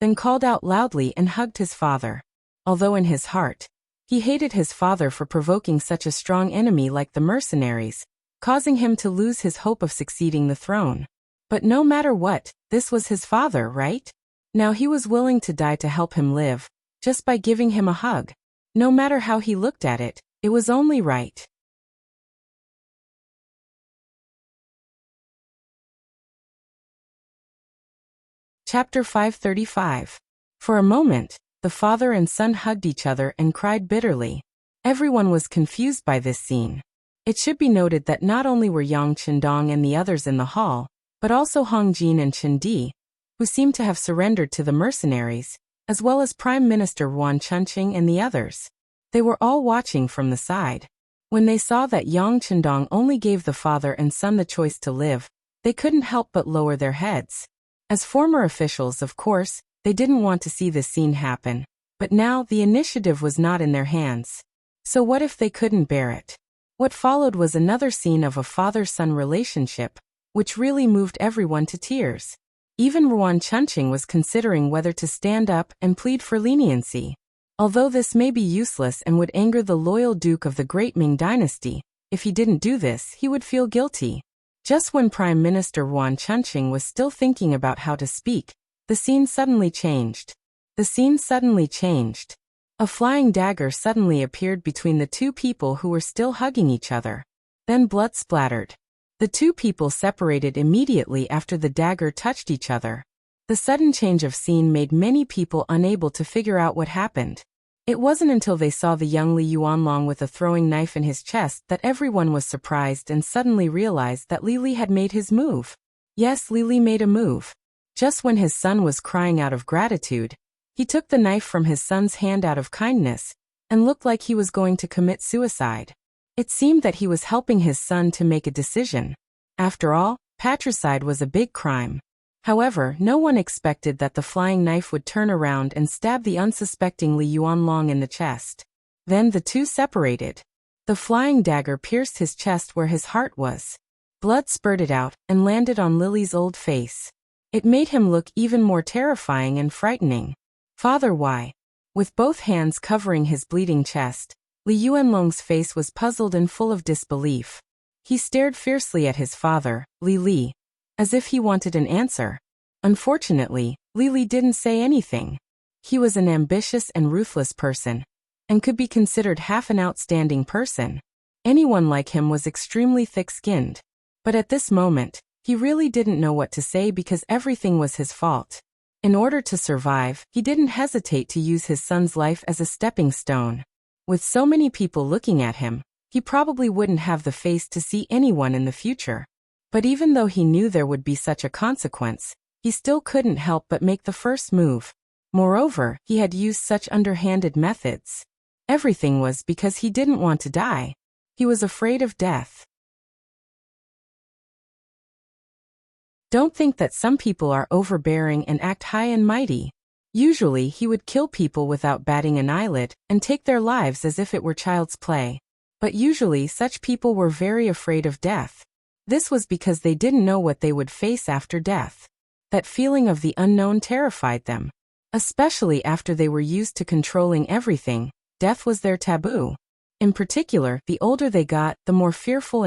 then called out loudly and hugged his father. Although in his heart, he hated his father for provoking such a strong enemy like the mercenaries, causing him to lose his hope of succeeding the throne. But no matter what, this was his father, right? Now he was willing to die to help him live, just by giving him a hug. No matter how he looked at it, it was only right. Chapter 535. For a moment, the father and son hugged each other and cried bitterly. Everyone was confused by this scene. It should be noted that not only were Yang Chendong and the others in the hall, but also Hong Jin and Chen Di, who seemed to have surrendered to the mercenaries, as well as Prime Minister Yuan Chunqing and the others. They were all watching from the side. When they saw that Yang Chendong only gave the father and son the choice to live, they couldn't help but lower their heads. As former officials, of course, they didn't want to see this scene happen. But now the initiative was not in their hands. So what if they couldn't bear it? What followed was another scene of a father-son relationship, which really moved everyone to tears. Even Ruan Chunqing was considering whether to stand up and plead for leniency. Although this may be useless and would anger the loyal Duke of the Great Ming Dynasty, if he didn't do this, he would feel guilty. Just when Prime Minister Ruan Chunqing was still thinking about how to speak, the scene suddenly changed. A flying dagger suddenly appeared between the two people who were still hugging each other. Then blood splattered. The two people separated immediately after the dagger touched each other. The sudden change of scene made many people unable to figure out what happened. It wasn't until they saw the young Li Yuanlong with a throwing knife in his chest that everyone was surprised and suddenly realized that Li Li had made his move. Yes, Li Li made a move. Just when his son was crying out of gratitude, he took the knife from his son's hand out of kindness, and looked like he was going to commit suicide. It seemed that he was helping his son to make a decision. After all, patricide was a big crime. However, no one expected that the flying knife would turn around and stab the unsuspecting Li Yuanlong in the chest. Then the two separated. The flying dagger pierced his chest where his heart was. Blood spurted out and landed on Lily's old face. It made him look even more terrifying and frightening. Father, why? With both hands covering his bleeding chest, Li Yuanlong's face was puzzled and full of disbelief. He stared fiercely at his father, Li Li, as if he wanted an answer. Unfortunately, Li Li didn't say anything. He was an ambitious and ruthless person, and could be considered half an outstanding person. Anyone like him was extremely thick-skinned. But at this moment, he really didn't know what to say because everything was his fault. In order to survive, he didn't hesitate to use his son's life as a stepping stone. With so many people looking at him, he probably wouldn't have the face to see anyone in the future. But even though he knew there would be such a consequence, he still couldn't help but make the first move. Moreover, he had used such underhanded methods. Everything was because he didn't want to die. He was afraid of death. Don't think that some people are overbearing and act high and mighty. Usually he would kill people without batting an eyelid and take their lives as if it were child's play. But usually such people were very afraid of death. This was because they didn't know what they would face after death. That feeling of the unknown terrified them. Especially after they were used to controlling everything, death was their taboo. In particular, the older they got, the more fearful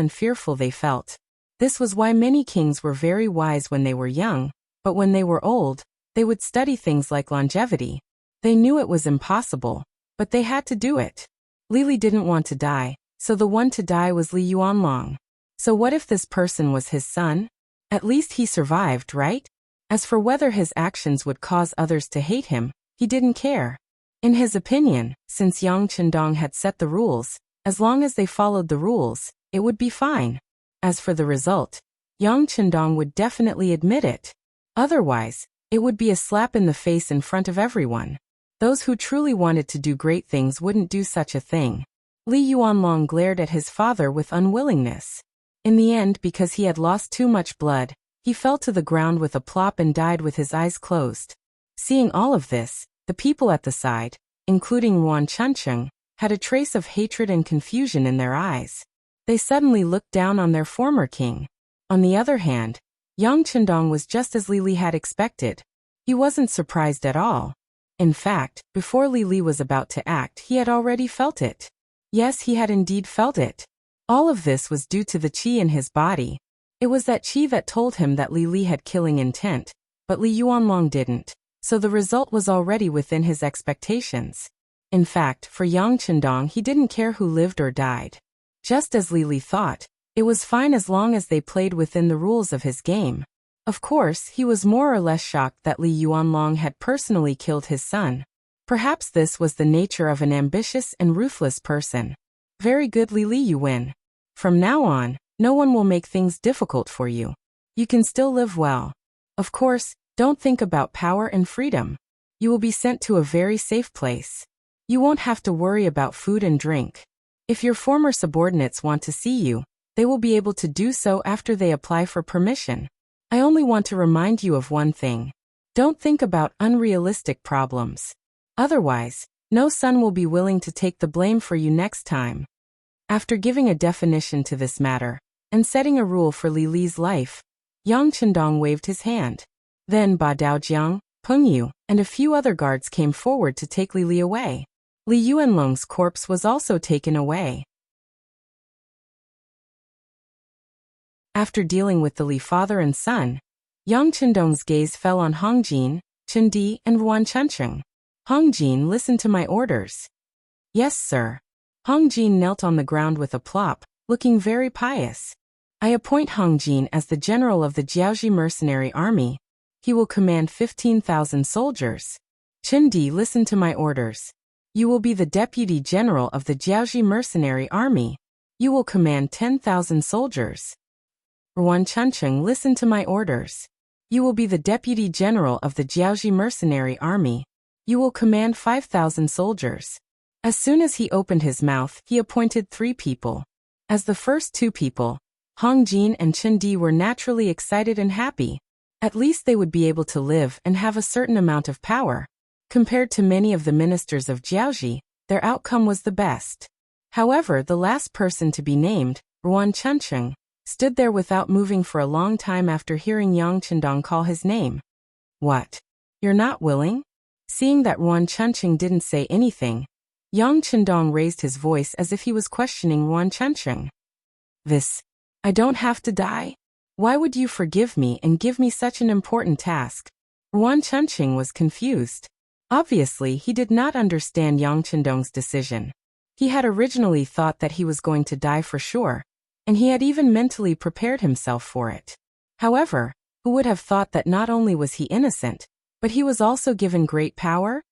they felt. This was why many kings were very wise when they were young, but when they were old, they would study things like longevity. They knew it was impossible, but they had to do it. Li Li didn't want to die, so the one to die was Li Yuanlong. So what if this person was his son? At least he survived, right? As for whether his actions would cause others to hate him, he didn't care. In his opinion, since Yang Chendong had set the rules, as long as they followed the rules, it would be fine. As for the result, Yang Chendong would definitely admit it. Otherwise, it would be a slap in the face in front of everyone. Those who truly wanted to do great things wouldn't do such a thing. Li Yuanlong glared at his father with unwillingness. In the end, because he had lost too much blood, he fell to the ground with a plop and died with his eyes closed. Seeing all of this, the people at the side, including Ruan Chunqing, had a trace of hatred and confusion in their eyes. They suddenly looked down on their former king. On the other hand, Yang Chendong was just as Li Li had expected. He wasn't surprised at all. In fact, before Li Li was about to act, he had already felt it. Yes, he had indeed felt it. All of this was due to the qi in his body. It was that qi that told him that Li Li had killing intent, but Li Yuanlong didn't, so the result was already within his expectations. In fact, for Yang Chendong, he didn't care who lived or died. Just as Li Li thought, it was fine as long as they played within the rules of his game. Of course, he was more or less shocked that Li Yuanlong had personally killed his son. Perhaps this was the nature of an ambitious and ruthless person. Very good, Li Li, you win. From now on, no one will make things difficult for you. You can still live well. Of course, don't think about power and freedom. You will be sent to a very safe place. You won't have to worry about food and drink. If your former subordinates want to see you, they will be able to do so after they apply for permission. I only want to remind you of one thing. Don't think about unrealistic problems. Otherwise, no son will be willing to take the blame for you next time. After giving a definition to this matter, and setting a rule for Li Li's life, Yang Chendong waved his hand. Then Ba Daojiang, Peng Yu, and a few other guards came forward to take Li Li away. Li Yuanlong's corpse was also taken away. After dealing with the Li father and son, Yang Chendong's gaze fell on Hong Jin, Chen Di, and Ruan Chuncheng. Hong Jin, listen to my orders. Yes, sir. Hong Jin knelt on the ground with a plop, looking very pious. I appoint Hong Jin as the general of the Jiaoji mercenary army. He will command 15,000 soldiers. Chen Di, listen to my orders. You will be the deputy general of the Jiaoji mercenary army. You will command 10,000 soldiers. Ruan Chuncheng, listen to my orders. You will be the deputy general of the Jiaoji mercenary army. You will command 5,000 soldiers. As soon as he opened his mouth, he appointed 3 people. As the first 2 people, Hong Jin and Chen Di, were naturally excited and happy. At least they would be able to live and have a certain amount of power. Compared to many of the ministers of Jiaoji, their outcome was the best. However, the last person to be named, Ruan Chuncheng, stood there without moving for a long time after hearing Yang Chendong call his name. What? You're not willing? Seeing that Ruan Chuncheng didn't say anything, Yang Chendong raised his voice as if he was questioning Ruan Chuncheng. I don't have to die? Why would you forgive me and give me such an important task? Ruan Chuncheng was confused. Obviously, he did not understand Yang Chendong's decision. He had originally thought that he was going to die for sure, and he had even mentally prepared himself for it. However, who would have thought that not only was he innocent, but he was also given great power?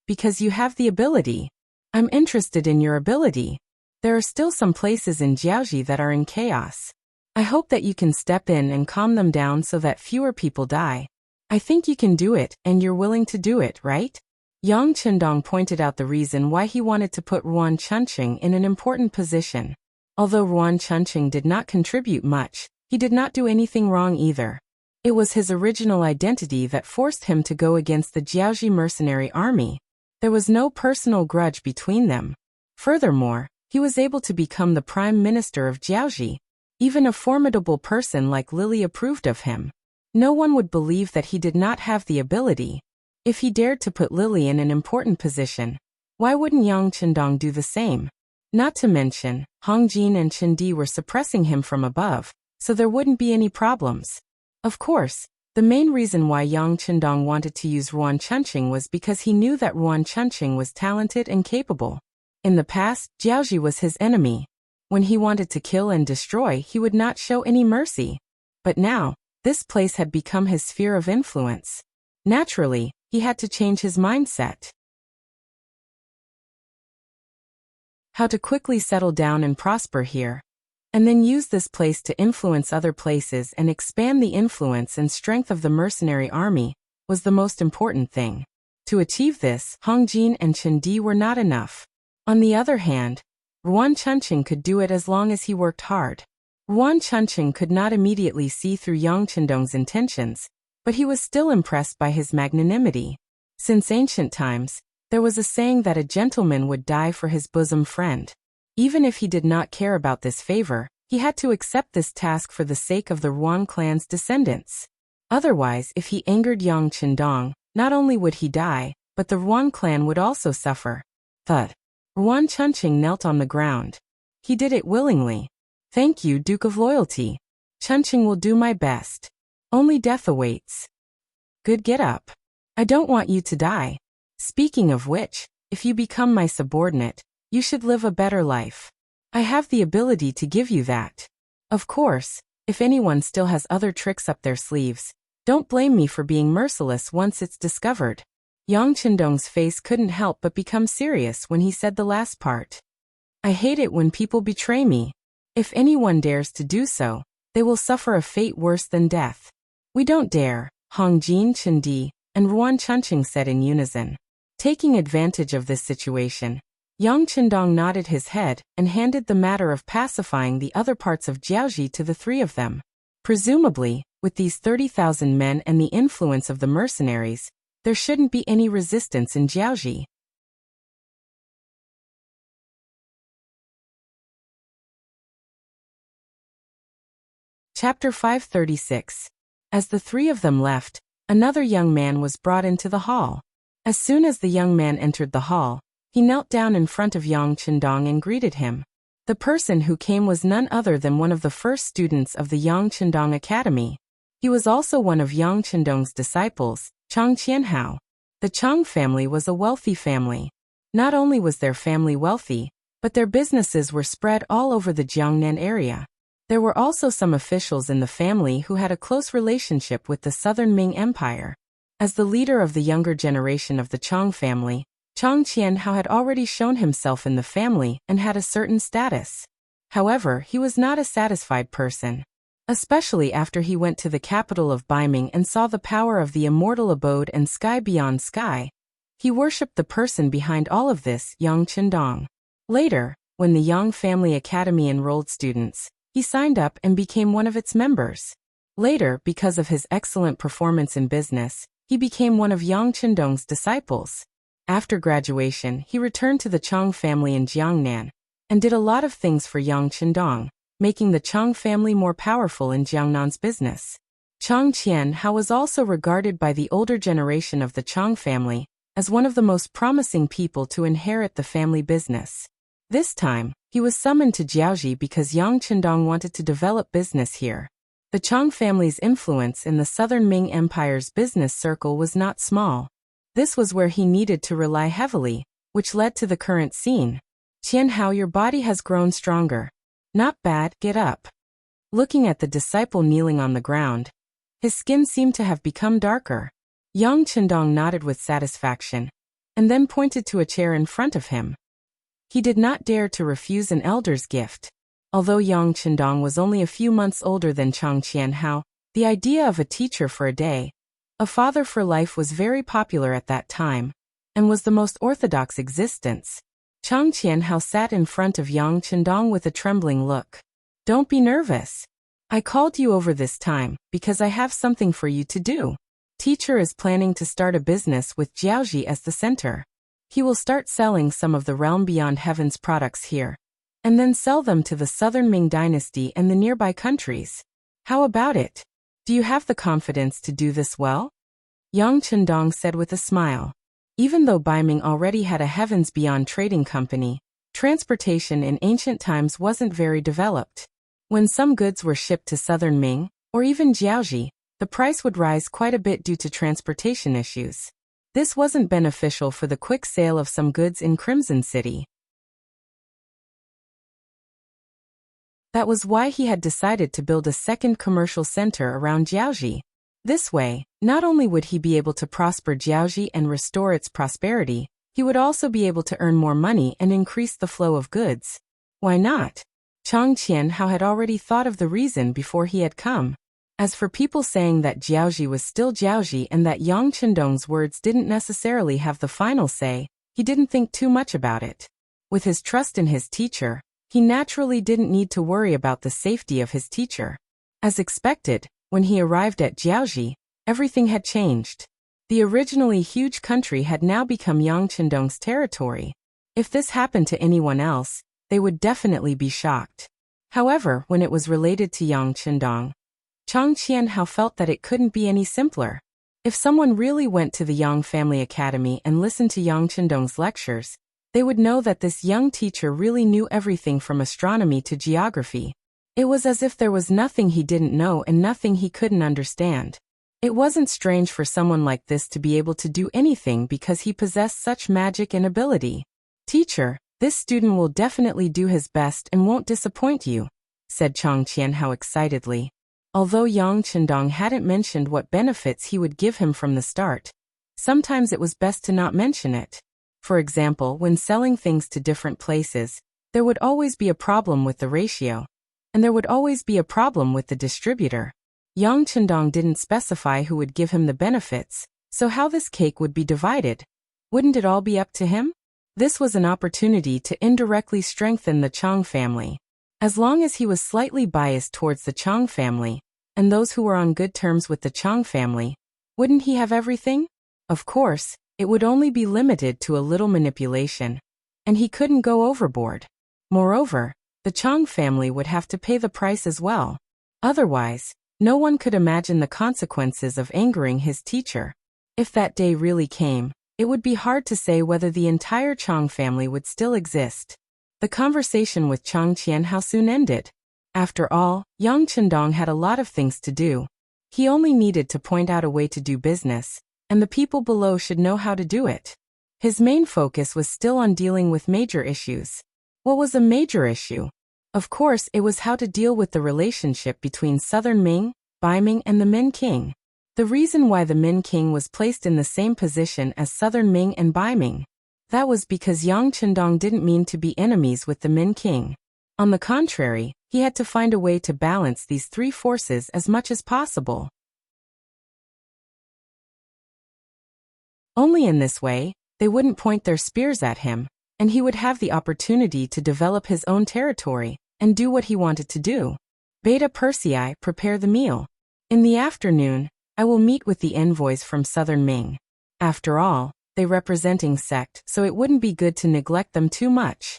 Because you have the ability. I'm interested in your ability. There are still some places in Jiaoji that are in chaos. I hope that you can step in and calm them down so that fewer people die. I think you can do it, and you're willing to do it, right? Yang Chendong pointed out the reason why he wanted to put Ruan Chuncheng in an important position. Although Ruan Chuncheng did not contribute much, he did not do anything wrong either. It was his original identity that forced him to go against the Jiaoji mercenary army. There was no personal grudge between them. Furthermore, he was able to become the prime minister of Jiaoji. Even a formidable person like Lily approved of him. No one would believe that he did not have the ability. If he dared to put Lily in an important position, why wouldn't Yang Chendong do the same? Not to mention, Hong Jin and Chen Di were suppressing him from above, so there wouldn't be any problems. Of course, the main reason why Yang Chendong wanted to use Ruan Chuncheng was because he knew that Ruan Chuncheng was talented and capable. In the past, Jiaoji was his enemy. When he wanted to kill and destroy, he would not show any mercy. But now, this place had become his sphere of influence. Naturally, he had to change his mindset. How to quickly settle down and prosper here, and then use this place to influence other places and expand the influence and strength of the mercenary army, was the most important thing. To achieve this, Hong Jin and Chen Di were not enough. On the other hand, Ruan Chuncheng could do it as long as he worked hard. Ruan Chuncheng could not immediately see through Yang Chendong's intentions, but he was still impressed by his magnanimity. Since ancient times, there was a saying that a gentleman would die for his bosom friend. Even if he did not care about this favor, he had to accept this task for the sake of the Ruan clan's descendants. Otherwise, if he angered Yang Chendong, not only would he die, but the Ruan clan would also suffer. Thud. Ruan Chuncheng knelt on the ground. He did it willingly. Thank you, Duke of Loyalty. Chuncheng will do my best. Only death awaits. Good, get up. I don't want you to die. Speaking of which, if you become my subordinate, you should live a better life. I have the ability to give you that. Of course, if anyone still has other tricks up their sleeves, don't blame me for being merciless once it's discovered. Yang Chendong's face couldn't help but become serious when he said the last part. I hate it when people betray me. If anyone dares to do so, they will suffer a fate worse than death. We don't dare, Hong Jin, Chen Di, and Ruan Chuncheng said in unison. Taking advantage of this situation, Yang Qindong nodded his head and handed the matter of pacifying the other parts of Jiaoji to the three of them. Presumably, with these 30,000 men and the influence of the mercenaries, there shouldn't be any resistance in Jiaoji. Chapter 536. As the three of them left, another young man was brought into the hall. As soon as the young man entered the hall, he knelt down in front of Yang Qindong and greeted him. The person who came was none other than one of the first students of the Yang Qindong Academy. He was also one of Yang Qindong's disciples, Chang Qianhao. The Chang family was a wealthy family. Not only was their family wealthy, but their businesses were spread all over the Jiangnan area. There were also some officials in the family who had a close relationship with the Southern Ming Empire. As the leader of the younger generation of the Chang family, Chang Qianhao had already shown himself in the family and had a certain status. However, he was not a satisfied person. Especially after he went to the capital of Baiming and saw the power of the immortal abode and sky beyond sky. He worshipped the person behind all of this, Yang Qindong. Later, when the Yang Family Academy enrolled students, he signed up and became one of its members. Later, because of his excellent performance in business, he became one of Yang Qindong's disciples. After graduation, he returned to the Chang family in Jiangnan and did a lot of things for Yang Qindong, making the Chang family more powerful in Jiangnan's business. Chang Qianhao was also regarded by the older generation of the Chang family as one of the most promising people to inherit the family business. This time, he was summoned to Jiaoji because Yang Qindong wanted to develop business here. The Chang family's influence in the Southern Ming Empire's business circle was not small. This was where he needed to rely heavily, which led to the current scene. Qianhao, your body has grown stronger. Not bad, get up. Looking at the disciple kneeling on the ground, his skin seemed to have become darker. Yang Qindong nodded with satisfaction, and then pointed to a chair in front of him. He did not dare to refuse an elder's gift. Although Yang Qindong was only a few months older than Chang Qianhao, the idea of a teacher for a day, a father for life was very popular at that time, and was the most orthodox existence. Chang Qianhao sat in front of Yang Qindong with a trembling look. Don't be nervous. I called you over this time because I have something for you to do. Teacher is planning to start a business with Jiaoji as the center. He will start selling some of the Realm Beyond Heaven's products here, and then sell them to the Southern Ming dynasty and the nearby countries. How about it? Do you have the confidence to do this well? Yang Qindong said with a smile. Even though Baiming already had a Heavens Beyond trading company, transportation in ancient times wasn't very developed. When some goods were shipped to Southern Ming, or even Jiaoji, the price would rise quite a bit due to transportation issues. This wasn't beneficial for the quick sale of some goods in Crimson City. That was why he had decided to build a second commercial center around Jiaoji. This way, not only would he be able to prosper Jiaoji and restore its prosperity, he would also be able to earn more money and increase the flow of goods. Why not? Chang Qianhao had already thought of the reason before he had come. As for people saying that Jiaoji was still Jiaoji and that Yang Qindong's words didn't necessarily have the final say, he didn't think too much about it. With his trust in his teacher, he naturally didn't need to worry about the safety of his teacher. As expected, when he arrived at Jiaoji, everything had changed. The originally huge country had now become Yang Qindong's territory. If this happened to anyone else, they would definitely be shocked. However, when it was related to Yang Qindong, Chang Qianhao felt that it couldn't be any simpler. If someone really went to the Yang Family Academy and listened to Yang Qindong's lectures, they would know that this young teacher really knew everything from astronomy to geography. It was as if there was nothing he didn't know and nothing he couldn't understand. It wasn't strange for someone like this to be able to do anything because he possessed such magic and ability. Teacher, this student will definitely do his best and won't disappoint you, said Chang Qianhao excitedly. Although Yang Qindong hadn't mentioned what benefits he would give him from the start, sometimes it was best to not mention it. For example, when selling things to different places, there would always be a problem with the ratio, and there would always be a problem with the distributor. Yang Qindong didn't specify who would give him the benefits, so how this cake would be divided. Wouldn't it all be up to him? This was an opportunity to indirectly strengthen the Chang family. As long as he was slightly biased towards the Chang family, and those who were on good terms with the Chang family, wouldn't he have everything? Of course, it would only be limited to a little manipulation, and he couldn't go overboard. Moreover, the Chang family would have to pay the price as well. Otherwise, no one could imagine the consequences of angering his teacher. If that day really came, it would be hard to say whether the entire Chang family would still exist. The conversation with Chang Qianhao soon ended. After all, Yang Chendong had a lot of things to do. He only needed to point out a way to do business, and the people below should know how to do it. His main focus was still on dealing with major issues. What was a major issue? Of course, it was how to deal with the relationship between Southern Ming, Baiming, and the Min King. The reason why the Min King was placed in the same position as Southern Ming and Baiming. That was because Yang Chendong didn't mean to be enemies with the Min King. On the contrary, he had to find a way to balance these three forces as much as possible. Only in this way, they wouldn't point their spears at him, and he would have the opportunity to develop his own territory and do what he wanted to do. Beta Persei, prepare the meal. In the afternoon, I will meet with the envoys from Southern Ming. After all, they representing sect, so it wouldn't be good to neglect them too much.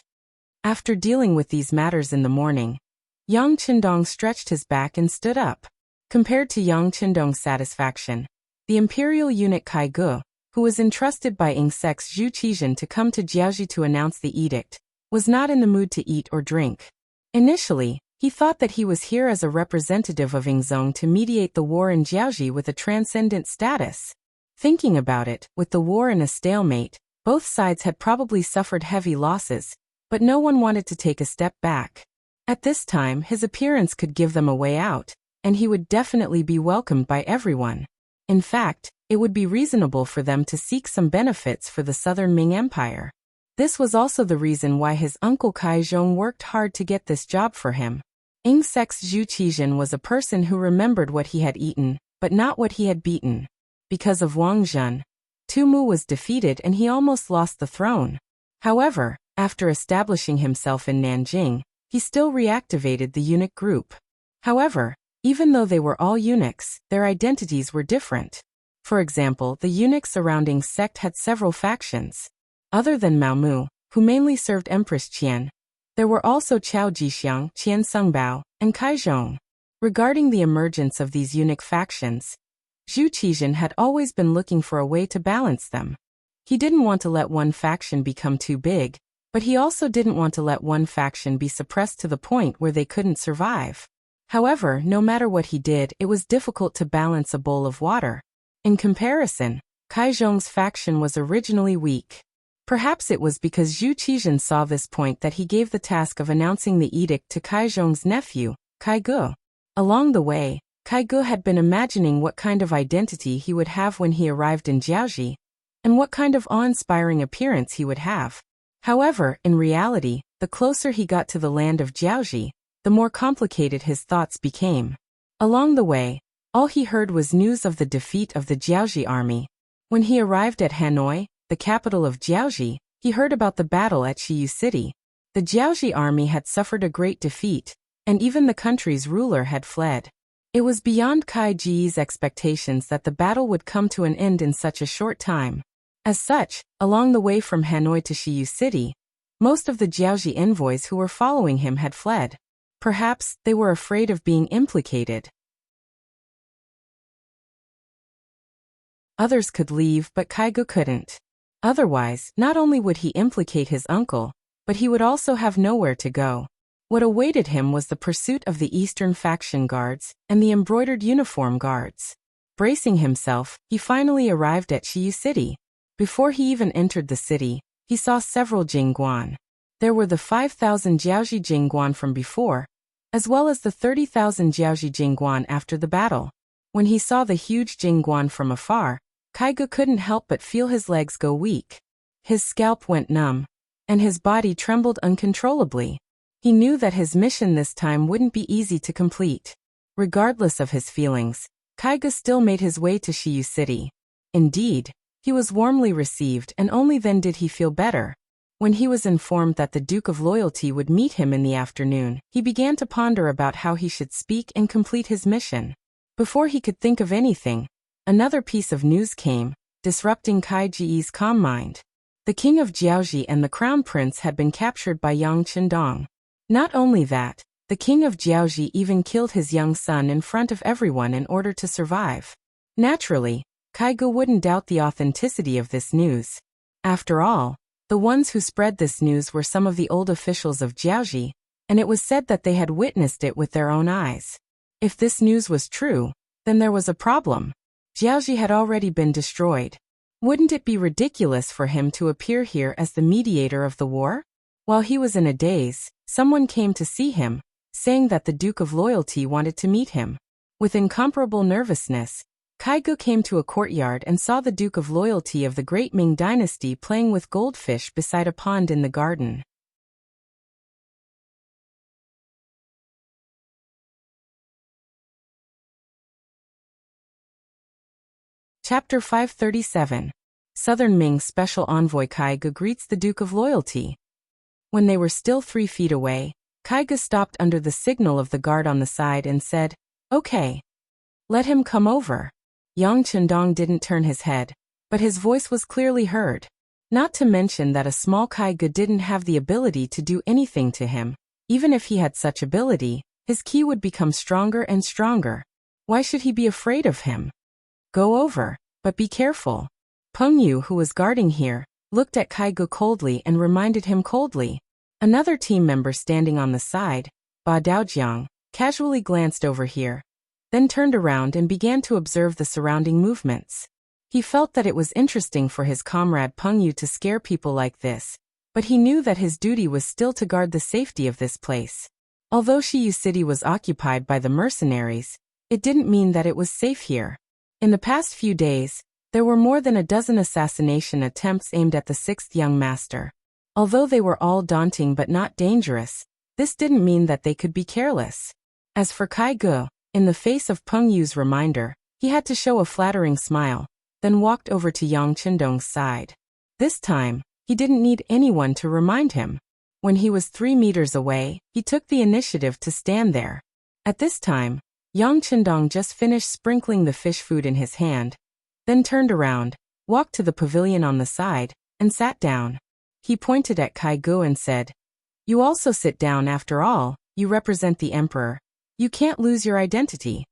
After dealing with these matters in the morning, Yang Chendong stretched his back and stood up. Compared to Yang Chendong's satisfaction, the imperial eunuch Kai Gu, who was entrusted by Ying Sec's Zhu Qizhen to come to Jiaoji to announce the edict, was not in the mood to eat or drink. Initially, he thought that he was here as a representative of Yingzong to mediate the war in Jiaoji with a transcendent status. Thinking about it, with the war in a stalemate, both sides had probably suffered heavy losses, but no one wanted to take a step back. At this time, his appearance could give them a way out, and he would definitely be welcomed by everyone. In fact, it would be reasonable for them to seek some benefits for the Southern Ming Empire. This was also the reason why his uncle Kai Zhong worked hard to get this job for him. Ying Sec's Zhu Qizhen was a person who remembered what he had eaten, but not what he had beaten. Because of Wang Zhen, Tu Mu was defeated and he almost lost the throne. However, after establishing himself in Nanjing, he still reactivated the eunuch group. However, even though they were all eunuchs, their identities were different. For example, the eunuchs surrounding sect had several factions. Other than Mao Mu, who mainly served Empress Qian, there were also Chao Jixiang, Qian Sungbao, and Kai Zhong. Regarding the emergence of these eunuch factions, Zhu Qizhen had always been looking for a way to balance them. He didn't want to let one faction become too big, but he also didn't want to let one faction be suppressed to the point where they couldn't survive. However, no matter what he did, it was difficult to balance a bowl of water. In comparison, Kai Zhong's faction was originally weak. Perhaps it was because Zhu Qizhen saw this point that he gave the task of announcing the edict to Kai Zhong's nephew, Kai Gu. Along the way, Kai Gu had been imagining what kind of identity he would have when he arrived in Jiaoji, and what kind of awe-inspiring appearance he would have. However, in reality, the closer he got to the land of Jiaoji, the more complicated his thoughts became. Along the way, all he heard was news of the defeat of the Jiaoji army. When he arrived at Hanoi, the capital of Jiaoji, he heard about the battle at Shiyu City. The Jiaoji army had suffered a great defeat, and even the country's ruler had fled. It was beyond Kai Ji's expectations that the battle would come to an end in such a short time. As such, along the way from Hanoi to Shiyu City, most of the Jiaoji envoys who were following him had fled. Perhaps they were afraid of being implicated. Others could leave, but Kai Gu couldn't. Otherwise, not only would he implicate his uncle, but he would also have nowhere to go. What awaited him was the pursuit of the Eastern faction guards and the embroidered uniform guards. Bracing himself, he finally arrived at Shiyu City. Before he even entered the city, he saw several Jingguan. There were the 5,000 Jiaoji Jingguan from before, as well as the 30,000 Jiaoji Jingguan after the battle. When he saw the huge Jingguan from afar, Kai Gu couldn't help but feel his legs go weak. His scalp went numb, and his body trembled uncontrollably. He knew that his mission this time wouldn't be easy to complete. Regardless of his feelings, Kai Gu still made his way to Shiyu City. Indeed, he He was warmly received, and only then did he feel better. When he was informed that the Duke of Loyalty would meet him in the afternoon, he began to ponder about how he should speak and complete his mission. Before he could think of anything, another piece of news came, disrupting Kai Ji's calm mind. The king of Jiaoji and the crown prince had been captured by Yang Qindong. Not only that, the king of Jiaoji even killed his young son in front of everyone in order to survive. Naturally, Kai Ge wouldn't doubt the authenticity of this news. After all, the ones who spread this news were some of the old officials of Jiaoji, and it was said that they had witnessed it with their own eyes. If this news was true, then there was a problem. Jiaoji had already been destroyed. Wouldn't it be ridiculous for him to appear here as the mediator of the war? While he was in a daze, someone came to see him, saying that the Duke of Loyalty wanted to meet him. With incomparable nervousness, Kai Ge came to a courtyard and saw the Duke of Loyalty of the Great Ming Dynasty playing with goldfish beside a pond in the garden. Chapter 537. Southern Ming Special Envoy Kai Ge greets the Duke of Loyalty. When they were still 3 feet away, Kai Ge stopped under the signal of the guard on the side and said, "Okay. Let him come over." Yang Qindong didn't turn his head, but his voice was clearly heard. Not to mention that a small Kai Ge didn't have the ability to do anything to him. Even if he had such ability, his ki would become stronger and stronger. Why should he be afraid of him? "Go over, but be careful." Peng Yu, who was guarding here, looked at Kai Ge coldly and reminded him coldly. Another team member standing on the side, Ba Daojiang, casually glanced over here, then turned around and began to observe the surrounding movements. He felt that it was interesting for his comrade Peng Yu to scare people like this, but he knew that his duty was still to guard the safety of this place. Although Shiyu City was occupied by the mercenaries, it didn't mean that it was safe here. In the past few days, there were more than a dozen assassination attempts aimed at the 6th young master. Although they were all daunting but not dangerous, this didn't mean that they could be careless. As for Kai Ge, in the face of Peng Yu's reminder, he had to show a flattering smile, then walked over to Yang Qindong's side. This time, he didn't need anyone to remind him. When he was 3 meters away, he took the initiative to stand there. At this time, Yang Qindong just finished sprinkling the fish food in his hand, then turned around, walked to the pavilion on the side, and sat down. He pointed at Kai Ge and said, "You also sit down. After all, you represent the emperor. You can't lose your identity."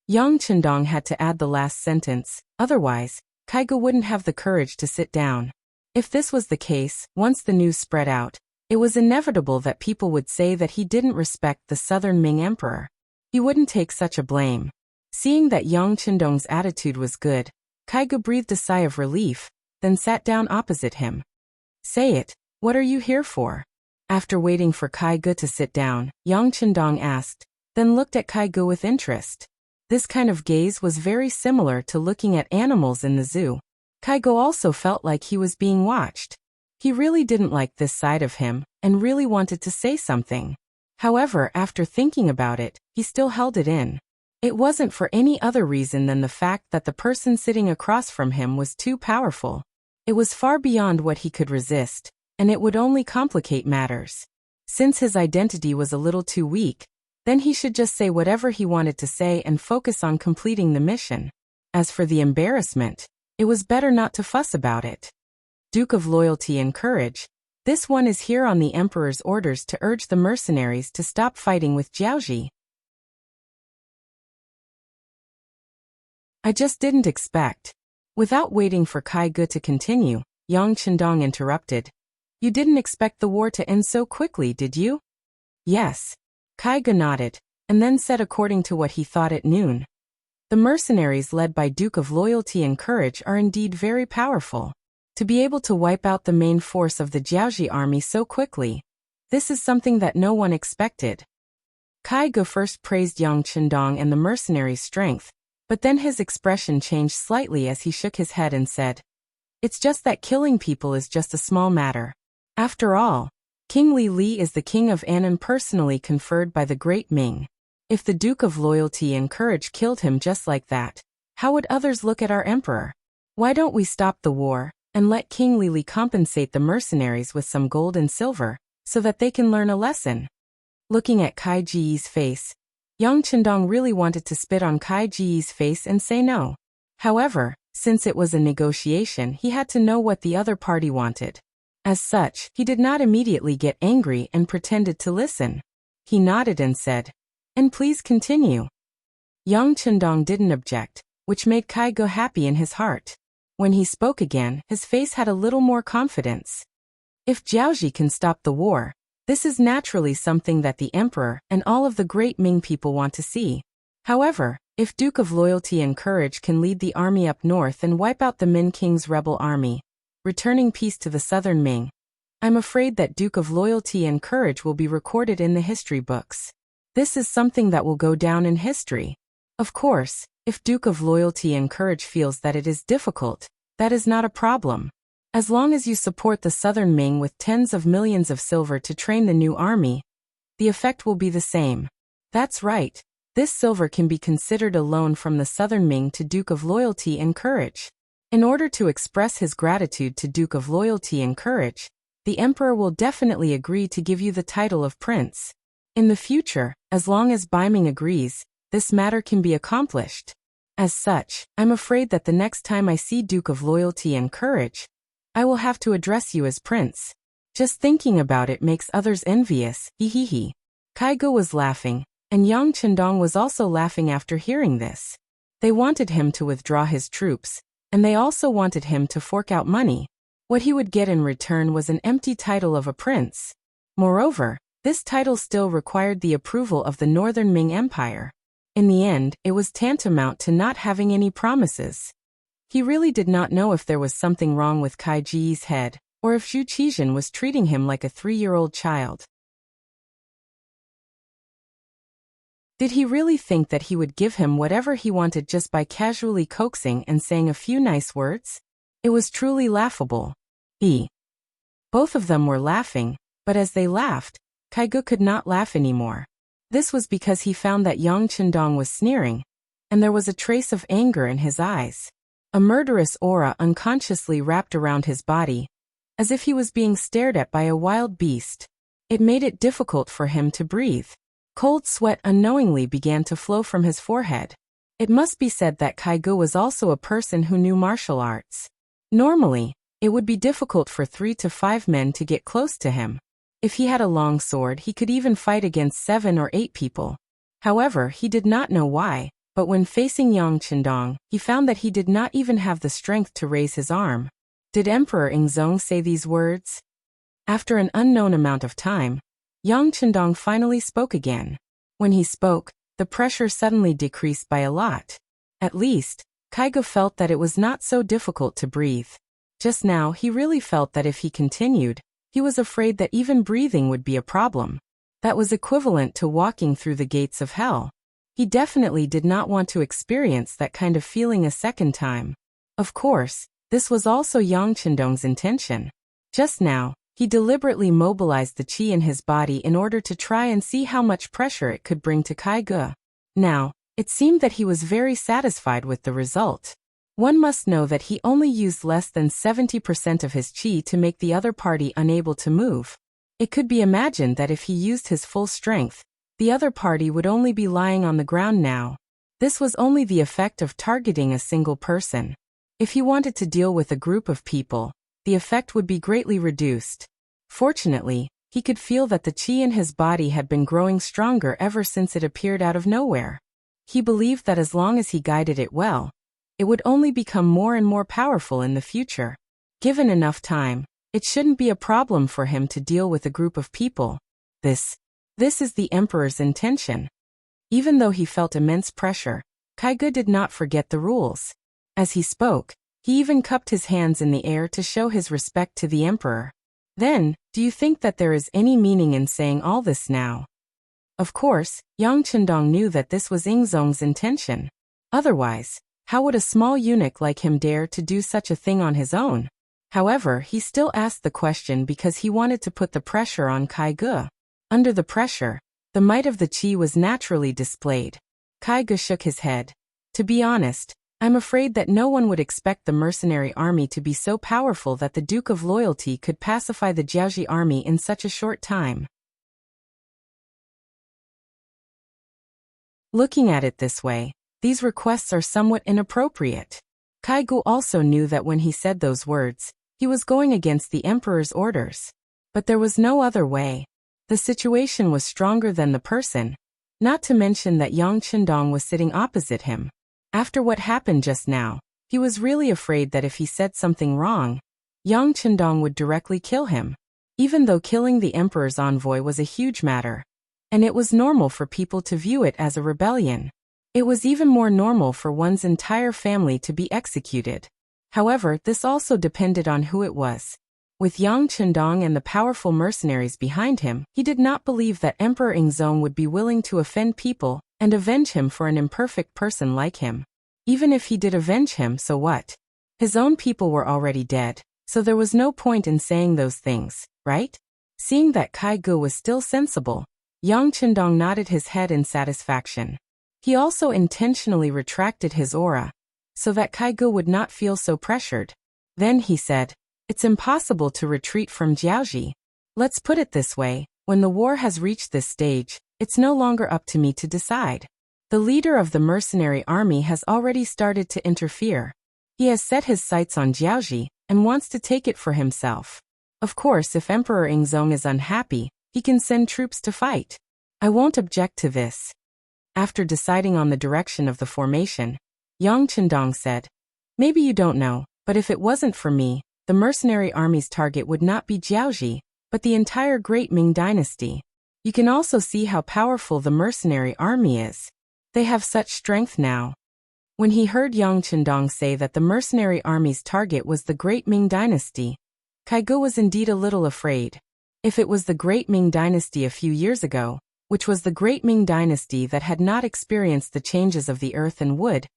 Yang Qindong had to add the last sentence, otherwise, Kai Ge wouldn't have the courage to sit down. If this was the case, once the news spread out, it was inevitable that people would say that he didn't respect the Southern Ming emperor. He wouldn't take such a blame. Seeing that Yang Qindong's attitude was good, Kai Ge breathed a sigh of relief, then sat down opposite him. "Say it, what are you here for?" After waiting for Kai Ge to sit down, Yang Qindong asked, then looked at Kai Ge with interest. This kind of gaze was very similar to looking at animals in the zoo. Kai Ge also felt like he was being watched. He really didn't like this side of him, and really wanted to say something. However, after thinking about it, he still held it in. It wasn't for any other reason than the fact that the person sitting across from him was too powerful. It was far beyond what he could resist, and it would only complicate matters. Since his identity was a little too weak, then he should just say whatever he wanted to say and focus on completing the mission. As for the embarrassment, it was better not to fuss about it. Duke of Loyalty and Courage, this one is here on the Emperor's orders to urge the mercenaries to stop fighting with Jiaoji. I just didn't expect. Without waiting for Kai Ge to continue, Yang Qindong interrupted. "You didn't expect the war to end so quickly, did you?" "Yes." Kai Ge nodded, and then said according to what he thought at noon. "The mercenaries led by Duke of Loyalty and Courage are indeed very powerful. To be able to wipe out the main force of the Jiaoji army so quickly, this is something that no one expected." Kai Ge first praised Yang Qindong and the mercenaries' strength, but then his expression changed slightly as he shook his head and said, "It's just that killing people is just a small matter. After all, King Li is the king of Annan personally conferred by the Great Ming. If the Duke of Loyalty and Courage killed him just like that, how would others look at our emperor? Why don't we stop the war, and let King Lili compensate the mercenaries with some gold and silver, so that they can learn a lesson? Looking at Kai Ji's face, Yang Chendong really wanted to spit on Kai Ji's face and say no. However, since it was a negotiation, he had to know what the other party wanted. As such, he did not immediately get angry and pretended to listen. He nodded and said, "And please continue." Yang Chendong didn't object, which made Kai Ge happy in his heart. When he spoke again, his face had a little more confidence. If Jiaoji can stop the war, this is naturally something that the emperor and all of the great Ming people want to see. However, if Duke of Loyalty and Courage can lead the army up north and wipe out the Min King's rebel army, returning peace to the southern Ming, I'm afraid that Duke of Loyalty and Courage will be recorded in the history books. This is something that will go down in history. Of course, if Duke of Loyalty and Courage feels that it is difficult, that is not a problem. As long as you support the southern Ming with tens of millions of silver to train the new army, the effect will be the same. That's right. This silver can be considered a loan from the southern Ming to Duke of Loyalty and Courage. In order to express his gratitude to Duke of Loyalty and Courage, the emperor will definitely agree to give you the title of prince. In the future, as long as Baiming agrees, this matter can be accomplished. As such, I'm afraid that the next time I see Duke of Loyalty and Courage, I will have to address you as prince. Just thinking about it makes others envious, hehehe. Kai Ge was laughing, and Yang Chendong was also laughing after hearing this. They wanted him to withdraw his troops, and they also wanted him to fork out money. What he would get in return was an empty title of a prince. Moreover, this title still required the approval of the Northern Ming Empire. In the end, it was tantamount to not having any promises. He really did not know if there was something wrong with Kai Ji's head, or if Zhu Qizhen was treating him like a 3-year-old child. Did he really think that he would give him whatever he wanted just by casually coaxing and saying a few nice words? It was truly laughable. Both of them were laughing, but as they laughed, Kai Ge could not laugh anymore. This was because he found that Yang Chendong was sneering, and there was a trace of anger in his eyes. A murderous aura unconsciously wrapped around his body, as if he was being stared at by a wild beast. It made it difficult for him to breathe. Cold sweat unknowingly began to flow from his forehead. It must be said that Kai Ge was also a person who knew martial arts. Normally, it would be difficult for 3 to 5 men to get close to him. If he had a long sword, he could even fight against 7 or 8 people. However, he did not know why, but when facing Yang Chendong, he found that he did not even have the strength to raise his arm. Did Emperor Ingzong say these words? After an unknown amount of time, Yang Chendong finally spoke again. When he spoke, the pressure suddenly decreased by a lot. At least, Kai Ge felt that it was not so difficult to breathe. Just now, he really felt that if he continued, he was afraid that even breathing would be a problem. That was equivalent to walking through the gates of hell. He definitely did not want to experience that kind of feeling a second time. Of course, this was also Yang Chendong's intention. Just now, he deliberately mobilized the qi in his body in order to try and see how much pressure it could bring to Kai Ge. Now, it seemed that he was very satisfied with the result. One must know that he only used less than 70% of his qi to make the other party unable to move. It could be imagined that if he used his full strength, the other party would only be lying on the ground now. This was only the effect of targeting a single person. If he wanted to deal with a group of people, the effect would be greatly reduced. Fortunately, he could feel that the qi in his body had been growing stronger ever since it appeared out of nowhere. He believed that as long as he guided it well, it would only become more and more powerful in the future. Given enough time, it shouldn't be a problem for him to deal with a group of people. This is the emperor's intention. Even though he felt immense pressure, Kai Ge did not forget the rules. As he spoke, he even cupped his hands in the air to show his respect to the emperor. Then, do you think that there is any meaning in saying all this now? Of course, Yang Chendong knew that this was Ingzong's intention. Otherwise, how would a small eunuch like him dare to do such a thing on his own? However, he still asked the question because he wanted to put the pressure on Kai Ge. Under the pressure, the might of the qi was naturally displayed. Kai Ge shook his head. To be honest, I'm afraid that no one would expect the mercenary army to be so powerful that the Duke of Loyalty could pacify the Jiaoji army in such a short time. Looking at it this way, these requests are somewhat inappropriate. Kaigu also knew that when he said those words, he was going against the emperor's orders. But there was no other way. The situation was stronger than the person, not to mention that Yang Qindong was sitting opposite him. After what happened just now, he was really afraid that if he said something wrong, Yang Qindong would directly kill him. Even though killing the emperor's envoy was a huge matter, and it was normal for people to view it as a rebellion, it was even more normal for one's entire family to be executed. However, this also depended on who it was. With Yang Qindong and the powerful mercenaries behind him, he did not believe that Emperor Yingzong would be willing to offend people and avenge him for an imperfect person like him. Even if he did avenge him, so what? His own people were already dead, so there was no point in saying those things, right? Seeing that Kaigu was still sensible, Yang Qindong nodded his head in satisfaction. He also intentionally retracted his aura, so that Kaigu would not feel so pressured. Then he said, "It's impossible to retreat from Jiaoji. Let's put it this way, when the war has reached this stage, it's no longer up to me to decide. The leader of the mercenary army has already started to interfere. He has set his sights on Jiaoji and wants to take it for himself. Of course, if Emperor Yingzong is unhappy, he can send troops to fight. I won't object to this." After deciding on the direction of the formation, Yang Qindong said, "Maybe you don't know, but if it wasn't for me, the mercenary army's target would not be Jiaoji, but the entire Great Ming Dynasty. You can also see how powerful the mercenary army is. They have such strength now." When he heard Yang Qindong say that the mercenary army's target was the Great Ming Dynasty, Kaigu was indeed a little afraid. If it was the Great Ming Dynasty a few years ago, which was the Great Ming Dynasty that had not experienced the changes of the earth and wood,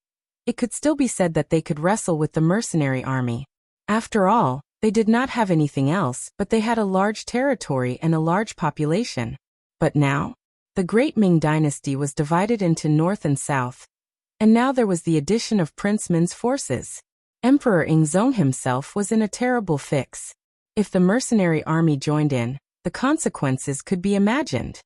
it could still be said that they could wrestle with the mercenary army. After all, they did not have anything else, but they had a large territory and a large population. But now, the Great Ming Dynasty was divided into north and south, and now there was the addition of Prince Min's forces. Emperor Yingzong himself was in a terrible fix. If the mercenary army joined in, the consequences could be imagined.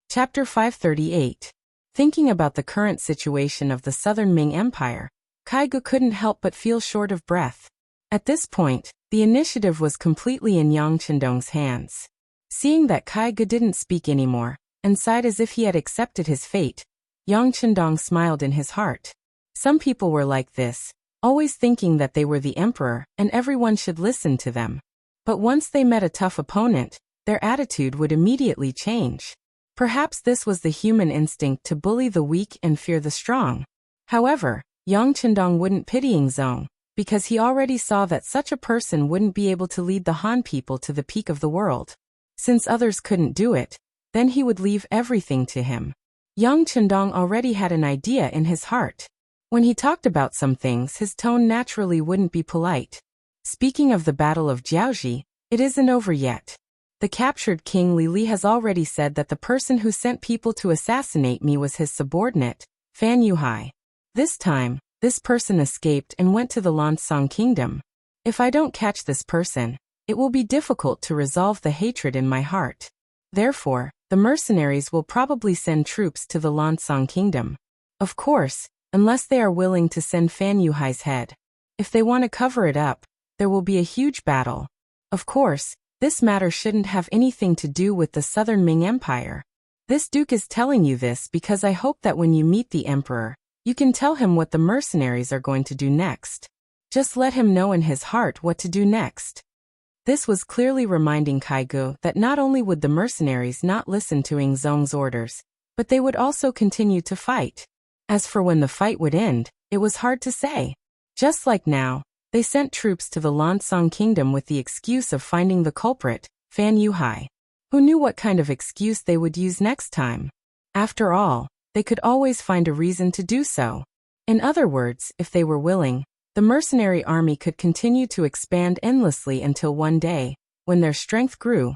Chapter 538. Thinking about the current situation of the Southern Ming Empire, Kaigu couldn't help but feel short of breath. At this point, the initiative was completely in Yang Qindong's hands. Seeing that Kaigu didn't speak anymore, and sighed as if he had accepted his fate, Yang Qindong smiled in his heart. Some people were like this, always thinking that they were the emperor and everyone should listen to them. But once they met a tough opponent, their attitude would immediately change. Perhaps this was the human instinct to bully the weak and fear the strong. However, Yang Qindong wouldn't pity Yingzong, because he already saw that such a person wouldn't be able to lead the Han people to the peak of the world. Since others couldn't do it, then he would leave everything to him. Yang Qindong already had an idea in his heart. When he talked about some things, his tone naturally wouldn't be polite. Speaking of the Battle of Jiaoji, it isn't over yet. The captured King Li has already said that the person who sent people to assassinate me was his subordinate, Fan Yuhai. This time, this person escaped and went to the Lansang Kingdom. If I don't catch this person, it will be difficult to resolve the hatred in my heart. Therefore, the mercenaries will probably send troops to the Lansang Kingdom. Of course, unless they are willing to send Fan Yuhai's head. If they want to cover it up, there will be a huge battle. Of course, this matter shouldn't have anything to do with the Southern Ming Empire. This duke is telling you this because I hope that when you meet the emperor, you can tell him what the mercenaries are going to do next. Just let him know in his heart what to do next. This was clearly reminding Kaigu that not only would the mercenaries not listen to Yingzong's orders, but they would also continue to fight. As for when the fight would end, it was hard to say. Just like now, they sent troops to the Lansang Kingdom with the excuse of finding the culprit, Fan Yuhai. Who knew what kind of excuse they would use next time? After all, they could always find a reason to do so. In other words, if they were willing, the mercenary army could continue to expand endlessly until one day, when their strength grew,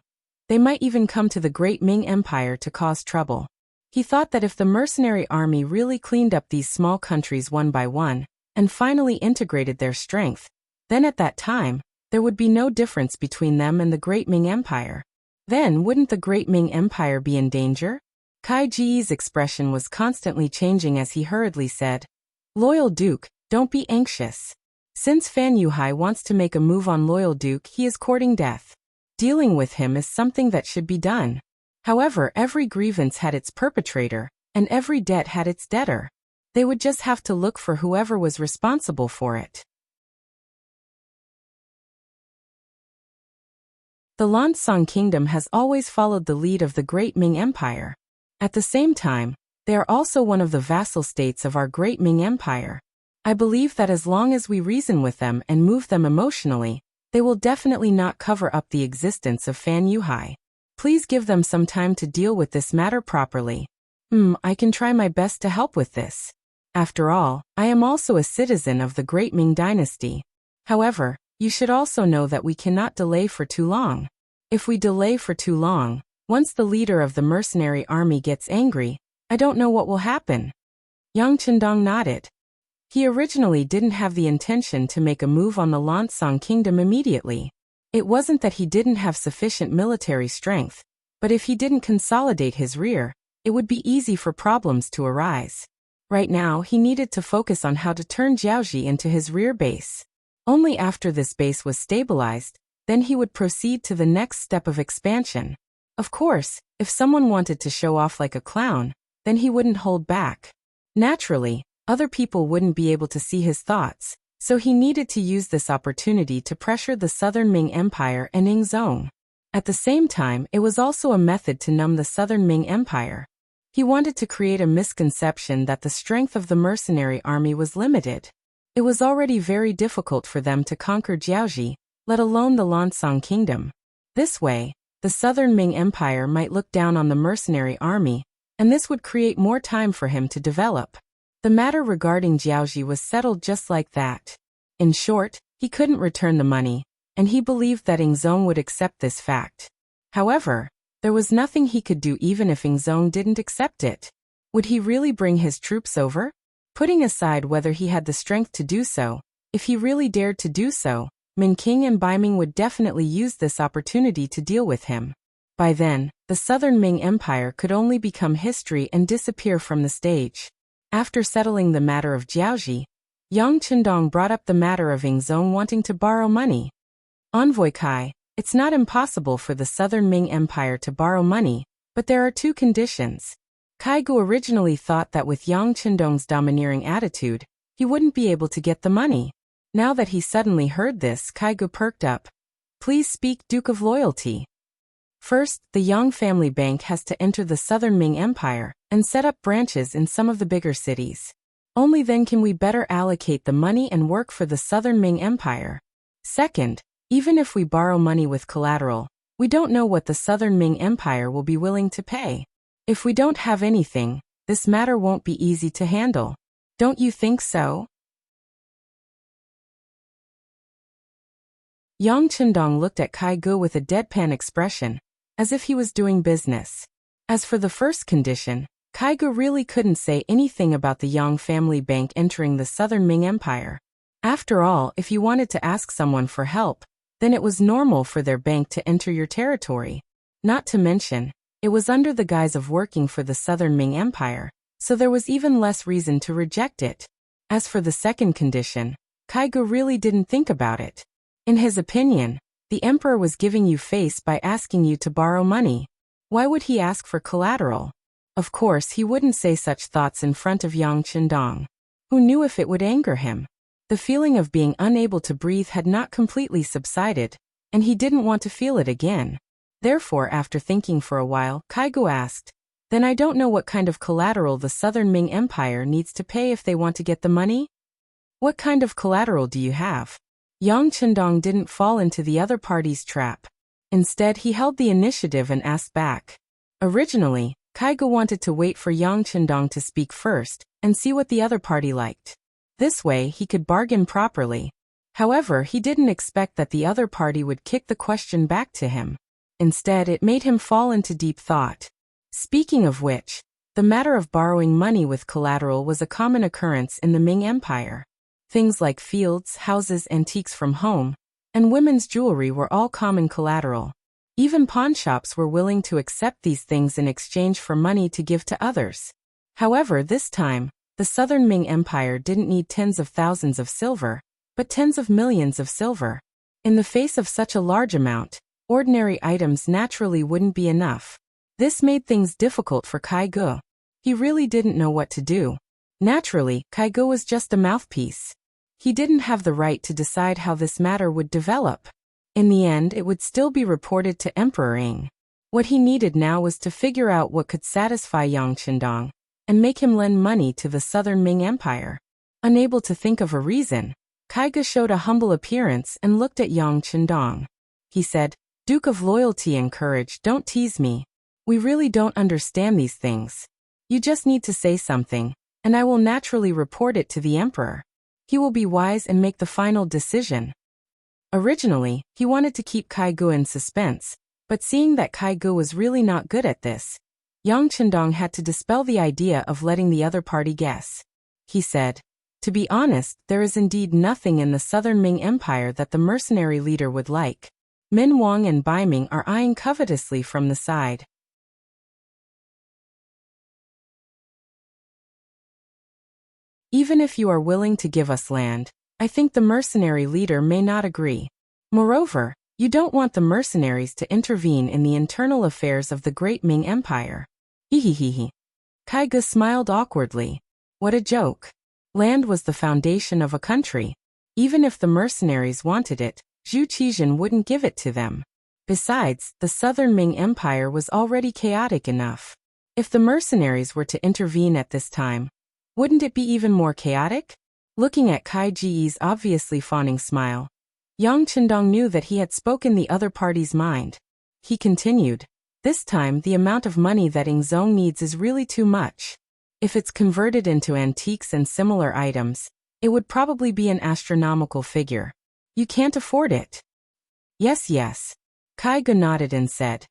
They might even come to the great Ming Empire to cause trouble. He thought that if the mercenary army really cleaned up these small countries one by one, and finally integrated their strength, then at that time, there would be no difference between them and the great Ming Empire. Then wouldn't the great Ming Empire be in danger? Kai Ji's expression was constantly changing as he hurriedly said, "Loyal Duke, don't be anxious. Since Fan Yuhai wants to make a move on Loyal Duke, he is courting death. Dealing with him is something that should be done. However, every grievance had its perpetrator, and every debt had its debtor. They would just have to look for whoever was responsible for it." The Lansang Kingdom has always followed the lead of the great Ming Empire. At the same time, they are also one of the vassal states of our great Ming Empire. I believe that as long as we reason with them and move them emotionally, they will definitely not cover up the existence of Fan Yuhai. Please give them some time to deal with this matter properly. I can try my best to help with this. After all, I am also a citizen of the great Ming dynasty. However, you should also know that we cannot delay for too long. If we delay for too long, once the leader of the mercenary army gets angry, I don't know what will happen. Yang Chendong nodded. He originally didn't have the intention to make a move on the Lansang Kingdom immediately. It wasn't that he didn't have sufficient military strength, but if he didn't consolidate his rear, it would be easy for problems to arise. Right now, he needed to focus on how to turn Jiaoji into his rear base. Only after this base was stabilized, then he would proceed to the next step of expansion. Of course, if someone wanted to show off like a clown, then he wouldn't hold back. Naturally, other people wouldn't be able to see his thoughts, so he needed to use this opportunity to pressure the Southern Ming Empire and Yingzhong. At the same time, it was also a method to numb the Southern Ming Empire. He wanted to create a misconception that the strength of the mercenary army was limited. It was already very difficult for them to conquer Jiaoji, let alone the Lansang Kingdom. This way, the Southern Ming Empire might look down on the mercenary army, and this would create more time for him to develop. The matter regarding Jiaoji was settled just like that. In short, he couldn't return the money, and he believed that Yingzhong would accept this fact. However, there was nothing he could do even if Yingzhong didn't accept it. Would he really bring his troops over? Putting aside whether he had the strength to do so, if he really dared to do so, Min King and Baiming would definitely use this opportunity to deal with him. By then, the Southern Ming Empire could only become history and disappear from the stage. After settling the matter of Jiaoji, Yang Chendong brought up the matter of Yingzhong wanting to borrow money. Envoy Kai, it's not impossible for the Southern Ming Empire to borrow money, but there are two conditions. Kai Gu originally thought that with Yang Chendong's domineering attitude, he wouldn't be able to get the money. Now that he suddenly heard this, Kai Gu perked up. Please speak, Duke of Loyalty. First, the Yang family bank has to enter the Southern Ming Empire and set up branches in some of the bigger cities. Only then can we better allocate the money and work for the Southern Ming Empire. Second, even if we borrow money with collateral, we don't know what the Southern Ming Empire will be willing to pay. If we don't have anything, this matter won't be easy to handle. Don't you think so? Yang Chendong looked at Kai Gu with a deadpan expression, as if he was doing business. As for the first condition, Kai Gu really couldn't say anything about the Yang family bank entering the Southern Ming Empire. After all, if you wanted to ask someone for help, then it was normal for their bank to enter your territory. Not to mention, it was under the guise of working for the Southern Ming Empire, so there was even less reason to reject it. As for the second condition, Kai Gu really didn't think about it. In his opinion, the emperor was giving you face by asking you to borrow money. Why would he ask for collateral? Of course, he wouldn't say such thoughts in front of Yang Chendong. Who knew if it would anger him? The feeling of being unable to breathe had not completely subsided, and he didn't want to feel it again. Therefore, after thinking for a while, Kai Gu asked, "Then I don't know what kind of collateral the Southern Ming Empire needs to pay if they want to get the money? What kind of collateral do you have?" Yang Chendong didn't fall into the other party's trap. Instead, he held the initiative and asked back. Originally, Kai Gu wanted to wait for Yang Chendong to speak first and see what the other party liked. This way, he could bargain properly. However, he didn't expect that the other party would kick the question back to him. Instead, it made him fall into deep thought. Speaking of which, the matter of borrowing money with collateral was a common occurrence in the Ming Empire. Things like fields, houses, antiques from home, and women's jewelry were all common collateral. Even pawnshops were willing to accept these things in exchange for money to give to others. However, this time, the Southern Ming Empire didn't need tens of thousands of silver, but tens of millions of silver. In the face of such a large amount, ordinary items naturally wouldn't be enough. This made things difficult for Kai Ge. He really didn't know what to do. Naturally, Kai Ge was just a mouthpiece. He didn't have the right to decide how this matter would develop. In the end, it would still be reported to Emperor Ing. What he needed now was to figure out what could satisfy Yang Qindong and make him lend money to the Southern Ming Empire. Unable to think of a reason, Kai Ge showed a humble appearance and looked at Yang Qindong. He said, "Duke of Loyalty and Courage, don't tease me. We really don't understand these things. You just need to say something, and I will naturally report it to the Emperor. He will be wise and make the final decision." Originally, he wanted to keep Kai Ge in suspense, but seeing that Kai Ge was really not good at this, Yang Qindong had to dispel the idea of letting the other party guess. He said, "To be honest, there is indeed nothing in the Southern Ming Empire that the mercenary leader would like." Min Wang and Bai Ming are eyeing covetously from the side. Even if you are willing to give us land, I think the mercenary leader may not agree. Moreover, you don't want the mercenaries to intervene in the internal affairs of the great Ming Empire. Hehehehe. Kai Ge smiled awkwardly. What a joke. Land was the foundation of a country. Even if the mercenaries wanted it, Zhu Qizhen wouldn't give it to them. Besides, the Southern Ming Empire was already chaotic enough. If the mercenaries were to intervene at this time, wouldn't it be even more chaotic? Looking at Kai Ji's obviously fawning smile, Yang Qindong knew that he had spoken the other party's mind. He continued, "This time the amount of money that Ing Zong needs is really too much. If it's converted into antiques and similar items, it would probably be an astronomical figure. You can't afford it." Yes. Kai Ge nodded and said,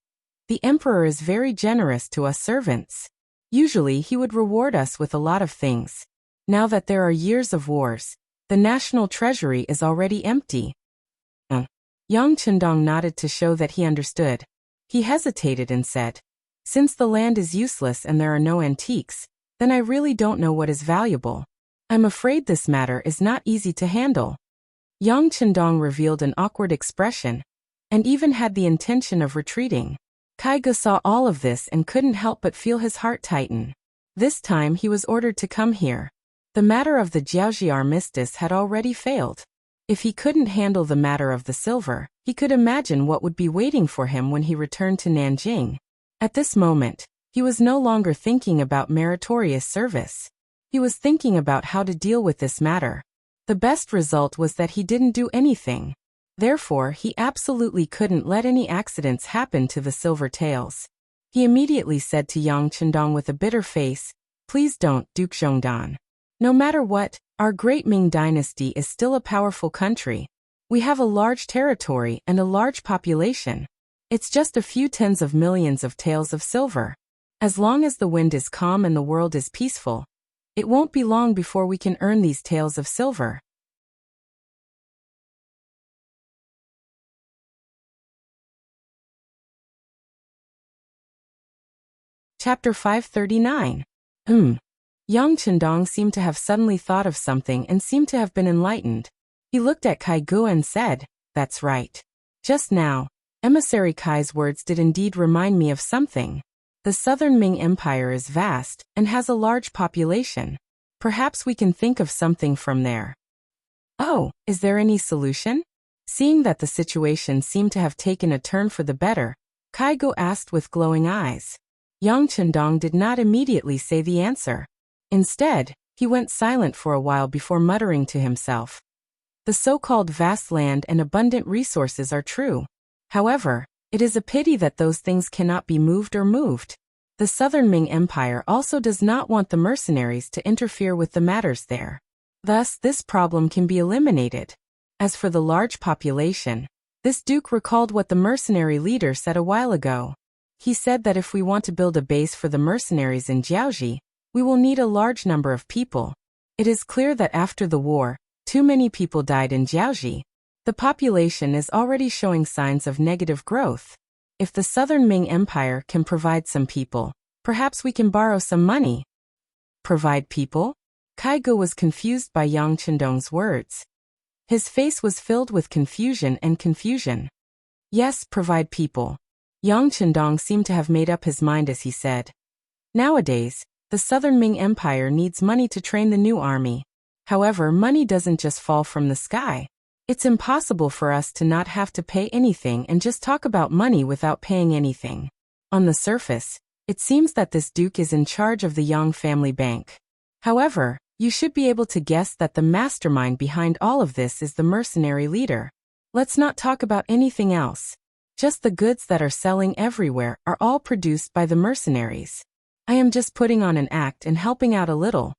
"The Emperor is very generous to us servants. Usually he would reward us with a lot of things. Now that there are years of wars, the national treasury is already empty." Yang Qindong nodded to show that he understood. He hesitated and said, "Since the land is useless and there are no antiques, then I really don't know what is valuable. I'm afraid this matter is not easy to handle." Yang Qindong revealed an awkward expression, and even had the intention of retreating. Kai Ge saw all of this and couldn't help but feel his heart tighten. This time he was ordered to come here. The matter of the Jiaoji armistice had already failed. If he couldn't handle the matter of the silver, he could imagine what would be waiting for him when he returned to Nanjing. At this moment, he was no longer thinking about meritorious service. He was thinking about how to deal with this matter. The best result was that he didn't do anything. Therefore, he absolutely couldn't let any accidents happen to the silver tails. He immediately said to Yang Qindong with a bitter face, "Please don't, Duke Zhongdan. No matter what, our great Ming dynasty is still a powerful country. We have a large territory and a large population. It's just a few tens of millions of taels of silver. As long as the wind is calm and the world is peaceful, it won't be long before we can earn these taels of silver." Chapter 539. Yang Qindong seemed to have suddenly thought of something and seemed to have been enlightened. He looked at Kai Ge and said, "That's right. Just now, Emissary Kai's words did indeed remind me of something. The Southern Ming Empire is vast and has a large population. Perhaps we can think of something from there." "Oh, is there any solution?" Seeing that the situation seemed to have taken a turn for the better, Kai Ge asked with glowing eyes. Yang Qindong did not immediately say the answer. Instead, he went silent for a while before muttering to himself. The so-called vast land and abundant resources are true. However, it is a pity that those things cannot be moved or moved. The Southern Ming Empire also does not want the mercenaries to interfere with the matters there. Thus, this problem can be eliminated. As for the large population, This duke recalled what the mercenary leader said a while ago. He said that if we want to build a base for the mercenaries in Jiaoji, we will need a large number of people. It is clear that after the war, too many people died in Jiaoji. The population is already showing signs of negative growth. If the Southern Ming Empire can provide some people, perhaps we can borrow some money. Provide people? Kaigu was confused by Yang Chendong's words. His face was filled with confusion and confusion. Yes, provide people. Yang Chendong seemed to have made up his mind as he said. Nowadays, the Southern Ming Empire needs money to train the new army. However, money doesn't just fall from the sky. It's impossible for us to not have to pay anything and just talk about money without paying anything. On the surface, it seems that this duke is in charge of the Yang family bank. However, you should be able to guess that the mastermind behind all of this is the mercenary leader. Let's not talk about anything else. Just the goods that are selling everywhere are all produced by the mercenaries. I am just putting on an act and helping out a little.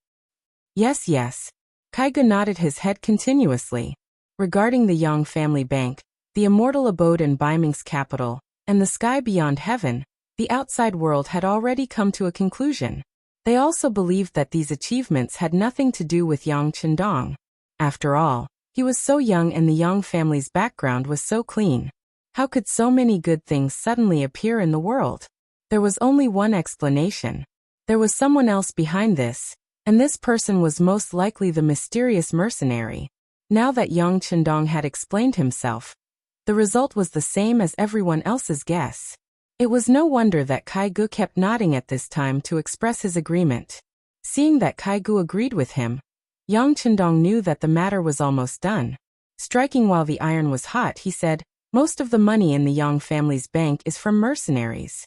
Yes, yes. Kaigu nodded his head continuously. Regarding the Yang family bank, the immortal abode in Baiming's capital, and the sky beyond heaven, the outside world had already come to a conclusion. They also believed that these achievements had nothing to do with Yang Chendong. After all, he was so young and the Yang family's background was so clean. How could so many good things suddenly appear in the world? There was only one explanation. There was someone else behind this, and this person was most likely the mysterious mercenary. Now that Yang Chendong had explained himself, the result was the same as everyone else's guess. It was no wonder that Kaigu kept nodding at this time to express his agreement. Seeing that Kaigu agreed with him, Yang Chendong knew that the matter was almost done. Striking while the iron was hot, he said, "Most of the money in the Yang family's bank is from mercenaries.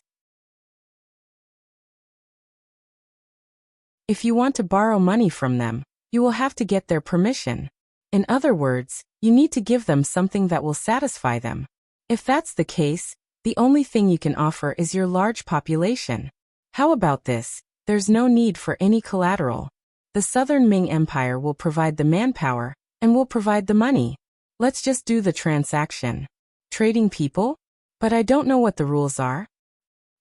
If you want to borrow money from them, you will have to get their permission. In other words, you need to give them something that will satisfy them. If that's the case, the only thing you can offer is your large population. How about this? There's no need for any collateral. The Southern Ming Empire will provide the manpower, and will provide the money. Let's just do the transaction. Trading people? But I don't know what the rules are."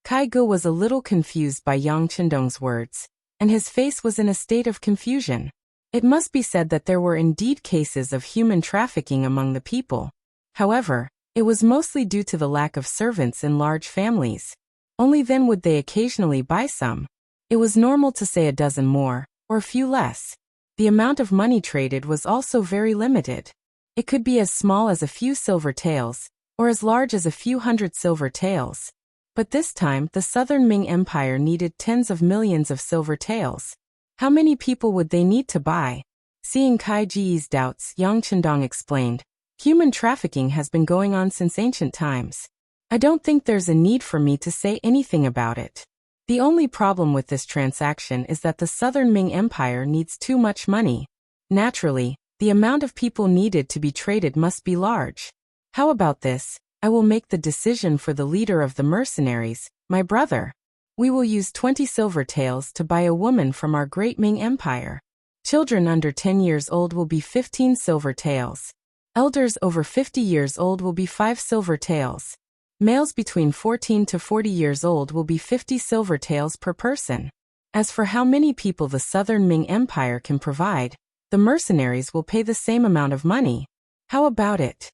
Kaigu was a little confused by Yang Chendong's words, and his face was in a state of confusion. It must be said that there were indeed cases of human trafficking among the people. However, it was mostly due to the lack of servants in large families. Only then would they occasionally buy some. It was normal to say a dozen more, or a few less. The amount of money traded was also very limited. It could be as small as a few silver taels, or as large as a few hundred silver taels. But this time, the Southern Ming Empire needed tens of millions of silver taels. How many people would they need to buy? Seeing Kai Ji's doubts, Yang Chendong explained, "Human trafficking has been going on since ancient times. I don't think there's a need for me to say anything about it. The only problem with this transaction is that the Southern Ming Empire needs too much money. Naturally, the amount of people needed to be traded must be large. How about this? I will make the decision for the leader of the mercenaries, my brother. We will use 20 silver taels to buy a woman from our great Ming Empire. Children under 10 years old will be 15 silver taels. Elders over 50 years old will be 5 silver taels. Males between 14 to 40 years old will be 50 silver taels per person. As for how many people the Southern Ming Empire can provide, the mercenaries will pay the same amount of money. How about it?"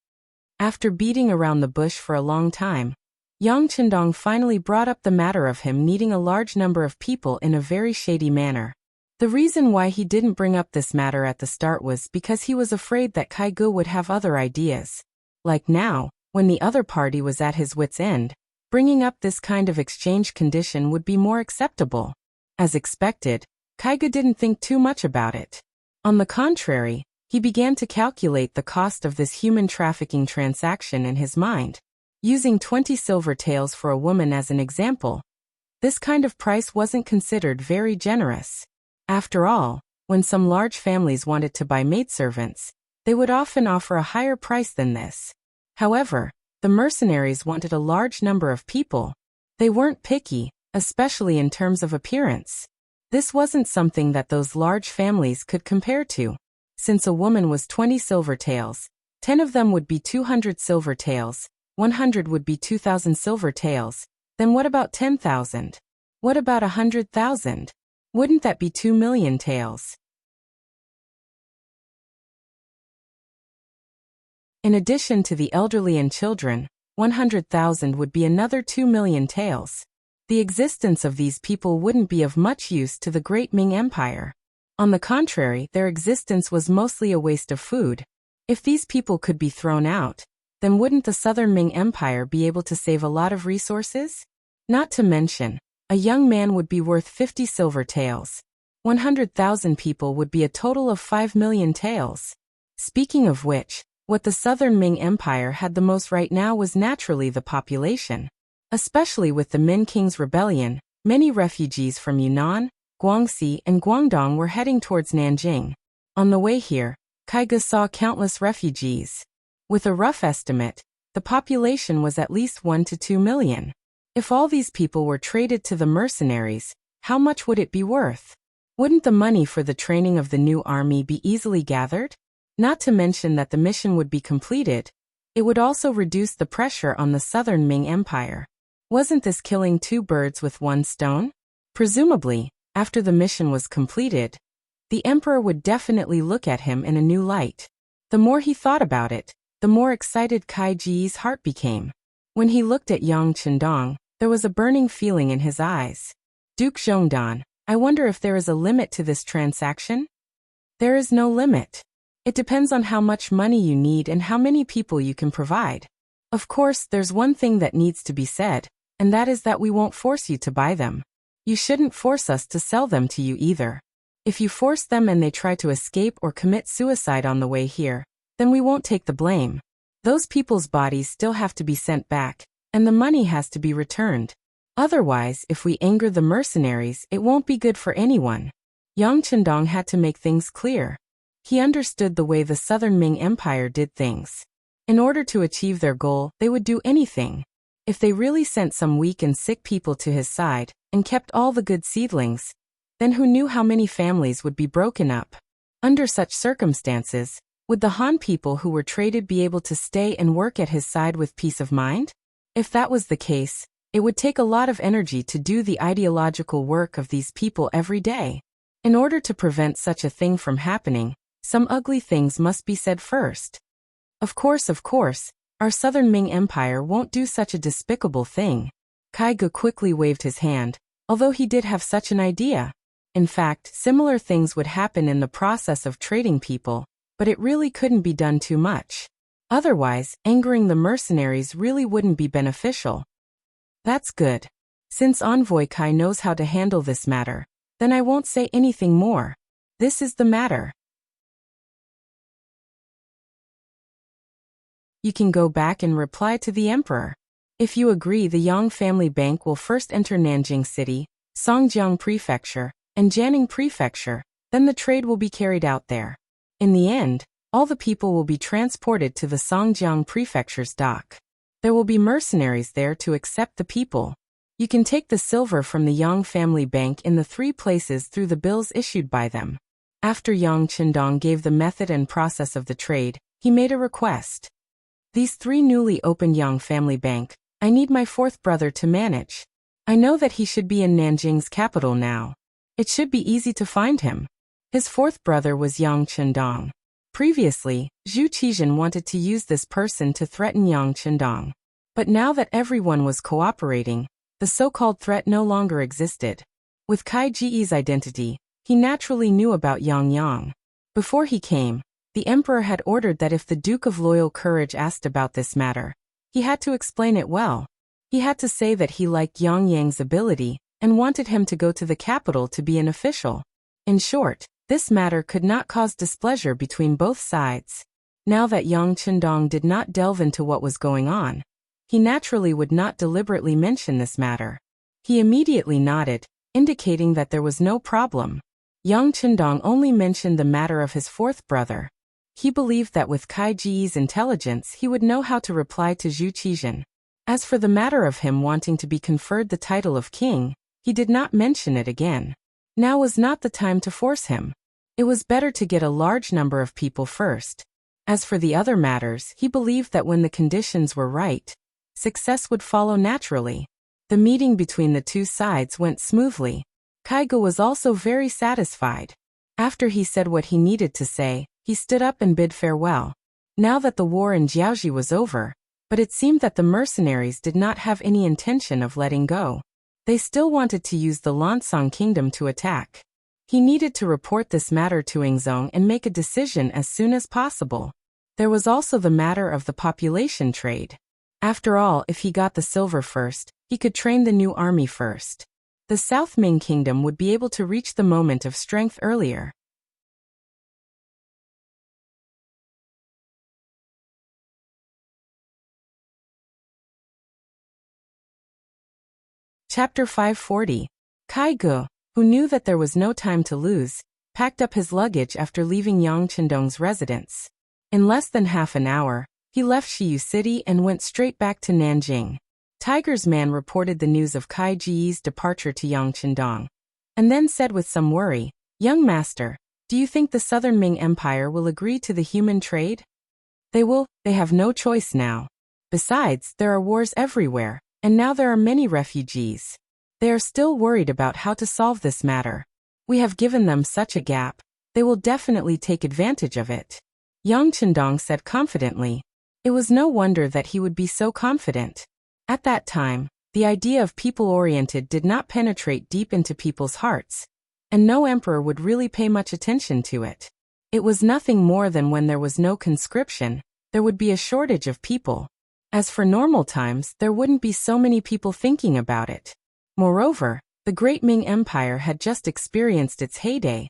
After beating around the bush for a long time, Yang Chendong finally brought up the matter of him needing a large number of people in a very shady manner. The reason why he didn't bring up this matter at the start was because he was afraid that Kaigu would have other ideas. Like now, when the other party was at his wit's end, bringing up this kind of exchange condition would be more acceptable. As expected, Kaigu didn't think too much about it. On the contrary, he began to calculate the cost of this human trafficking transaction in his mind. Using 20 silver taels for a woman as an example, this kind of price wasn't considered very generous. After all, when some large families wanted to buy maidservants, they would often offer a higher price than this. However, the mercenaries wanted a large number of people. They weren't picky, especially in terms of appearance. This wasn't something that those large families could compare to. Since a woman was 20 silver taels, 10 of them would be 200 silver taels, 100 would be 2,000 silver taels, then what about 10,000? What about 100,000? Wouldn't that be 2 million taels? In addition to the elderly and children, 100,000 would be another 2 million taels. The existence of these people wouldn't be of much use to the great Ming Empire. On the contrary, their existence was mostly a waste of food. If these people could be thrown out, then wouldn't the Southern Ming Empire be able to save a lot of resources? Not to mention, a young man would be worth 50 silver taels. 100,000 people would be a total of 5 million taels. Speaking of which, what the Southern Ming Empire had the most right now was naturally the population. Especially with the Min King's rebellion, many refugees from Yunnan, Guangxi and Guangdong were heading towards Nanjing. On the way here, Kaiga saw countless refugees. With a rough estimate, the population was at least 1 to 2 million. If all these people were traded to the mercenaries, how much would it be worth? Wouldn't the money for the training of the new army be easily gathered? Not to mention that the mission would be completed. It would also reduce the pressure on the Southern Ming Empire. Wasn't this killing two birds with one stone? Presumably, after the mission was completed, the emperor would definitely look at him in a new light. The more he thought about it, the more excited Kai Ji's heart became. When he looked at Yang Chendong, there was a burning feeling in his eyes. Duke Zhongdan, I wonder if there is a limit to this transaction? There is no limit. It depends on how much money you need and how many people you can provide. Of course, there's one thing that needs to be said, and that is that we won't force you to buy them. You shouldn't force us to sell them to you either. If you force them and they try to escape or commit suicide on the way here, then we won't take the blame. Those people's bodies still have to be sent back, and the money has to be returned. Otherwise, if we anger the mercenaries, it won't be good for anyone. Yang Chendong had to make things clear. He understood the way the Southern Ming Empire did things. In order to achieve their goal, they would do anything. If they really sent some weak and sick people to his side, and kept all the good seedlings, then who knew how many families would be broken up? Under such circumstances, would the Han people who were traded be able to stay and work at his side with peace of mind? If that was the case, it would take a lot of energy to do the ideological work of these people every day. In order to prevent such a thing from happening, some ugly things must be said first. Of course, our Southern Ming Empire won't do such a despicable thing. Kai Ge quickly waved his hand, although he did have such an idea. In fact, similar things would happen in the process of trading people, but it really couldn't be done too much. Otherwise, angering the mercenaries really wouldn't be beneficial. That's good. Since Envoy Kai knows how to handle this matter, then I won't say anything more. This is the matter. You can go back and reply to the emperor. If you agree, the Yang family bank will first enter Nanjing City, Songjiang Prefecture, and Jianing Prefecture, then the trade will be carried out there. In the end, all the people will be transported to the Songjiang Prefecture's dock. There will be mercenaries there to accept the people. You can take the silver from the Yang family bank in the 3 places through the bills issued by them. After Yang Chendong gave the method and process of the trade, he made a request. These 3 newly opened Yang family bank, I need my 4th brother to manage. I know that he should be in Nanjing's capital now. It should be easy to find him. His 4th brother was Yang Chendong. Previously, Zhu Qizhen wanted to use this person to threaten Yang Chendong. But now that everyone was cooperating, the so-called threat no longer existed. With Kai Ji's identity, he naturally knew about Yang. Before he came, the emperor had ordered that if the Duke of Loyal Courage asked about this matter, he had to explain it well. He had to say that he liked Yang's ability and wanted him to go to the capital to be an official. In short, this matter could not cause displeasure between both sides. Now that Yang Chendong did not delve into what was going on, he naturally would not deliberately mention this matter. He immediately nodded, indicating that there was no problem. Yang Chendong only mentioned the matter of his 4th brother. He believed that with Kai Ji's intelligence he would know how to reply to Zhu Qizhen. As for the matter of him wanting to be conferred the title of king, he did not mention it again. Now was not the time to force him. It was better to get a large number of people first. As for the other matters, he believed that when the conditions were right, success would follow naturally. The meeting between the two sides went smoothly. Kaigo was also very satisfied. After he said what he needed to say, he stood up and bid farewell. Now that the war in Jiaoji was over, but it seemed that the mercenaries did not have any intention of letting go. They still wanted to use the Lansang kingdom to attack. He needed to report this matter to Ingzong and make a decision as soon as possible. There was also the matter of the population trade. After all, if he got the silver first, he could train the new army first. The South Ming Kingdom would be able to reach the moment of strength earlier. Chapter 540. Kaigo, who knew that there was no time to lose, packed up his luggage after leaving Yang Chendong's residence. In less than half an hour, he left Shiyu City and went straight back to Nanjing. Tiger's man reported the news of Kai Ji's departure to Yang Chendong, and then said with some worry, "Young master, do you think the Southern Ming Empire will agree to the human trade?" "They will, they have no choice now. Besides, there are wars everywhere, and now there are many refugees. They are still worried about how to solve this matter. We have given them such a gap, they will definitely take advantage of it," Yang Chendong said confidently. It was no wonder that he would be so confident. At that time, the idea of people-oriented did not penetrate deep into people's hearts, and no emperor would really pay much attention to it. It was nothing more than when there was no conscription, there would be a shortage of people. As for normal times, there wouldn't be so many people thinking about it. Moreover, the Great Ming Empire had just experienced its heyday,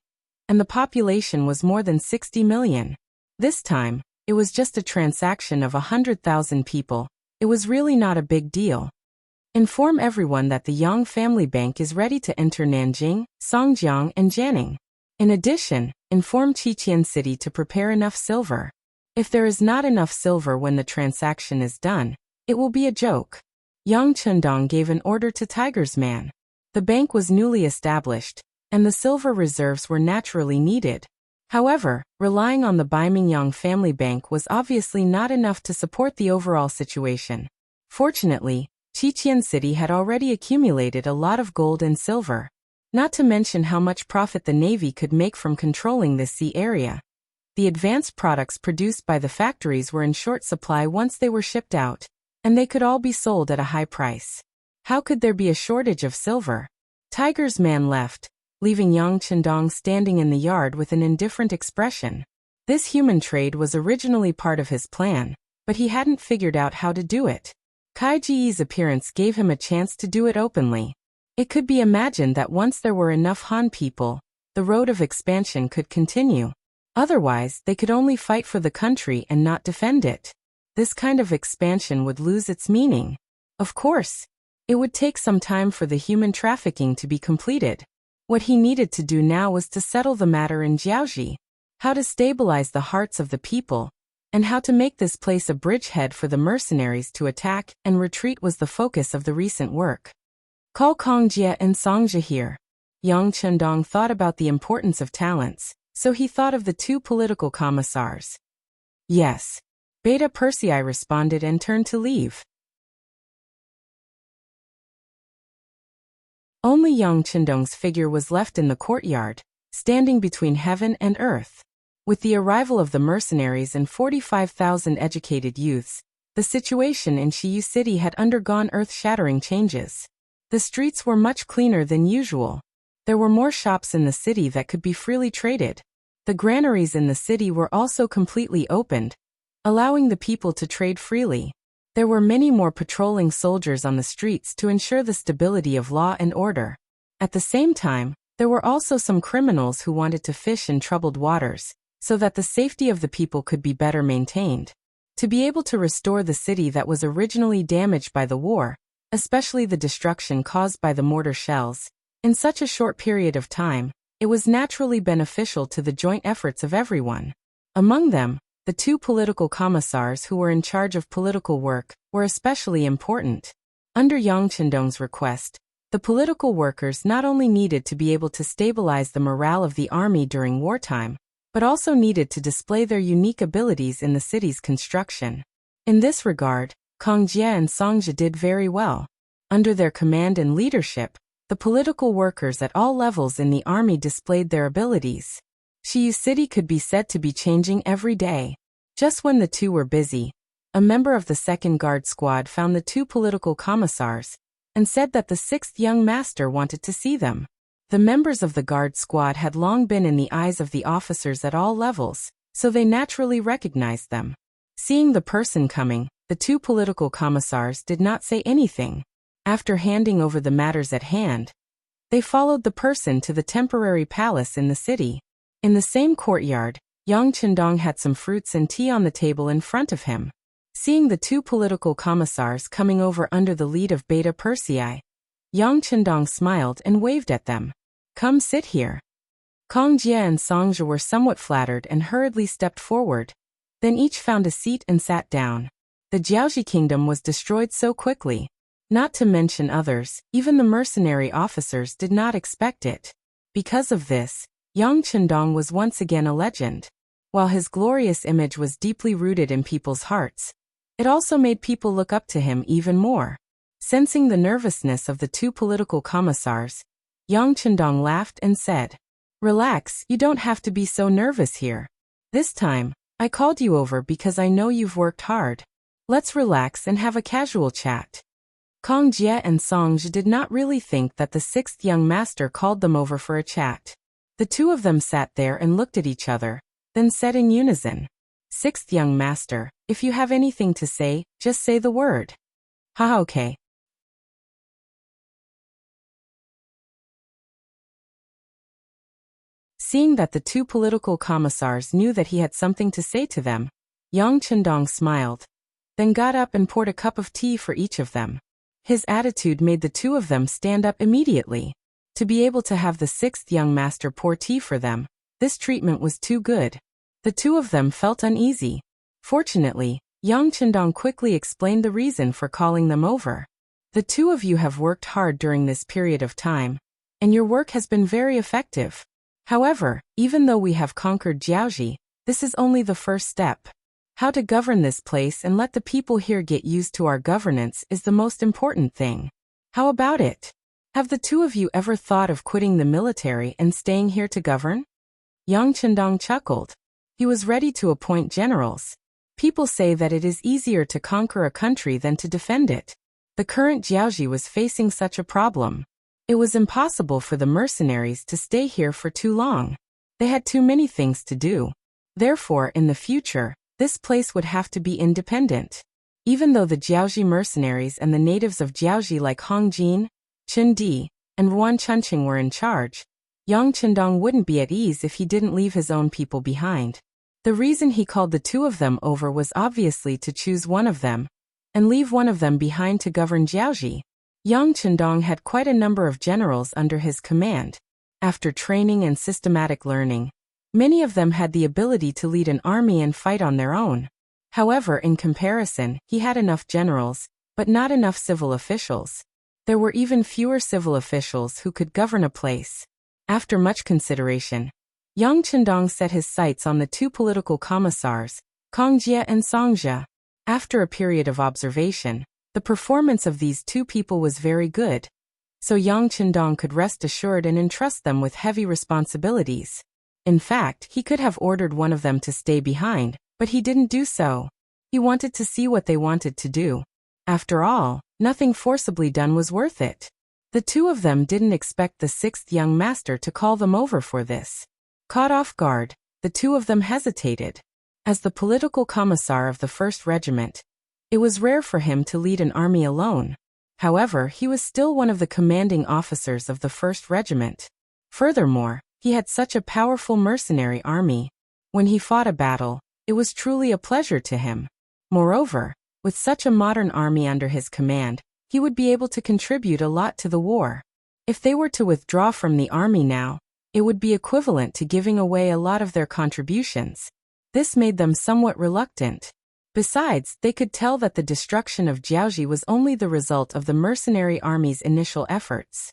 and the population was more than 60 million. This time, it was just a transaction of 100,000 people. It was really not a big deal. Inform everyone that the Yang Family Bank is ready to enter Nanjing, Songjiang, and Jianing. In addition, inform Qiqian City to prepare enough silver. If there is not enough silver when the transaction is done, it will be a joke. Yang Chendong gave an order to Tiger's man. The bank was newly established, and the silver reserves were naturally needed. However, relying on the Baimingyang Family Bank was obviously not enough to support the overall situation. Fortunately, Qiqian City had already accumulated a lot of gold and silver. Not to mention how much profit the Navy could make from controlling this sea area. The advanced products produced by the factories were in short supply once they were shipped out, and they could all be sold at a high price. How could there be a shortage of silver? Tiger's man left, leaving Yang Chendong standing in the yard with an indifferent expression. This human trade was originally part of his plan, but he hadn't figured out how to do it. Kai Ji's appearance gave him a chance to do it openly. It could be imagined that once there were enough Han people, the road of expansion could continue. Otherwise, they could only fight for the country and not defend it. This kind of expansion would lose its meaning. Of course, it would take some time for the human trafficking to be completed. What he needed to do now was to settle the matter in Jiaoji, how to stabilize the hearts of the people, and how to make this place a bridgehead for the mercenaries to attack and retreat was the focus of the recent work. Call Kongjia and Songjia here. Yang Chendong thought about the importance of talents, so he thought of the two political commissars. Yes. Beta Persei responded and turned to leave. Only Yang Chendong's figure was left in the courtyard, standing between heaven and earth. With the arrival of the mercenaries and 45,000 educated youths, the situation in Shiyu City had undergone earth-shattering changes. The streets were much cleaner than usual. There were more shops in the city that could be freely traded. The granaries in the city were also completely opened, allowing the people to trade freely. There were many more patrolling soldiers on the streets to ensure the stability of law and order. At the same time, there were also some criminals who wanted to fish in troubled waters, so that the safety of the people could be better maintained. To be able to restore the city that was originally damaged by the war, especially the destruction caused by the mortar shells, in such a short period of time, it was naturally beneficial to the joint efforts of everyone. Among them, the two political commissars who were in charge of political work were especially important. Under Yang Chendong's request, the political workers not only needed to be able to stabilize the morale of the army during wartime, but also needed to display their unique abilities in the city's construction. In this regard, Kang Jie and Songjia did very well. Under their command and leadership, the political workers at all levels in the army displayed their abilities. Shiyu City could be said to be changing every day. Just when the two were busy, a member of the second guard squad found the two political commissars and said that the sixth young master wanted to see them. The members of the guard squad had long been in the eyes of the officers at all levels, so they naturally recognized them. Seeing the person coming, the two political commissars did not say anything. After handing over the matters at hand, they followed the person to the temporary palace in the city. In the same courtyard, Yang Chendong had some fruits and tea on the table in front of him. Seeing the two political commissars coming over under the lead of Beta Persei, Yang Chendong smiled and waved at them. "Come sit here." Kang Jie and Songjia were somewhat flattered and hurriedly stepped forward. Then each found a seat and sat down. The Jiaoxi kingdom was destroyed so quickly. Not to mention others, even the mercenary officers did not expect it. Because of this, Yang Chendong was once again a legend. While his glorious image was deeply rooted in people's hearts, it also made people look up to him even more. Sensing the nervousness of the two political commissars, Yang Chendong laughed and said, "Relax, you don't have to be so nervous here. This time, I called you over because I know you've worked hard. Let's relax and have a casual chat." Kang Jie and Songjia did not really think that the sixth young master called them over for a chat. The two of them sat there and looked at each other, then said in unison, "Sixth young master, if you have anything to say, just say the word." "Haha, okay." Seeing that the two political commissars knew that he had something to say to them, Yang Chendong smiled, then got up and poured a cup of tea for each of them. His attitude made the two of them stand up immediately. To be able to have the sixth young master pour tea for them, this treatment was too good. The two of them felt uneasy. Fortunately, Yang Chendong quickly explained the reason for calling them over. "The two of you have worked hard during this period of time, and your work has been very effective. However, even though we have conquered Jiaoxi, this is only the first step. How to govern this place and let the people here get used to our governance is the most important thing. How about it? Have the two of you ever thought of quitting the military and staying here to govern?" Yang Chendong chuckled. He was ready to appoint generals. People say that it is easier to conquer a country than to defend it. The current Jiaoxi was facing such a problem. It was impossible for the mercenaries to stay here for too long. They had too many things to do. Therefore, in the future, this place would have to be independent. Even though the Jiaoxi mercenaries and the natives of Jiaoxi like Hong Jin, Chen Di, and Ruan Chunqing were in charge, Yang Chendong wouldn't be at ease if he didn't leave his own people behind. The reason he called the two of them over was obviously to choose one of them and leave one of them behind to govern Jiaoxi. Yang Chendong had quite a number of generals under his command. After training and systematic learning, many of them had the ability to lead an army and fight on their own. However, in comparison, he had enough generals, but not enough civil officials. There were even fewer civil officials who could govern a place. After much consideration, Yang Chendong set his sights on the two political commissars, Kang Jie and Songjia. After a period of observation, the performance of these two people was very good, so Yang Chendong could rest assured and entrust them with heavy responsibilities. In fact, he could have ordered one of them to stay behind, but he didn't do so. He wanted to see what they wanted to do. After all, nothing forcibly done was worth it. The two of them didn't expect the sixth young master to call them over for this. Caught off guard, the two of them hesitated. As the political commissar of the 1st Regiment, it was rare for him to lead an army alone. However, he was still one of the commanding officers of the 1st Regiment. Furthermore, he had such a powerful mercenary army. When he fought a battle, it was truly a pleasure to him. Moreover, with such a modern army under his command, he would be able to contribute a lot to the war. If they were to withdraw from the army now, it would be equivalent to giving away a lot of their contributions. This made them somewhat reluctant. Besides, they could tell that the destruction of Jiaoxi was only the result of the mercenary army's initial efforts.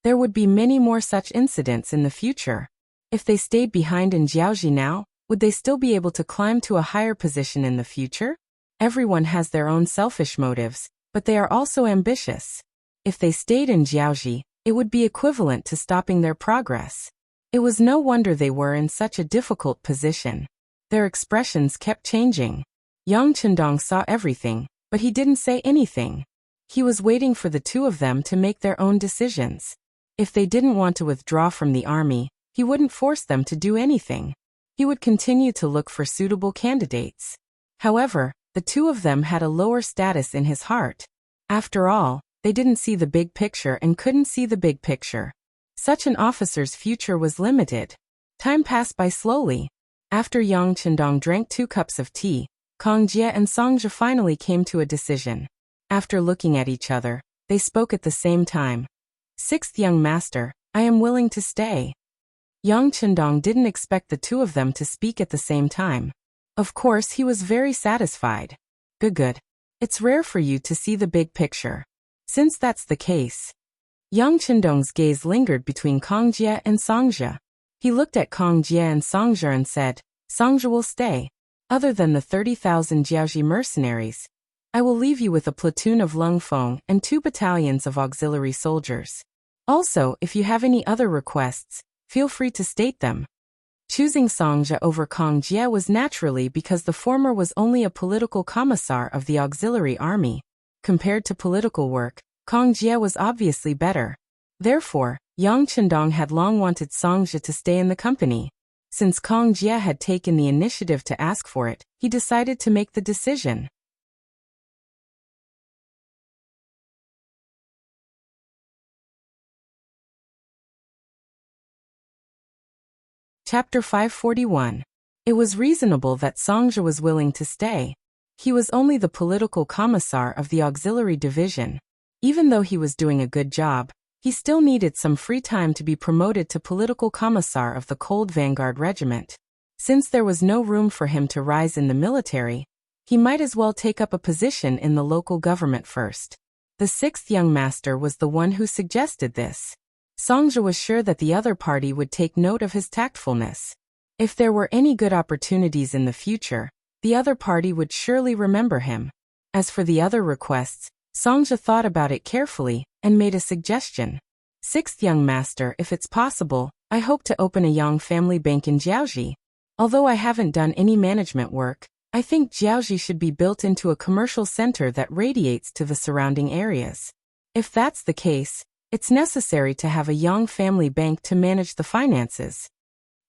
There would be many more such incidents in the future. If they stayed behind in Jiaoji now, would they still be able to climb to a higher position in the future? Everyone has their own selfish motives, but they are also ambitious. If they stayed in Jiaoji, it would be equivalent to stopping their progress. It was no wonder they were in such a difficult position. Their expressions kept changing. Yang Chendong saw everything, but he didn't say anything. He was waiting for the two of them to make their own decisions. If they didn't want to withdraw from the army, he wouldn't force them to do anything. He would continue to look for suitable candidates. However, the two of them had a lower status in his heart. After all, they didn't see the big picture and couldn't see the big picture. Such an officer's future was limited. Time passed by slowly. After Yang Chendong drank 2 cups of tea, Kong Jie and Song Jie finally came to a decision. After looking at each other, they spoke at the same time. "Sixth young master, I am willing to stay." Yang Chendong didn't expect the two of them to speak at the same time. Of course, he was very satisfied. Good. It's rare for you to see the big picture. Since that's the case. Yang Chendong's gaze lingered between Kong Jie and Song Jie. He looked at Kong Jie and Song Jie and said, "Song Jie will stay. Other than the 30,000 Jiaoji mercenaries, I will leave you with a platoon of Lung Feng and 2 battalions of auxiliary soldiers. Also, if you have any other requests, feel free to state them." Choosing Song Jie over Kong Jie was naturally because the former was only a political commissar of the auxiliary army. Compared to political work, Kong Jie was obviously better. Therefore, Yang Chendong had long wanted Song Jie to stay in the company. Since Kong Jie had taken the initiative to ask for it, he decided to make the decision. Chapter 541. It was reasonable that Song Jie was willing to stay. He was only the political commissar of the auxiliary division. Even though he was doing a good job, he still needed some free time to be promoted to political commissar of the Cold Vanguard Regiment. Since there was no room for him to rise in the military, he might as well take up a position in the local government first. The 6th young master was the one who suggested this. Song Jie was sure that the other party would take note of his tactfulness. If there were any good opportunities in the future, the other party would surely remember him. As for the other requests, Song Jie thought about it carefully and made a suggestion. "Sixth young master, if it's possible, I hope to open a Yang family bank in Jiaoji. Although I haven't done any management work, I think Jiaoji should be built into a commercial center that radiates to the surrounding areas. If that's the case, it's necessary to have a Yang family bank to manage the finances."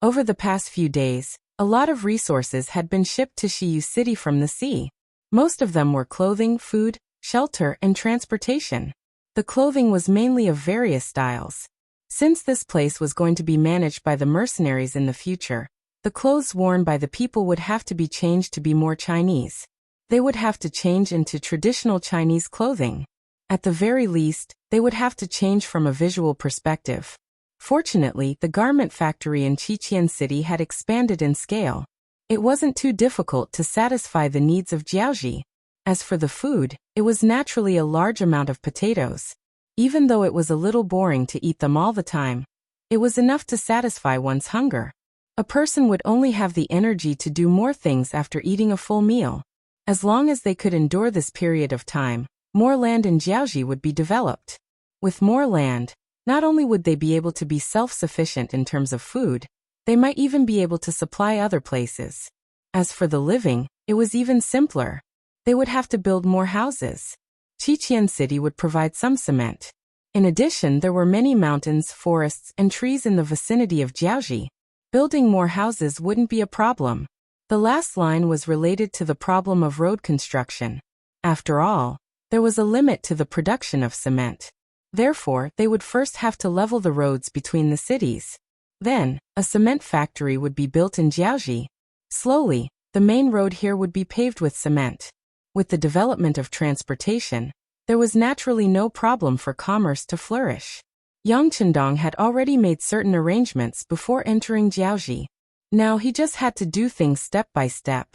Over the past few days, a lot of resources had been shipped to Shiyu City from the sea. Most of them were clothing, food, shelter, and transportation. The clothing was mainly of various styles. Since this place was going to be managed by the mercenaries in the future, the clothes worn by the people would have to be changed to be more Chinese. They would have to change into traditional Chinese clothing. At the very least, they would have to change from a visual perspective. Fortunately, the garment factory in Qiqian City had expanded in scale. It wasn't too difficult to satisfy the needs of Jiaoji. As for the food, it was naturally a large amount of potatoes. Even though it was a little boring to eat them all the time, it was enough to satisfy one's hunger. A person would only have the energy to do more things after eating a full meal. As long as they could endure this period of time, more land in Jiaoji would be developed. With more land, not only would they be able to be self-sufficient in terms of food, they might even be able to supply other places. As for the living, it was even simpler. They would have to build more houses. Qiqian City would provide some cement. In addition, there were many mountains, forests, and trees in the vicinity of Jiaoji. Building more houses wouldn't be a problem. The last line was related to the problem of road construction. After all, there was a limit to the production of cement. Therefore, they would first have to level the roads between the cities. Then, a cement factory would be built in Jiaoji. Slowly, the main road here would be paved with cement. With the development of transportation, there was naturally no problem for commerce to flourish. Yang Chendong had already made certain arrangements before entering Jiaoji. Now he just had to do things step by step.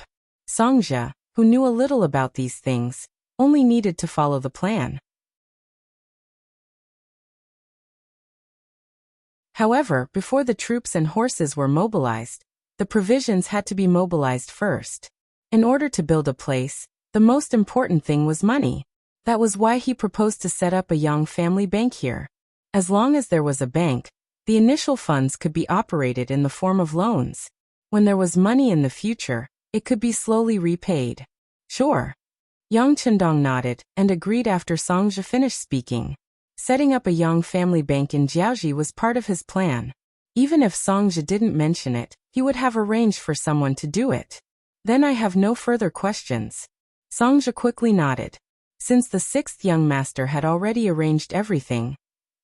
Song Jie, who knew a little about these things, only needed to follow the plan. However, before the troops and horses were mobilized, the provisions had to be mobilized first. In order to build a place, the most important thing was money. That was why he proposed to set up a young family bank here. As long as there was a bank, the initial funds could be operated in the form of loans. When there was money in the future, it could be slowly repaid. Sure. Yang Chendong nodded and agreed after Songzhi finished speaking. Setting up a young family bank in Jiaoji was part of his plan. Even if Songzhi didn't mention it, he would have arranged for someone to do it. Then I have no further questions. Songzhi quickly nodded. Since the sixth young master had already arranged everything,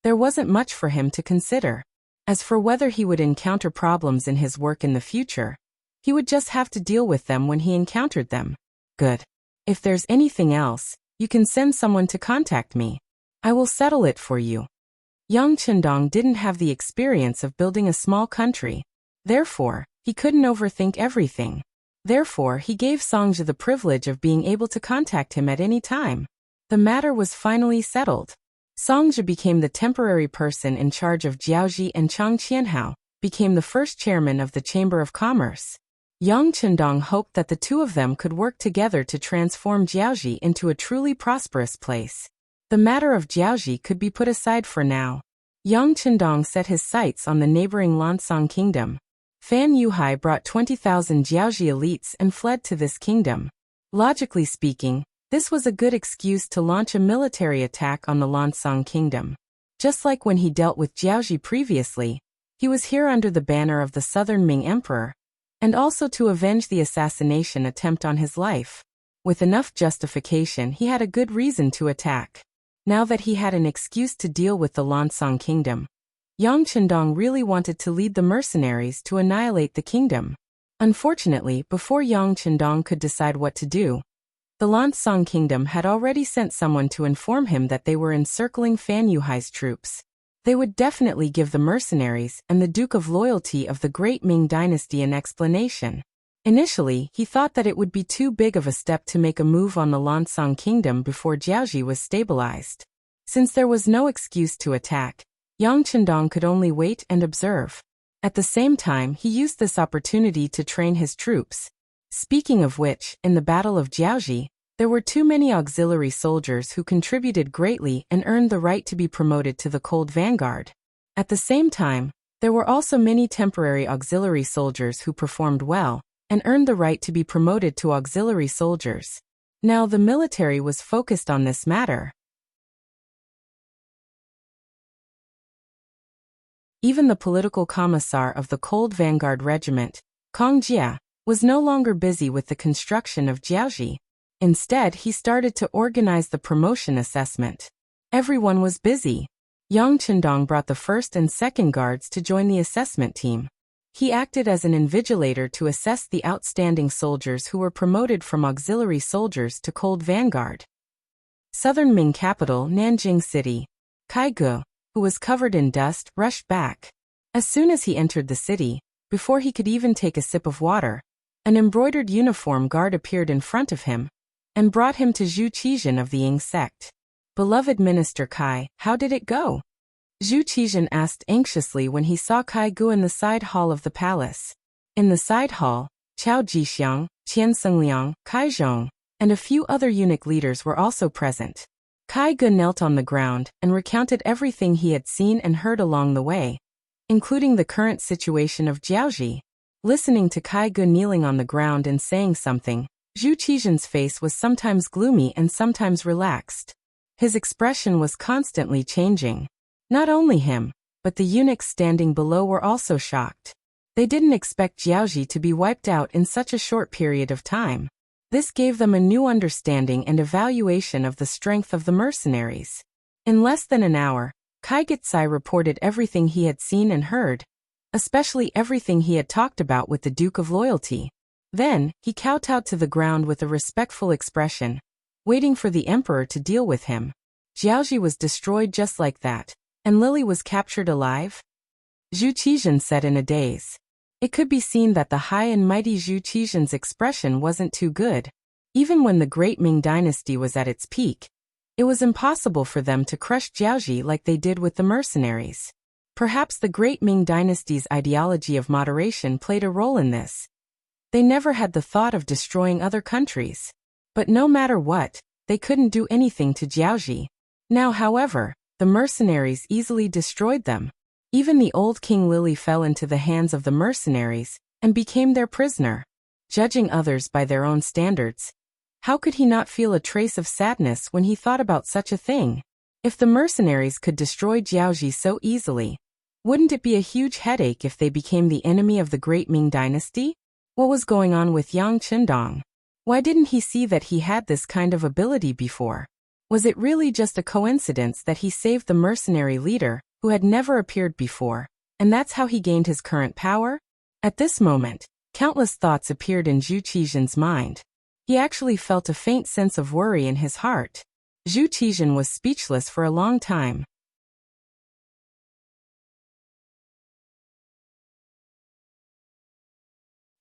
there wasn't much for him to consider. As for whether he would encounter problems in his work in the future, he would just have to deal with them when he encountered them. Good. If there's anything else, you can send someone to contact me. I will settle it for you. Yang Chendong didn't have the experience of building a small country. Therefore, he couldn't overthink everything. Therefore, he gave Songzhi the privilege of being able to contact him at any time. The matter was finally settled. Songzhi became the temporary person in charge of Jiaoji, and Chang Qianhao became the first chairman of the Chamber of Commerce. Yang Chendong hoped that the two of them could work together to transform Jiaoji into a truly prosperous place. The matter of Jiaoji could be put aside for now. Yang Chendong set his sights on the neighboring Lansong kingdom. Fan Yuhai brought 20,000 Jiaoji elites and fled to this kingdom. Logically speaking, this was a good excuse to launch a military attack on the Lansong kingdom. Just like when he dealt with Jiaoji previously, he was here under the banner of the Southern Ming Emperor, and also to avenge the assassination attempt on his life. With enough justification, he had a good reason to attack. Now that he had an excuse to deal with the Lansong kingdom, Yang Chendong really wanted to lead the mercenaries to annihilate the kingdom. Unfortunately, before Yang Chendong could decide what to do, the Lansong kingdom had already sent someone to inform him that they were encircling Fan Yuhai's troops. They would definitely give the mercenaries and the Duke of Loyalty of the Great Ming Dynasty an explanation. Initially, he thought that it would be too big of a step to make a move on the Lansong kingdom before Jiaoji was stabilized. Since there was no excuse to attack, Yang Chendong could only wait and observe. At the same time, he used this opportunity to train his troops. Speaking of which, in the Battle of Jiaoji, there were too many auxiliary soldiers who contributed greatly and earned the right to be promoted to the Cold Vanguard. At the same time, there were also many temporary auxiliary soldiers who performed well and earned the right to be promoted to auxiliary soldiers. Now the military was focused on this matter. Even the political commissar of the Cold Vanguard Regiment, Kong Jia, was no longer busy with the construction of Jiaoji. Instead, he started to organize the promotion assessment. Everyone was busy. Yang Chendong brought the first and second guards to join the assessment team. He acted as an invigilator to assess the outstanding soldiers who were promoted from auxiliary soldiers to Cold Vanguard. Southern Ming capital Nanjing City. Kai Gu, who was covered in dust, rushed back. As soon as he entered the city, before he could even take a sip of water, an embroidered uniform guard appeared in front of him and brought him to Zhu Qizhen of the Ying sect. "Beloved Minister Kai, how did it go?" Zhu Qizhen asked anxiously when he saw Kai Gu in the side hall of the palace. In the side hall, Chao Jixiang, Qian Sengliang, Kai Zhong, and a few other eunuch leaders were also present. Kai Gu knelt on the ground and recounted everything he had seen and heard along the way, including the current situation of Jiaoji. Listening to Kai Gu kneeling on the ground and saying something, Zhu Qizhen's face was sometimes gloomy and sometimes relaxed. His expression was constantly changing. Not only him, but the eunuchs standing below were also shocked. They didn't expect Jiaoji to be wiped out in such a short period of time. This gave them a new understanding and evaluation of the strength of the mercenaries. In less than an hour, Kai Gitsai reported everything he had seen and heard, especially everything he had talked about with the Duke of Loyalty. Then, he kowtowed to the ground with a respectful expression, waiting for the emperor to deal with him. Jiaoji was destroyed just like that, and Lily was captured alive? Zhu Qizhen said in a daze. It could be seen that the high and mighty Zhu Qizhen's expression wasn't too good. Even when the Great Ming Dynasty was at its peak, it was impossible for them to crush Jiaoji like they did with the mercenaries. Perhaps the great Ming dynasty's ideology of moderation played a role in this. They never had the thought of destroying other countries. But no matter what, they couldn't do anything to Jiaoji. Now, however, the mercenaries easily destroyed them. Even the old King Lily fell into the hands of the mercenaries and became their prisoner. Judging others by their own standards, how could he not feel a trace of sadness when he thought about such a thing? If the mercenaries could destroy Jiaoji so easily, wouldn't it be a huge headache if they became the enemy of the great Ming dynasty? What was going on with Yang Qindong? Why didn't he see that he had this kind of ability before? Was it really just a coincidence that he saved the mercenary leader, who had never appeared before, and that's how he gained his current power? At this moment, countless thoughts appeared in Zhu Qizhen's mind. He actually felt a faint sense of worry in his heart. Zhu Qizhen was speechless for a long time.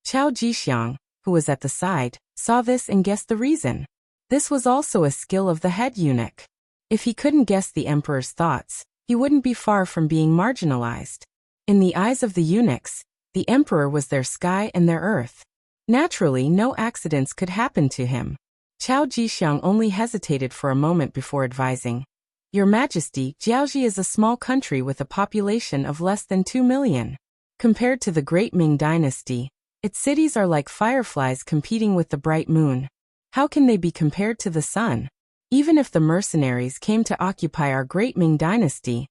Chao Jixiang, who was at the side, saw this and guessed the reason. This was also a skill of the head eunuch. If he couldn't guess the emperor's thoughts, he wouldn't be far from being marginalized. In the eyes of the eunuchs, the emperor was their sky and their earth. Naturally, no accidents could happen to him. Chao Jixiang only hesitated for a moment before advising. Your Majesty, Jiaoji is a small country with a population of less than 2 million. Compared to the great Ming dynasty, its cities are like fireflies competing with the bright moon. How can they be compared to the sun? Even if the mercenaries came to occupy our great Ming dynasty,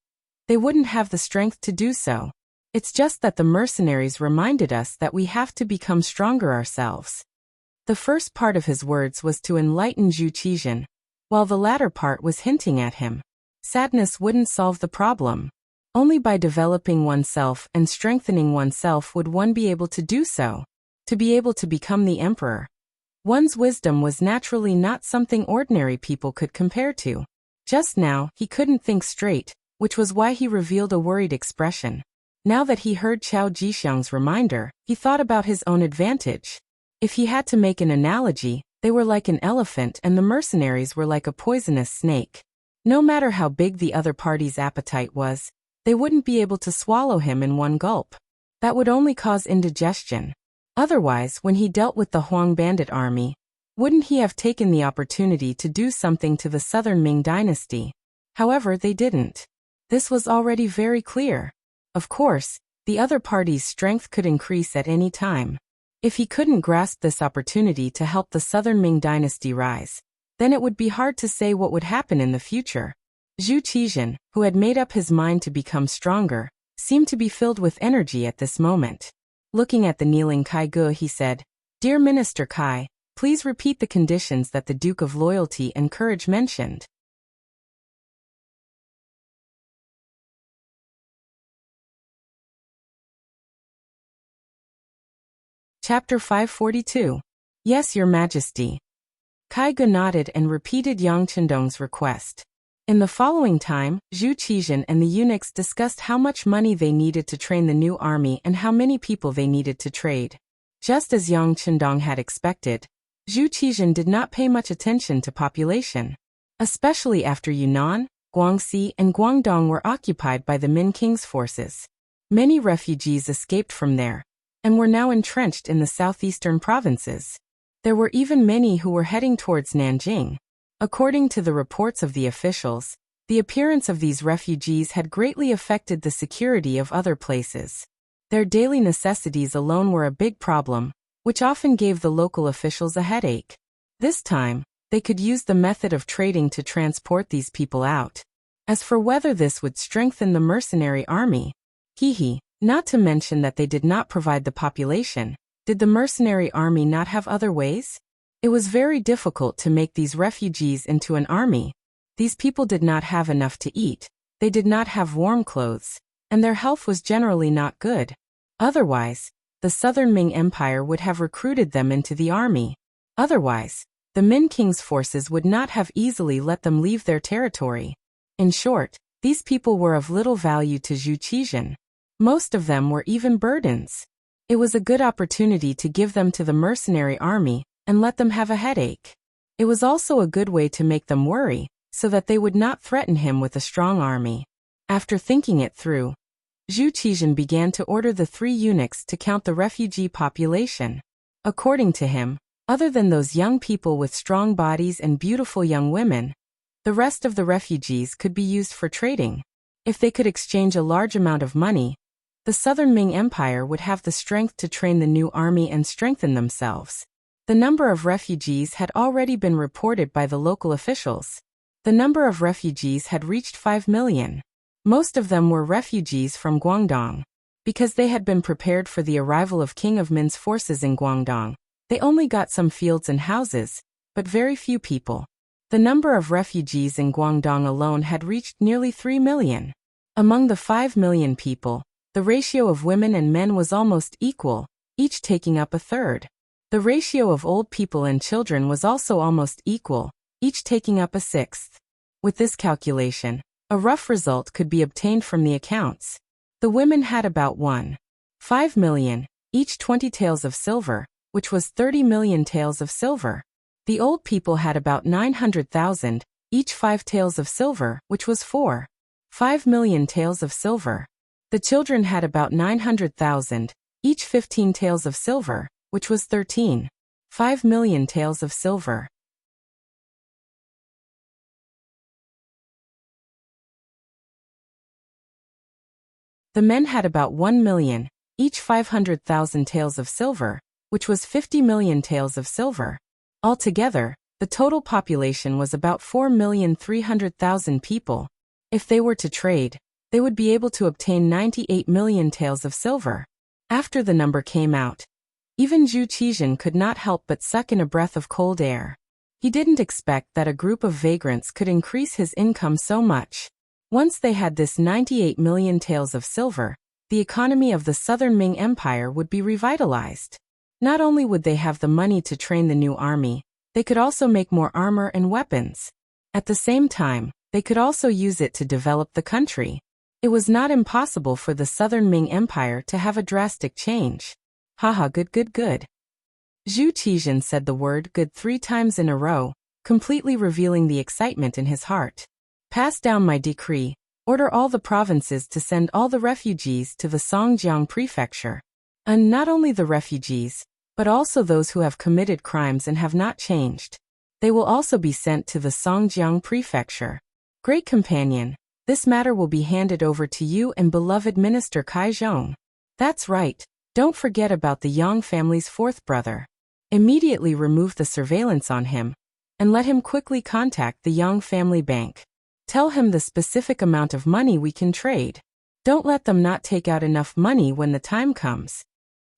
they wouldn't have the strength to do so. It's just that the mercenaries reminded us that we have to become stronger ourselves. The first part of his words was to enlighten Zhu Qizhen, while the latter part was hinting at him. Sadness wouldn't solve the problem. Only by developing oneself and strengthening oneself would one be able to do so. To be able to become the emperor. One's wisdom was naturally not something ordinary people could compare to. Just now, he couldn't think straight, which was why he revealed a worried expression. Now that he heard Chao Jixiang's reminder, he thought about his own advantage. If he had to make an analogy, they were like an elephant and the mercenaries were like a poisonous snake. No matter how big the other party's appetite was, they wouldn't be able to swallow him in one gulp. That would only cause indigestion. Otherwise, when he dealt with the Huang bandit army, wouldn't he have taken the opportunity to do something to the southern Ming dynasty? However, they didn't. This was already very clear. Of course, the other party's strength could increase at any time. If he couldn't grasp this opportunity to help the southern Ming dynasty rise, then it would be hard to say what would happen in the future. Zhu Qizhen, who had made up his mind to become stronger, seemed to be filled with energy at this moment. Looking at the kneeling Kai Ge, he said, "Dear Minister Kai, please repeat the conditions that the Duke of Loyalty and Courage mentioned." Chapter 542. Yes, Your Majesty. Kai Ge nodded and repeated Yang Qindong's request. In the following time, Zhu Qizhen and the eunuchs discussed how much money they needed to train the new army and how many people they needed to trade. Just as Yang Qindong had expected, Zhu Qizhen did not pay much attention to population. Especially after Yunnan, Guangxi and Guangdong were occupied by the Min King's forces. Many refugees escaped from there, and were now entrenched in the southeastern provinces. There were even many who were heading towards Nanjing. According to the reports of the officials, the appearance of these refugees had greatly affected the security of other places. Their daily necessities alone were a big problem, which often gave the local officials a headache. This time, they could use the method of trading to transport these people out. As for whether this would strengthen the mercenary army, not to mention that they did not provide the population, did the mercenary army not have other ways? It was very difficult to make these refugees into an army. These people did not have enough to eat, they did not have warm clothes, and their health was generally not good. Otherwise, the southern Ming Empire would have recruited them into the army. Otherwise, the Min King's forces would not have easily let them leave their territory. In short, these people were of little value to Zhu Qizhen. Most of them were even burdens. It was a good opportunity to give them to the mercenary army and let them have a headache. It was also a good way to make them worry, so that they would not threaten him with a strong army. After thinking it through, Zhu Qizhen began to order the 3 eunuchs to count the refugee population. According to him, other than those young people with strong bodies and beautiful young women, the rest of the refugees could be used for trading. If they could exchange a large amount of money, the Southern Ming Empire would have the strength to train the new army and strengthen themselves. The number of refugees had already been reported by the local officials. The number of refugees had reached 5 million. Most of them were refugees from Guangdong. Because they had been prepared for the arrival of King of Min's forces in Guangdong, they only got some fields and houses, but very few people. The number of refugees in Guangdong alone had reached nearly 3 million. Among the 5 million people, the ratio of women and men was almost equal, each taking up a third. The ratio of old people and children was also almost equal, each taking up a sixth. With this calculation, a rough result could be obtained from the accounts. The women had about 1.5 million, each 20 taels of silver, which was 30 million taels of silver. The old people had about 900,000, each 5 taels of silver, which was 4.5 million taels of silver. The children had about 900,000, each 15 taels of silver, which was 13.5 million taels of silver. The men had about 1 million, each 500,000 taels of silver, which was 50 million taels of silver. Altogether, the total population was about 4,300,000 people. If they were to trade, they would be able to obtain 98 million taels of silver. After the number came out, even Zhu Qizhen could not help but suck in a breath of cold air. He didn't expect that a group of vagrants could increase his income so much. Once they had this 98 million taels of silver, the economy of the Southern Ming Empire would be revitalized. Not only would they have the money to train the new army, they could also make more armor and weapons. At the same time, they could also use it to develop the country. It was not impossible for the Southern Ming Empire to have a drastic change. Haha, good. Zhu Qizhen said the word good 3 times in a row, completely revealing the excitement in his heart. Pass down my decree, order all the provinces to send all the refugees to the Songjiang prefecture. And not only the refugees, but also those who have committed crimes and have not changed. They will also be sent to the Songjiang prefecture. Great companion, this matter will be handed over to you and beloved Minister Kai Zhong. That's right, don't forget about the Yang family's 4th brother. Immediately remove the surveillance on him, and let him quickly contact the Yang family bank. Tell him the specific amount of money we can trade. Don't let them not take out enough money when the time comes.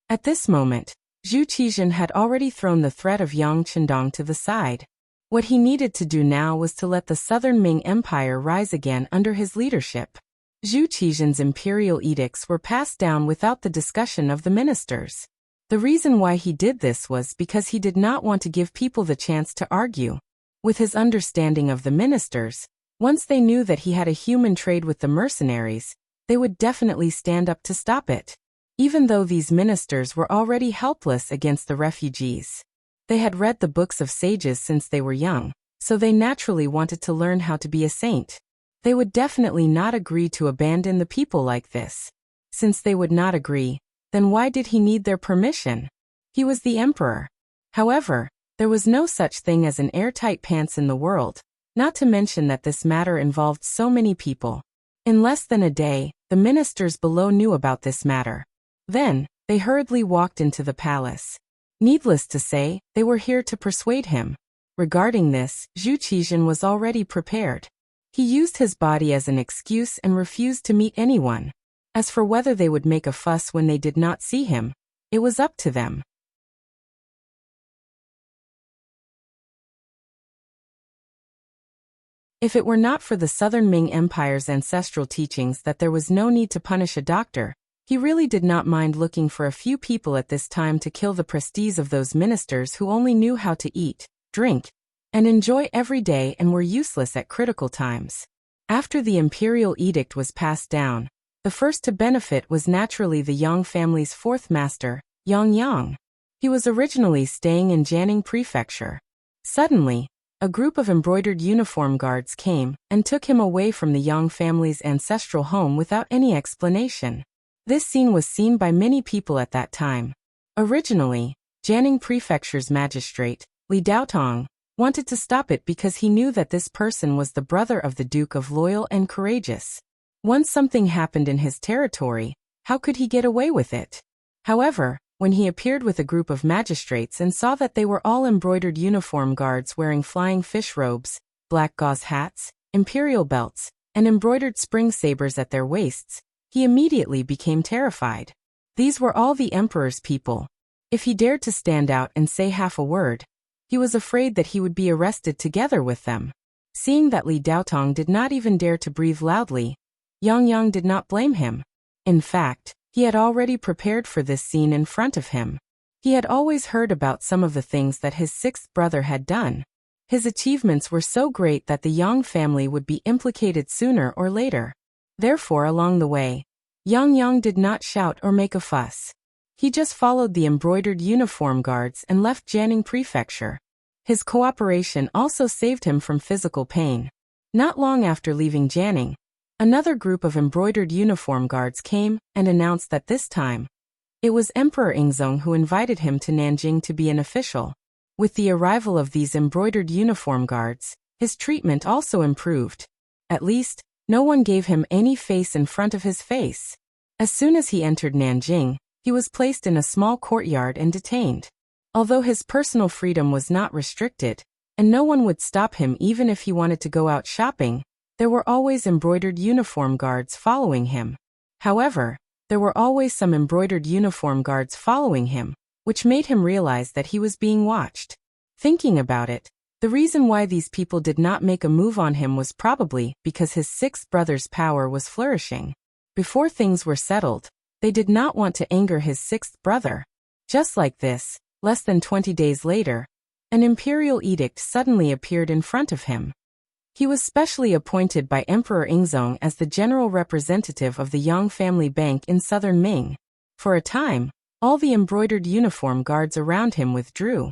At this moment, Zhu Qizhen had already thrown the threat of Yang Qindong to the side. What he needed to do now was to let the Southern Ming Empire rise again under his leadership. Zhu Qizhen's imperial edicts were passed down without the discussion of the ministers. The reason why he did this was because he did not want to give people the chance to argue. With his understanding of the ministers, once they knew that he had a human trade with the mercenaries, they would definitely stand up to stop it. Even though these ministers were already helpless against the refugees. They had read the books of sages since they were young, so they naturally wanted to learn how to be a saint. They would definitely not agree to abandon the people like this. Since they would not agree, then why did he need their permission? He was the emperor. However, there was no such thing as an airtight pants in the world, not to mention that this matter involved so many people. In less than a day, the ministers below knew about this matter. Then, they hurriedly walked into the palace. Needless to say, they were here to persuade him. Regarding this, Zhu Qizhen was already prepared. He used his body as an excuse and refused to meet anyone. As for whether they would make a fuss when they did not see him, it was up to them. If it were not for the Southern Ming Empire's ancestral teachings that there was no need to punish a doctor, he really did not mind looking for a few people at this time to kill the prestige of those ministers who only knew how to eat, drink, and enjoy every day and were useless at critical times. After the imperial edict was passed down, the first to benefit was naturally the Yang family's 4th master, Yang. He was originally staying in Jianing Prefecture. Suddenly, a group of embroidered uniform guards came and took him away from the Yang family's ancestral home without any explanation. This scene was seen by many people at that time. Originally, Jiangning Prefecture's magistrate, Li Daotong, wanted to stop it because he knew that this person was the brother of the Duke of Loyal and Courageous. Once something happened in his territory, how could he get away with it? However, when he appeared with a group of magistrates and saw that they were all embroidered uniform guards wearing flying fish robes, black gauze hats, imperial belts, and embroidered spring sabers at their waists, he immediately became terrified. These were all the emperor's people. If he dared to stand out and say half a word, he was afraid that he would be arrested together with them. Seeing that Li Daotong did not even dare to breathe loudly, Yang did not blame him. In fact, he had already prepared for this scene in front of him. He had always heard about some of the things that his sixth brother had done. His achievements were so great that the Yang family would be implicated sooner or later. Therefore, along the way, Yang did not shout or make a fuss. He just followed the embroidered uniform guards and left Jiangning Prefecture. His cooperation also saved him from physical pain. Not long after leaving Jiangning, another group of embroidered uniform guards came and announced that this time, it was Emperor Yingzong who invited him to Nanjing to be an official. With the arrival of these embroidered uniform guards, his treatment also improved. At least, no one gave him any face in front of his face. As soon as he entered Nanjing, he was placed in a small courtyard and detained. Although his personal freedom was not restricted, and no one would stop him even if he wanted to go out shopping, there were always embroidered uniform guards following him. However, there were always some embroidered uniform guards following him, which made him realize that he was being watched. Thinking about it, the reason why these people did not make a move on him was probably because his sixth brother's power was flourishing. Before things were settled, they did not want to anger his sixth brother. Just like this, less than 20 days later, an imperial edict suddenly appeared in front of him. He was specially appointed by Emperor Yingzong as the general representative of the Yang family bank in southern Ming. For a time, all the embroidered uniform guards around him withdrew.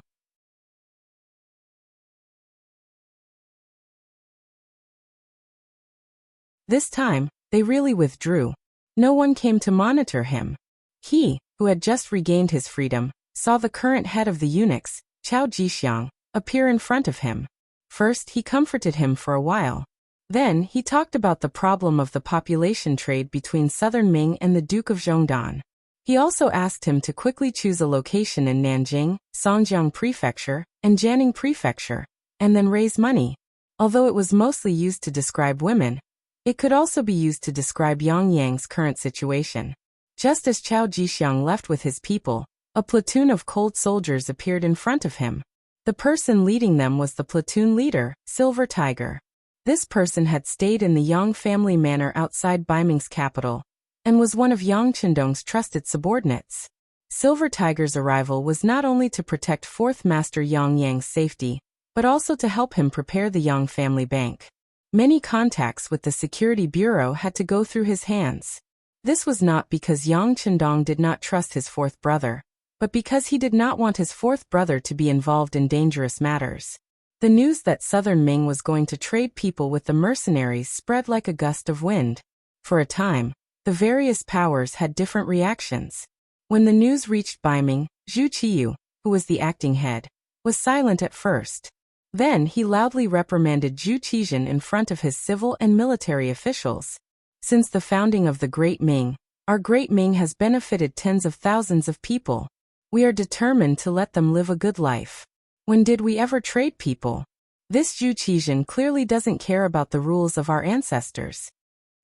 This time, they really withdrew. No one came to monitor him. He, who had just regained his freedom, saw the current head of the eunuchs, Chao Jixiang, appear in front of him. First, he comforted him for a while. Then, he talked about the problem of the population trade between southern Ming and the Duke of Zhongdan. He also asked him to quickly choose a location in Nanjing, Songjiang Prefecture, and Jiangning Prefecture, and then raise money. Although it was mostly used to describe women, it could also be used to describe Yang's current situation. Just as Chao Jixiang left with his people, a platoon of cold soldiers appeared in front of him. The person leading them was the platoon leader, Silver Tiger. This person had stayed in the Yang family manor outside Baiming's capital, and was one of Yang Qindong's trusted subordinates. Silver Tiger's arrival was not only to protect fourth master Yang's safety, but also to help him prepare the Yang family bank. Many contacts with the security bureau had to go through his hands. This was not because Yang Qindong did not trust his fourth brother, but because he did not want his fourth brother to be involved in dangerous matters. The news that southern Ming was going to trade people with the mercenaries spread like a gust of wind. For a time, the various powers had different reactions. When the news reached Baiming, Zhu Qiyu, who was the acting head, was silent at first. Then he loudly reprimanded Zhu Qizhen in front of his civil and military officials. Since the founding of the Great Ming, our Great Ming has benefited tens of thousands of people. We are determined to let them live a good life. When did we ever trade people? This Zhu Qizhen clearly doesn't care about the rules of our ancestors.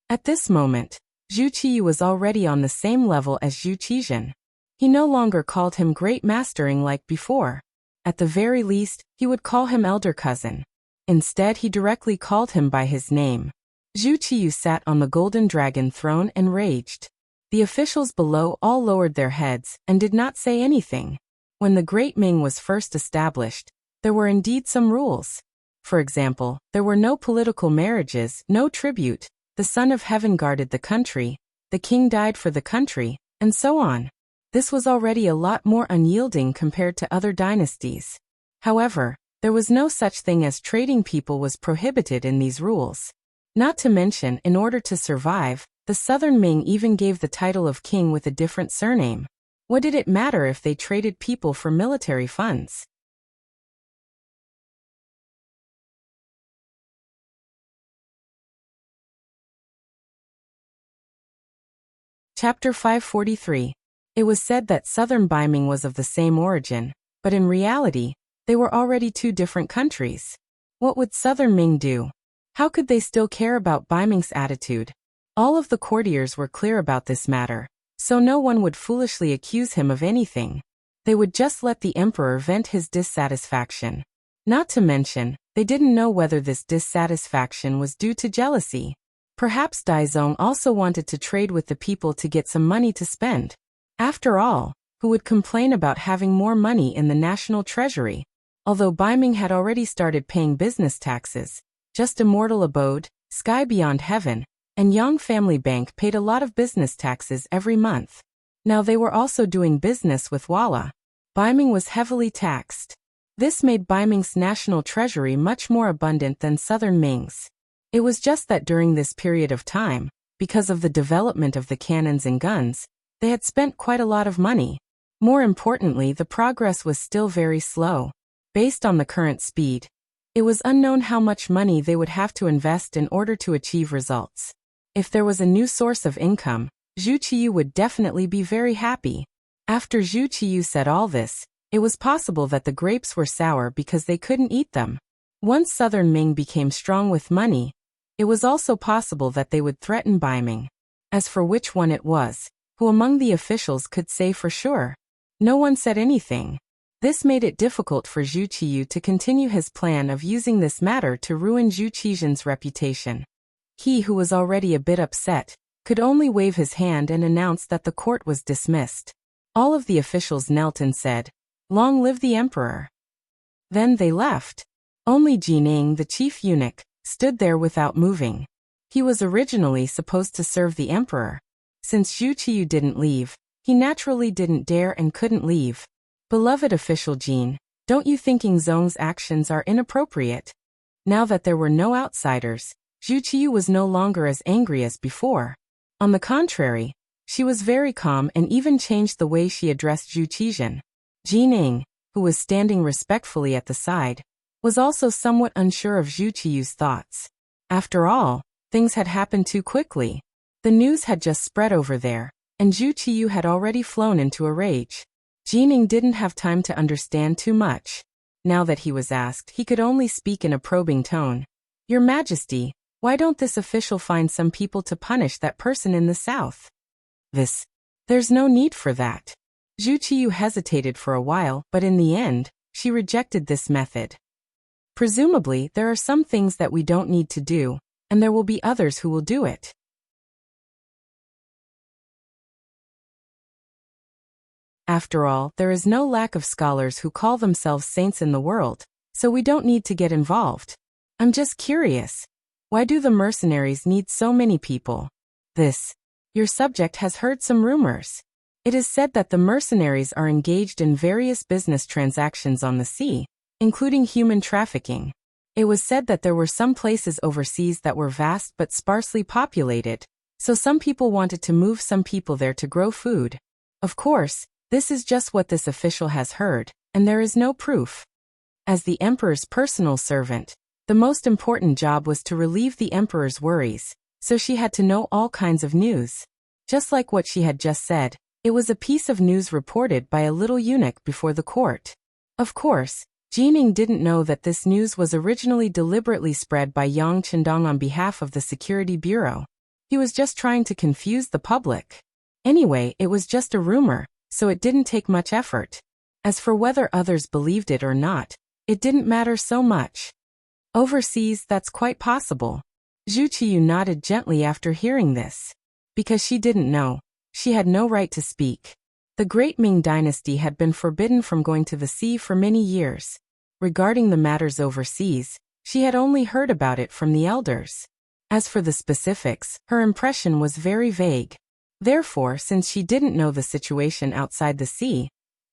At this moment, Zhu Qiyu was already on the same level as Zhu Qizhen. He no longer called him great mastering like before. At the very least, he would call him elder cousin. Instead, he directly called him by his name. Zhu Qiyu sat on the golden dragon throne and raged. The officials below all lowered their heads and did not say anything. When the Great Ming was first established, there were indeed some rules. For example, there were no political marriages, no tribute, the Son of Heaven guarded the country, the king died for the country, and so on. This was already a lot more unyielding compared to other dynasties. However, There was no such thing as trading people was prohibited in these rules. Not to mention, in order to survive, the Southern Ming even gave the title of king with a different surname. What did it matter if they traded people for military funds? Chapter 543. It was said that Southern Beiming was of the same origin, but in reality, they were already two different countries. What would Southern Ming do? How could they still care about Beiming's attitude? All of the courtiers were clear about this matter, so no one would foolishly accuse him of anything. They would just let the emperor vent his dissatisfaction. Not to mention, they didn't know whether this dissatisfaction was due to jealousy. Perhaps Daizong also wanted to trade with the people to get some money to spend. After all, who would complain about having more money in the national treasury? Although Beiming had already started paying business taxes, Just Immortal Abode, Sky Beyond Heaven, and Yang Family Bank paid a lot of business taxes every month. Now they were also doing business with Walla. Beiming was heavily taxed. This made Beiming's national treasury much more abundant than Southern Ming's. It was just that during this period of time, because of the development of the cannons and guns, they had spent quite a lot of money. More importantly, the progress was still very slow. Based on the current speed, it was unknown how much money they would have to invest in order to achieve results. If there was a new source of income, Zhu Qiyu would definitely be very happy. After Zhu Qiyu said all this, it was possible that the grapes were sour because they couldn't eat them. Once Southern Ming became strong with money, it was also possible that they would threaten Beiming. As for which one it was, who among the officials could say for sure? No one said anything. This made it difficult for Zhu Qiyu to continue his plan of using this matter to ruin Zhu Qijian's reputation. He, who was already a bit upset, could only wave his hand and announce that the court was dismissed. All of the officials knelt and said, "Long live the emperor." Then they left. Only Jining, the chief eunuch, stood there without moving. He was originally supposed to serve the emperor. Since Zhu Qiyu didn't leave, he naturally didn't dare and couldn't leave. Beloved official Jin, don't you think Zong's actions are inappropriate? Now that there were no outsiders, Zhu Qiyu was no longer as angry as before. On the contrary, she was very calm and even changed the way she addressed Zhu Qijian. Jining, who was standing respectfully at the side, was also somewhat unsure of Zhu Qiyu's thoughts. After all, things had happened too quickly. The news had just spread over there, and Zhu Qiyu had already flown into a rage. Jining didn't have time to understand too much. Now that he was asked, he could only speak in a probing tone. "Your Majesty, why don't this official find some people to punish that person in the south?" There's no need for that. Zhu Qiyu hesitated for a while, but in the end, she rejected this method. Presumably, there are some things that we don't need to do, and there will be others who will do it. After all, there is no lack of scholars who call themselves saints in the world, so we don't need to get involved. I'm just curious. Why do the mercenaries need so many people? Your subject has heard some rumors. It is said that the mercenaries are engaged in various business transactions on the sea, including human trafficking. It was said that there were some places overseas that were vast but sparsely populated, so some people wanted to move some people there to grow food. Of course, this is just what this official has heard, and there is no proof. As the emperor's personal servant, the most important job was to relieve the emperor's worries, so she had to know all kinds of news. Just like what she had just said, it was a piece of news reported by a little eunuch before the court. Of course, Jining didn't know that this news was originally deliberately spread by Yang Chendong on behalf of the Security Bureau. He was just trying to confuse the public. Anyway, it was just a rumor, so it didn't take much effort. As for whether others believed it or not, it didn't matter so much. Overseas, that's quite possible. Zhu Qiyu nodded gently after hearing this. Because she didn't know, she had no right to speak. The Great Ming Dynasty had been forbidden from going to the sea for many years. Regarding the matters overseas, she had only heard about it from the elders. As for the specifics, her impression was very vague. Therefore, since she didn't know the situation outside the sea,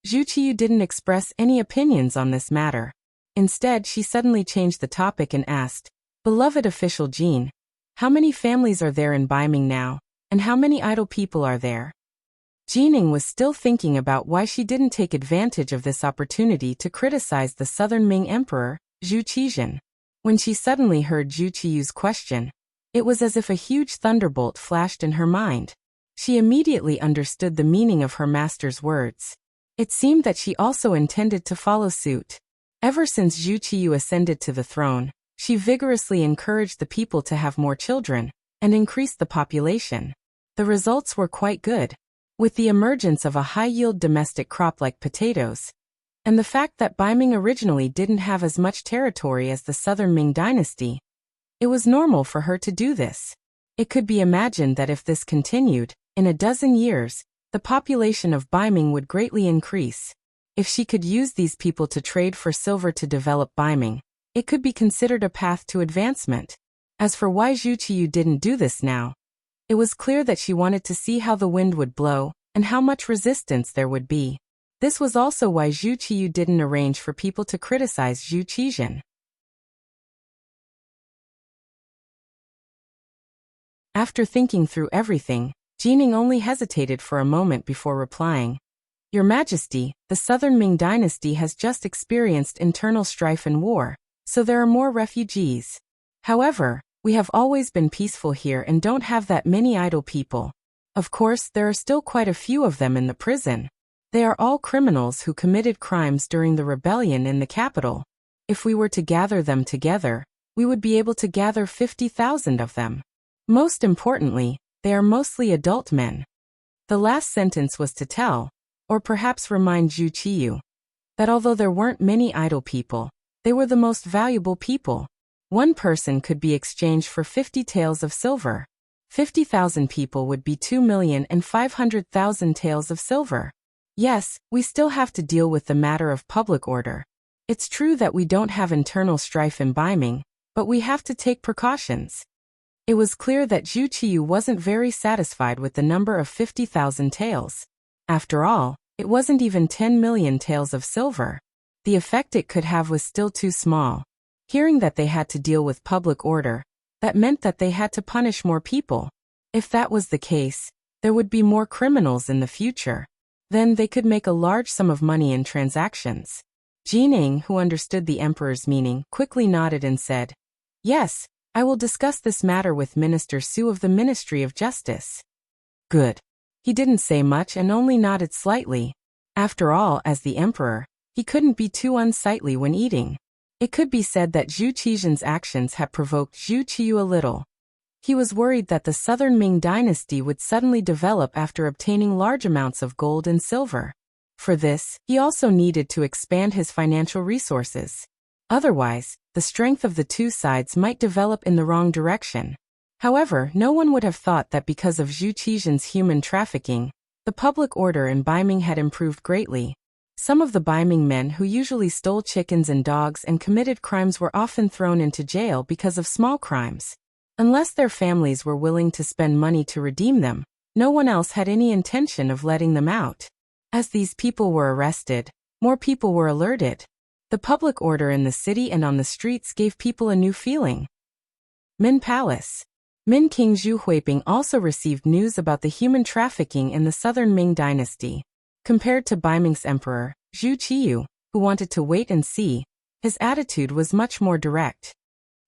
Zhu Qiyu didn't express any opinions on this matter. Instead, she suddenly changed the topic and asked, "Beloved official Jean, how many families are there in Baiming now, and how many idle people are there?" Jining was still thinking about why she didn't take advantage of this opportunity to criticize the Southern Ming Emperor, Zhu Qizhen. When she suddenly heard Zhu Qiyu's question, it was as if a huge thunderbolt flashed in her mind. She immediately understood the meaning of her master's words. It seemed that she also intended to follow suit. Ever since Zhu Qiyu ascended to the throne, she vigorously encouraged the people to have more children and increase the population. The results were quite good. With the emergence of a high-yield domestic crop like potatoes, and the fact that Baiming originally didn't have as much territory as the Southern Ming dynasty, it was normal for her to do this. It could be imagined that if this continued, in a dozen years, the population of Baiming would greatly increase. If she could use these people to trade for silver to develop Baiming, it could be considered a path to advancement. As for why Zhu Qiyu didn't do this now, it was clear that she wanted to see how the wind would blow and how much resistance there would be. This was also why Zhu Qiyu didn't arrange for people to criticize Zhu Qizhen. After thinking through everything, Jining only hesitated for a moment before replying. "Your Majesty, the Southern Ming dynasty has just experienced internal strife and war, so there are more refugees. However, we have always been peaceful here and don't have that many idle people. Of course, there are still quite a few of them in the prison. They are all criminals who committed crimes during the rebellion in the capital. If we were to gather them together, we would be able to gather 50,000 of them. Most importantly, they are mostly adult men." The last sentence was to tell, or perhaps remind Zhu Qiyu, that although there weren't many idle people, they were the most valuable people. One person could be exchanged for 50 taels of silver. 50,000 people would be 2,500,000 taels of silver. Yes, we still have to deal with the matter of public order. It's true that we don't have internal strife in Baiming, but we have to take precautions. It was clear that Zhu Qiyu wasn't very satisfied with the number of 50,000 taels. After all, it wasn't even 10 million taels of silver. The effect it could have was still too small. Hearing that they had to deal with public order, that meant that they had to punish more people. If that was the case, there would be more criminals in the future. Then they could make a large sum of money in transactions. Jining, who understood the emperor's meaning, quickly nodded and said, "Yes, I will discuss this matter with Minister Su of the Ministry of Justice." Good. He didn't say much and only nodded slightly. After all, as the emperor, he couldn't be too unsightly when eating. It could be said that Zhu Qizhen's actions had provoked Zhu Qiyu a little. He was worried that the Southern Ming dynasty would suddenly develop after obtaining large amounts of gold and silver. For this, he also needed to expand his financial resources. Otherwise, the strength of the two sides might develop in the wrong direction. However, no one would have thought that because of Zhu Qizhen's human trafficking, the public order in Baiming had improved greatly. Some of the Baiming men who usually stole chickens and dogs and committed crimes were often thrown into jail because of small crimes. Unless their families were willing to spend money to redeem them, no one else had any intention of letting them out. As these people were arrested, more people were alerted. The public order in the city and on the streets gave people a new feeling. Min Palace. Min King Zhu Huiping also received news about the human trafficking in the Southern Ming dynasty. Compared to Baiming's emperor, Zhu Qiyu, who wanted to wait and see, his attitude was much more direct.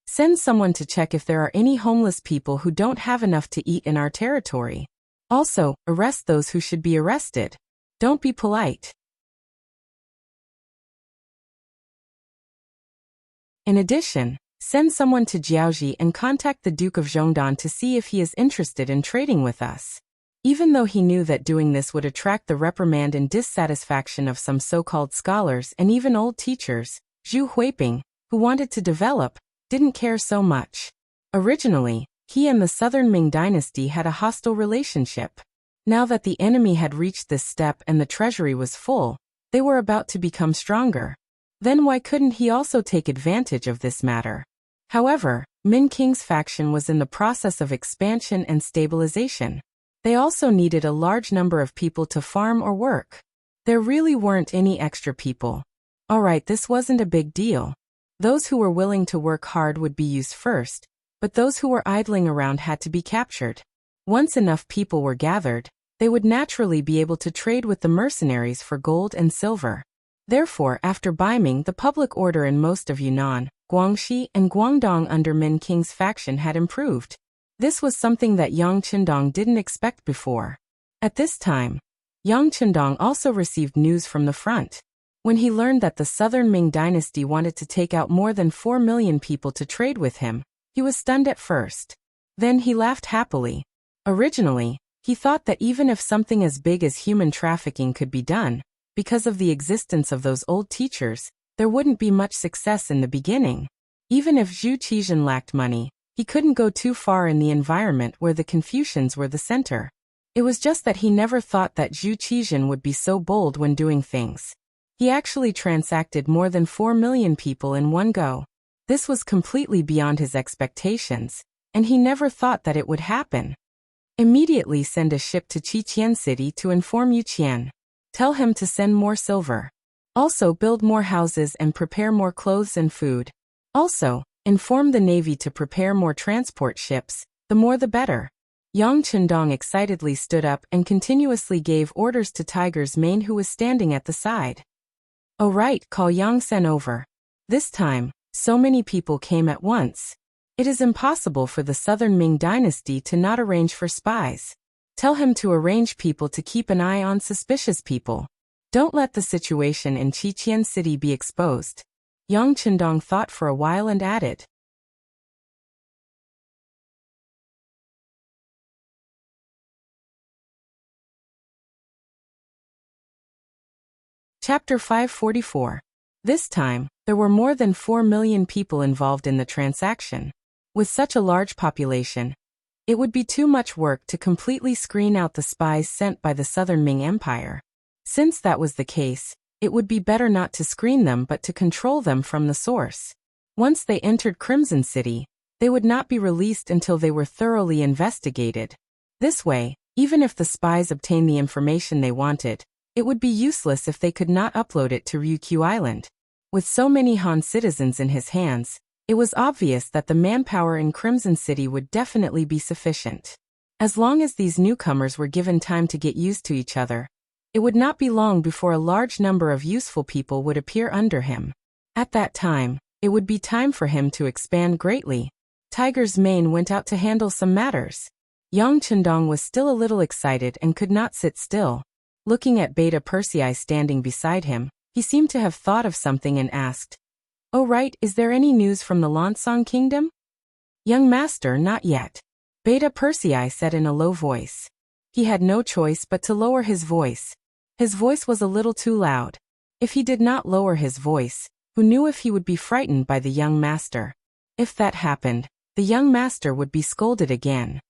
"Send someone to check if there are any homeless people who don't have enough to eat in our territory. Also, arrest those who should be arrested. Don't be polite." In addition, send someone to Jiaoji and contact the Duke of Zhongdan to see if he is interested in trading with us. Even though he knew that doing this would attract the reprimand and dissatisfaction of some so-called scholars and even old teachers, Zhu Huiping, who wanted to develop, didn't care so much. Originally, he and the Southern Ming dynasty had a hostile relationship. Now that the enemy had reached this step and the treasury was full, they were about to become stronger. Then why couldn't he also take advantage of this matter? However, Min King's faction was in the process of expansion and stabilization. They also needed a large number of people to farm or work. There really weren't any extra people. Alright, this wasn't a big deal. Those who were willing to work hard would be used first, but those who were idling around had to be captured. Once enough people were gathered, they would naturally be able to trade with the mercenaries for gold and silver. Therefore, after Baiming, the public order in most of Yunnan, Guangxi, and Guangdong under Min King's faction had improved. This was something that Yang Qindong didn't expect before. At this time, Yang Qindong also received news from the front. When he learned that the southern Ming dynasty wanted to take out more than 4 million people to trade with him, he was stunned at first. Then he laughed happily. Originally, he thought that even if something as big as human trafficking could be done, because of the existence of those old teachers, there wouldn't be much success in the beginning. Even if Zhu Qizhen lacked money, he couldn't go too far in the environment where the Confucians were the center. It was just that he never thought that Zhu Qizhen would be so bold when doing things. He actually transacted more than 4 million people in one go. This was completely beyond his expectations, and he never thought that it would happen. Immediately send a ship to Qiqian City to inform Yu Qian. Tell him to send more silver. Also build more houses and prepare more clothes and food. Also, inform the Navy to prepare more transport ships, the more the better. Yang Qindong excitedly stood up and continuously gave orders to Tiger's Mane, who was standing at the side. Oh right, call Yang Sen over. This time, so many people came at once. It is impossible for the southern Ming dynasty to not arrange for spies. Tell him to arrange people to keep an eye on suspicious people. Don't let the situation in Qiqian City be exposed. Yang Qindong thought for a while and added. Chapter 544. This time, there were more than 4 million people involved in the transaction. With such a large population, it would be too much work to completely screen out the spies sent by the Southern Ming Empire. Since that was the case, it would be better not to screen them but to control them from the source. Once they entered Crimson City, they would not be released until they were thoroughly investigated. This way, even if the spies obtained the information they wanted, it would be useless if they could not upload it to Ryukyu Island. With so many Han citizens in his hands, it was obvious that the manpower in Crimson City would definitely be sufficient. As long as these newcomers were given time to get used to each other, it would not be long before a large number of useful people would appear under him. At that time, it would be time for him to expand greatly. Tiger's Mane went out to handle some matters. Yang Qindong was still a little excited and could not sit still. Looking at Beta Persei standing beside him, he seemed to have thought of something and asked, "Oh right, is there any news from the Lansong Kingdom?" "Young master, not yet," Beta Persei said in a low voice. He had no choice but to lower his voice. His voice was a little too loud. If he did not lower his voice, who knew if he would be frightened by the young master? If that happened, the young master would be scolded again.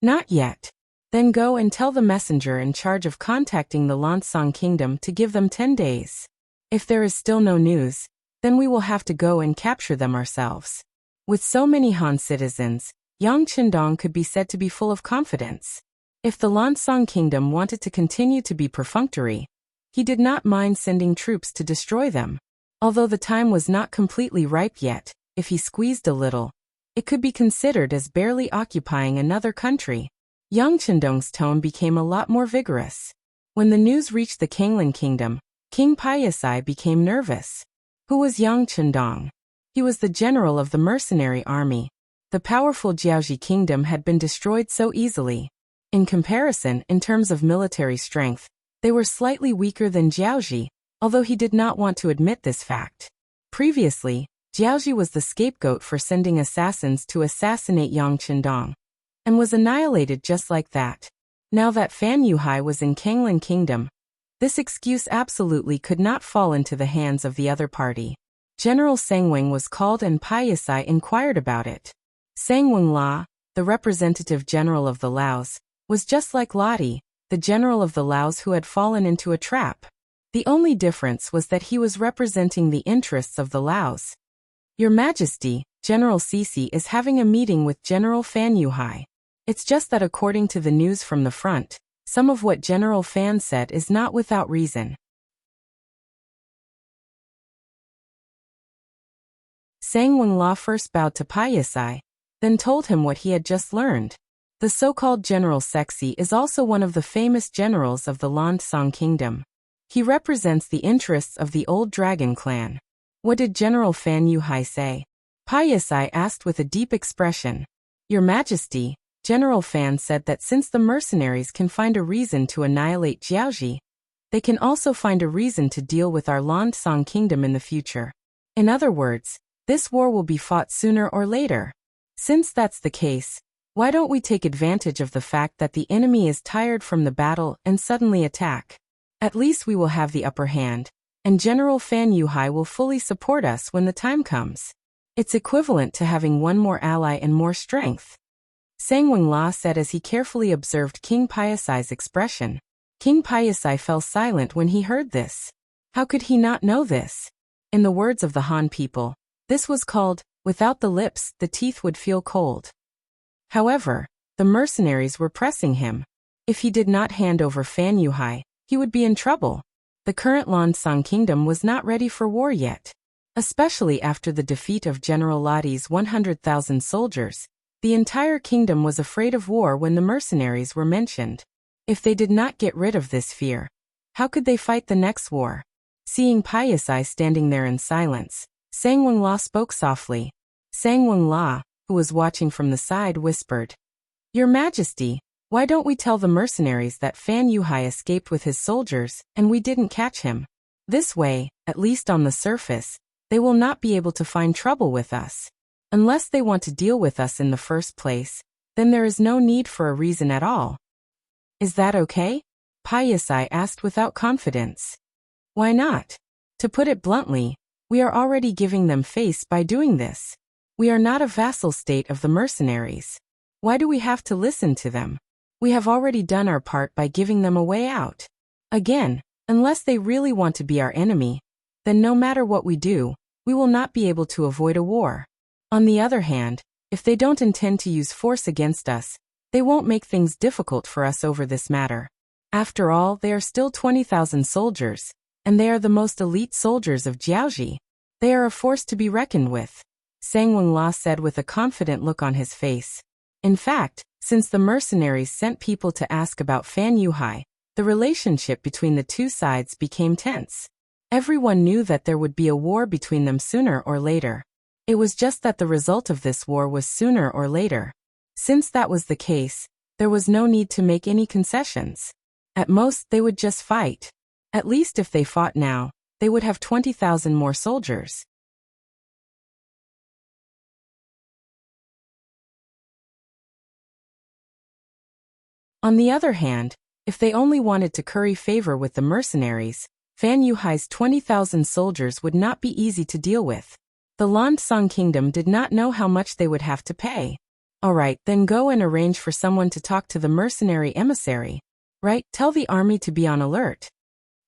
"Not yet." "Then go and tell the messenger in charge of contacting the Lansong Kingdom to give them 10 days. If there is still no news, then we will have to go and capture them ourselves." With so many Han citizens, Yang Qindong could be said to be full of confidence. If the Lansong Kingdom wanted to continue to be perfunctory, he did not mind sending troops to destroy them. Although the time was not completely ripe yet, if he squeezed a little, it could be considered as barely occupying another country. Yang Qindong's tone became a lot more vigorous. When the news reached the Kanglan Kingdom, King Paiyasai became nervous. Who was Yang Qindong? He was the general of the mercenary army. The powerful Jiaoji Kingdom had been destroyed so easily. In comparison, in terms of military strength, they were slightly weaker than Jiaoji, although he did not want to admit this fact. Previously, Jiaoji was the scapegoat for sending assassins to assassinate Yang Qindong, and was annihilated just like that. Now that Fan Yuhai was in Kanglan Kingdom, this excuse absolutely could not fall into the hands of the other party. General Sangwang was called and Paiyasai inquired about it. Sangwang La, the representative general of the Laos, was just like Lottie, the general of the Laos who had fallen into a trap. The only difference was that he was representing the interests of the Laos. "Your Majesty, General Sisi is having a meeting with General Fan Yuhai. It's just that according to the news from the front, some of what General Fan said is not without reason." Sang Wenla first bowed to Paiyasai, then told him what he had just learned. The so-called General Sexy is also one of the famous generals of the Lan Kingdom. He represents the interests of the old dragon clan. What did General Fan Yuhai say? Paiyasai asked with a deep expression. Your Majesty, General Fan said that since the mercenaries can find a reason to annihilate Jiaoji, they can also find a reason to deal with our Lan Kingdom in the future. In other words, this war will be fought sooner or later. Since that's the case, why don't we take advantage of the fact that the enemy is tired from the battle and suddenly attack? At least we will have the upper hand, and General Fan Yuhai will fully support us when the time comes. It's equivalent to having one more ally and more strength. Sang Wenla said as he carefully observed King Paiyasai's expression. King Paiyasai fell silent when he heard this. How could he not know this? In the words of the Han people, this was called, without the lips, the teeth would feel cold. However, the mercenaries were pressing him. If he did not hand over Fan Yuhai, he would be in trouble. The current Lan Kingdom was not ready for war yet. Especially after the defeat of General Ladi's 100,000 soldiers, the entire kingdom was afraid of war when the mercenaries were mentioned. If they did not get rid of this fear, how could they fight the next war? Seeing Paiyasai standing there in silence, Sang Wenla spoke softly. Sang Wenla, who was watching from the side, whispered, Your Majesty, why don't we tell the mercenaries that Fan Yuhai escaped with his soldiers and we didn't catch him? This way, at least on the surface, they will not be able to find trouble with us. Unless they want to deal with us in the first place, then there is no need for a reason at all. Is that okay? Paiyasai asked without confidence. Why not? To put it bluntly, we are already giving them face by doing this. We are not a vassal state of the mercenaries. Why do we have to listen to them? We have already done our part by giving them a way out. Again, unless they really want to be our enemy, then no matter what we do, we will not be able to avoid a war. On the other hand, if they don't intend to use force against us, they won't make things difficult for us over this matter. After all, they are still 20,000 soldiers, and they are the most elite soldiers of Jiaoji. They are a force to be reckoned with, Sang Wenla said with a confident look on his face. In fact, since the mercenaries sent people to ask about Fan Yuhai, the relationship between the two sides became tense. Everyone knew that there would be a war between them sooner or later. It was just that the result of this war was sooner or later. Since that was the case, there was no need to make any concessions. At most, they would just fight. At least if they fought now, they would have 20,000 more soldiers. On the other hand, if they only wanted to curry favor with the mercenaries, Fan Yuhai's 20,000 soldiers would not be easy to deal with. The Lan Kingdom did not know how much they would have to pay. Alright, then go and arrange for someone to talk to the mercenary emissary. Right, tell the army to be on alert.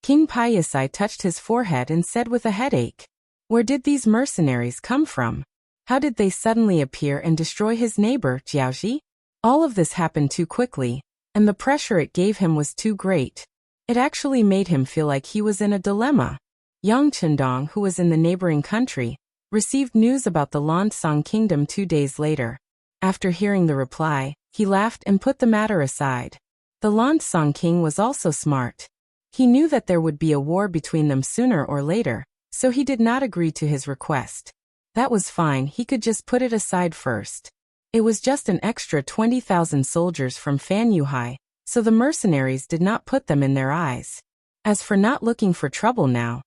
King Paiyasai touched his forehead and said with a headache. Where did these mercenaries come from? How did they suddenly appear and destroy his neighbor, Jiaoji? All of this happened too quickly, and the pressure it gave him was too great. It actually made him feel like he was in a dilemma. Yang Chendong, who was in the neighboring country, received news about the Lan Kingdom 2 days later. After hearing the reply, he laughed and put the matter aside. The Lan King was also smart. He knew that there would be a war between them sooner or later, so he did not agree to his request. That was fine, he could just put it aside first. It was just an extra 20,000 soldiers from Fan Yuhai, so the mercenaries did not put them in their eyes. As for not looking for trouble now,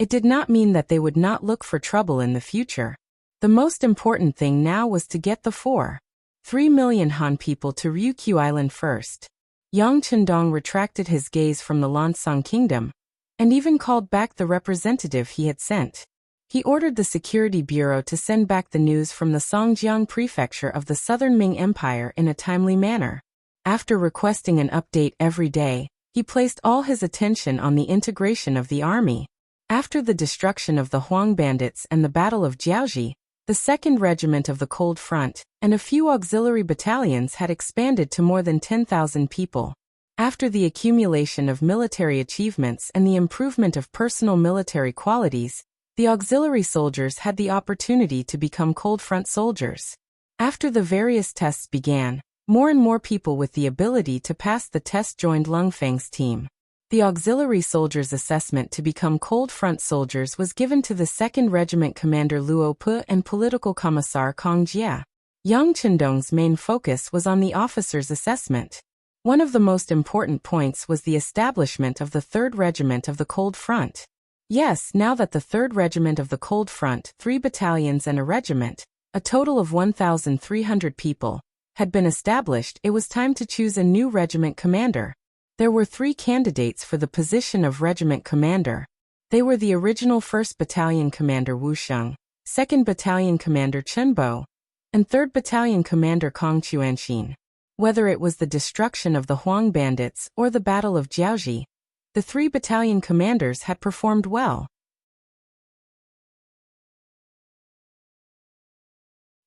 it did not mean that they would not look for trouble in the future. The most important thing now was to get the 3 million Han people to Ryukyu Island first. Yang Chendong retracted his gaze from the Lan Kingdom, and even called back the representative he had sent. He ordered the Security Bureau to send back the news from the Songjiang Prefecture of the Southern Ming Empire in a timely manner. After requesting an update every day, he placed all his attention on the integration of the army. After the destruction of the Huang bandits and the Battle of Jiaoji, the 2nd Regiment of the Cold Front and a few auxiliary battalions had expanded to more than 10,000 people. After the accumulation of military achievements and the improvement of personal military qualities, The auxiliary soldiers had the opportunity to become cold front soldiers. After the various tests began, more and more people with the ability to pass the test joined Lung Feng's team. The auxiliary soldiers' assessment to become cold front soldiers was given to the 2nd Regiment Commander Luo Pu and Political Commissar Kong Jia. Yang Chendong's main focus was on the officers' assessment. One of the most important points was the establishment of the 3rd Regiment of the Cold Front. Yes, now that the 3rd Regiment of the Cold Front, 3 battalions and a regiment, a total of 1,300 people, had been established, it was time to choose a new regiment commander. There were 3 candidates for the position of regiment commander. They were the original 1st Battalion Commander Wuxia, 2nd Battalion Commander Chen Bo, and 3rd Battalion Commander Kong Chuanxin. Whether it was the destruction of the Huang bandits or the Battle of Jiaoji, the 3 battalion commanders had performed well.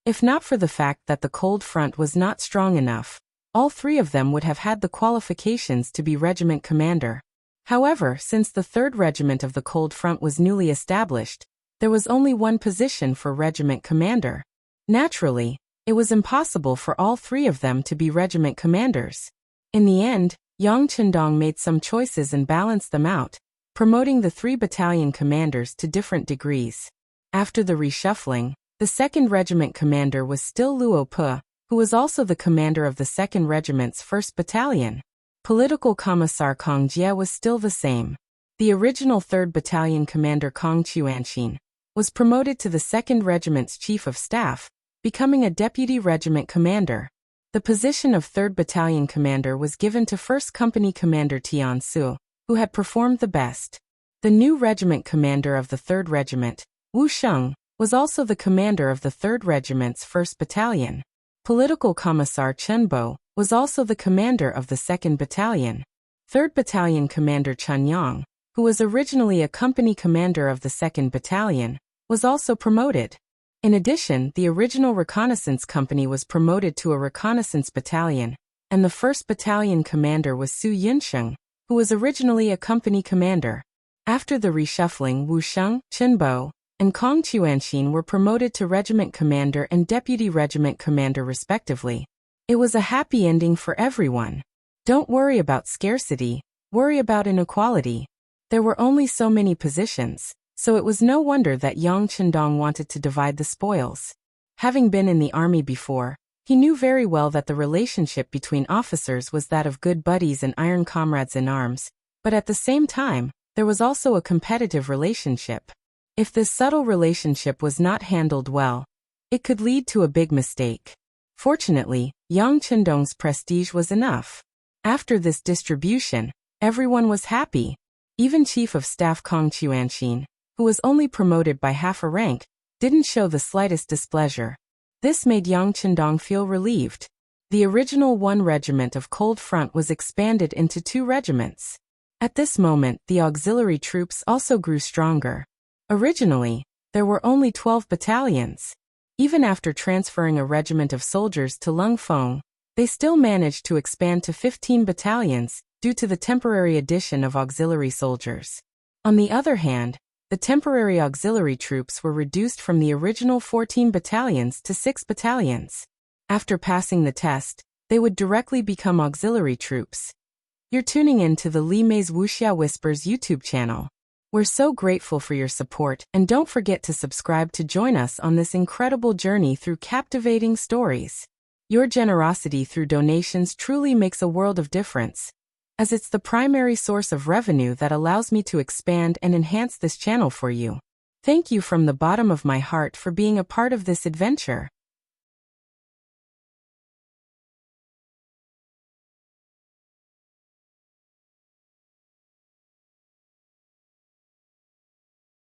If not for the fact that the cold front was not strong enough, all 3 of them would have had the qualifications to be regiment commander. However, since the 3rd Regiment of the Cold Front was newly established, there was only one position for regiment commander. Naturally, it was impossible for all 3 of them to be regiment commanders. In the end, Yang Chendong made some choices and balanced them out, promoting the 3 battalion commanders to different degrees. After the reshuffling, the 2nd Regiment commander was still Luo Pu, who was also the commander of the 2nd Regiment's 1st Battalion. Political Commissar Kong Jia was still the same. The original 3rd Battalion commander Kong Chuanxin was promoted to the 2nd Regiment's Chief of Staff, becoming a deputy regiment commander. The position of 3rd Battalion commander was given to 1st Company Commander Tian Su, who had performed the best. The new regiment commander of the 3rd Regiment, Wu Sheng, was also the commander of the 3rd Regiment's 1st Battalion. Political Commissar Chen Bo was also the commander of the 2nd Battalion. 3rd Battalion Commander Chen Yang, who was originally a company commander of the 2nd Battalion, was also promoted. In addition, the original reconnaissance company was promoted to a reconnaissance battalion, and the 1st Battalion commander was Su Yunsheng, who was originally a company commander. After the reshuffling, Wu Sheng, Chen Bo, and Kong Chuanxin were promoted to regiment commander and deputy regiment commander respectively. It was a happy ending for everyone. Don't worry about scarcity, worry about inequality. There were only so many positions, so it was no wonder that Yang Chendong wanted to divide the spoils. Having been in the army before, he knew very well that the relationship between officers was that of good buddies and iron comrades in arms, but at the same time, there was also a competitive relationship. If this subtle relationship was not handled well, it could lead to a big mistake. Fortunately, Yang Chendong's prestige was enough. After this distribution, everyone was happy. Even Chief of Staff Kong Chuanxin, who was only promoted by half a rank, didn't show the slightest displeasure. This made Yang Chendong feel relieved. The original 1 regiment of Cold Front was expanded into 2 regiments. At this moment, the auxiliary troops also grew stronger. Originally, there were only 12 battalions. Even after transferring a regiment of soldiers to Lungfeng, they still managed to expand to 15 battalions due to the temporary addition of auxiliary soldiers. On the other hand, the temporary auxiliary troops were reduced from the original 14 battalions to 6 battalions. After passing the test, they would directly become auxiliary troops. You're tuning in to the Li Mei's Wuxia Whispers YouTube channel. We're so grateful for your support, and don't forget to subscribe to join us on this incredible journey through captivating stories. Your generosity through donations truly makes a world of difference, as it's the primary source of revenue that allows me to expand and enhance this channel for you. Thank you from the bottom of my heart for being a part of this adventure.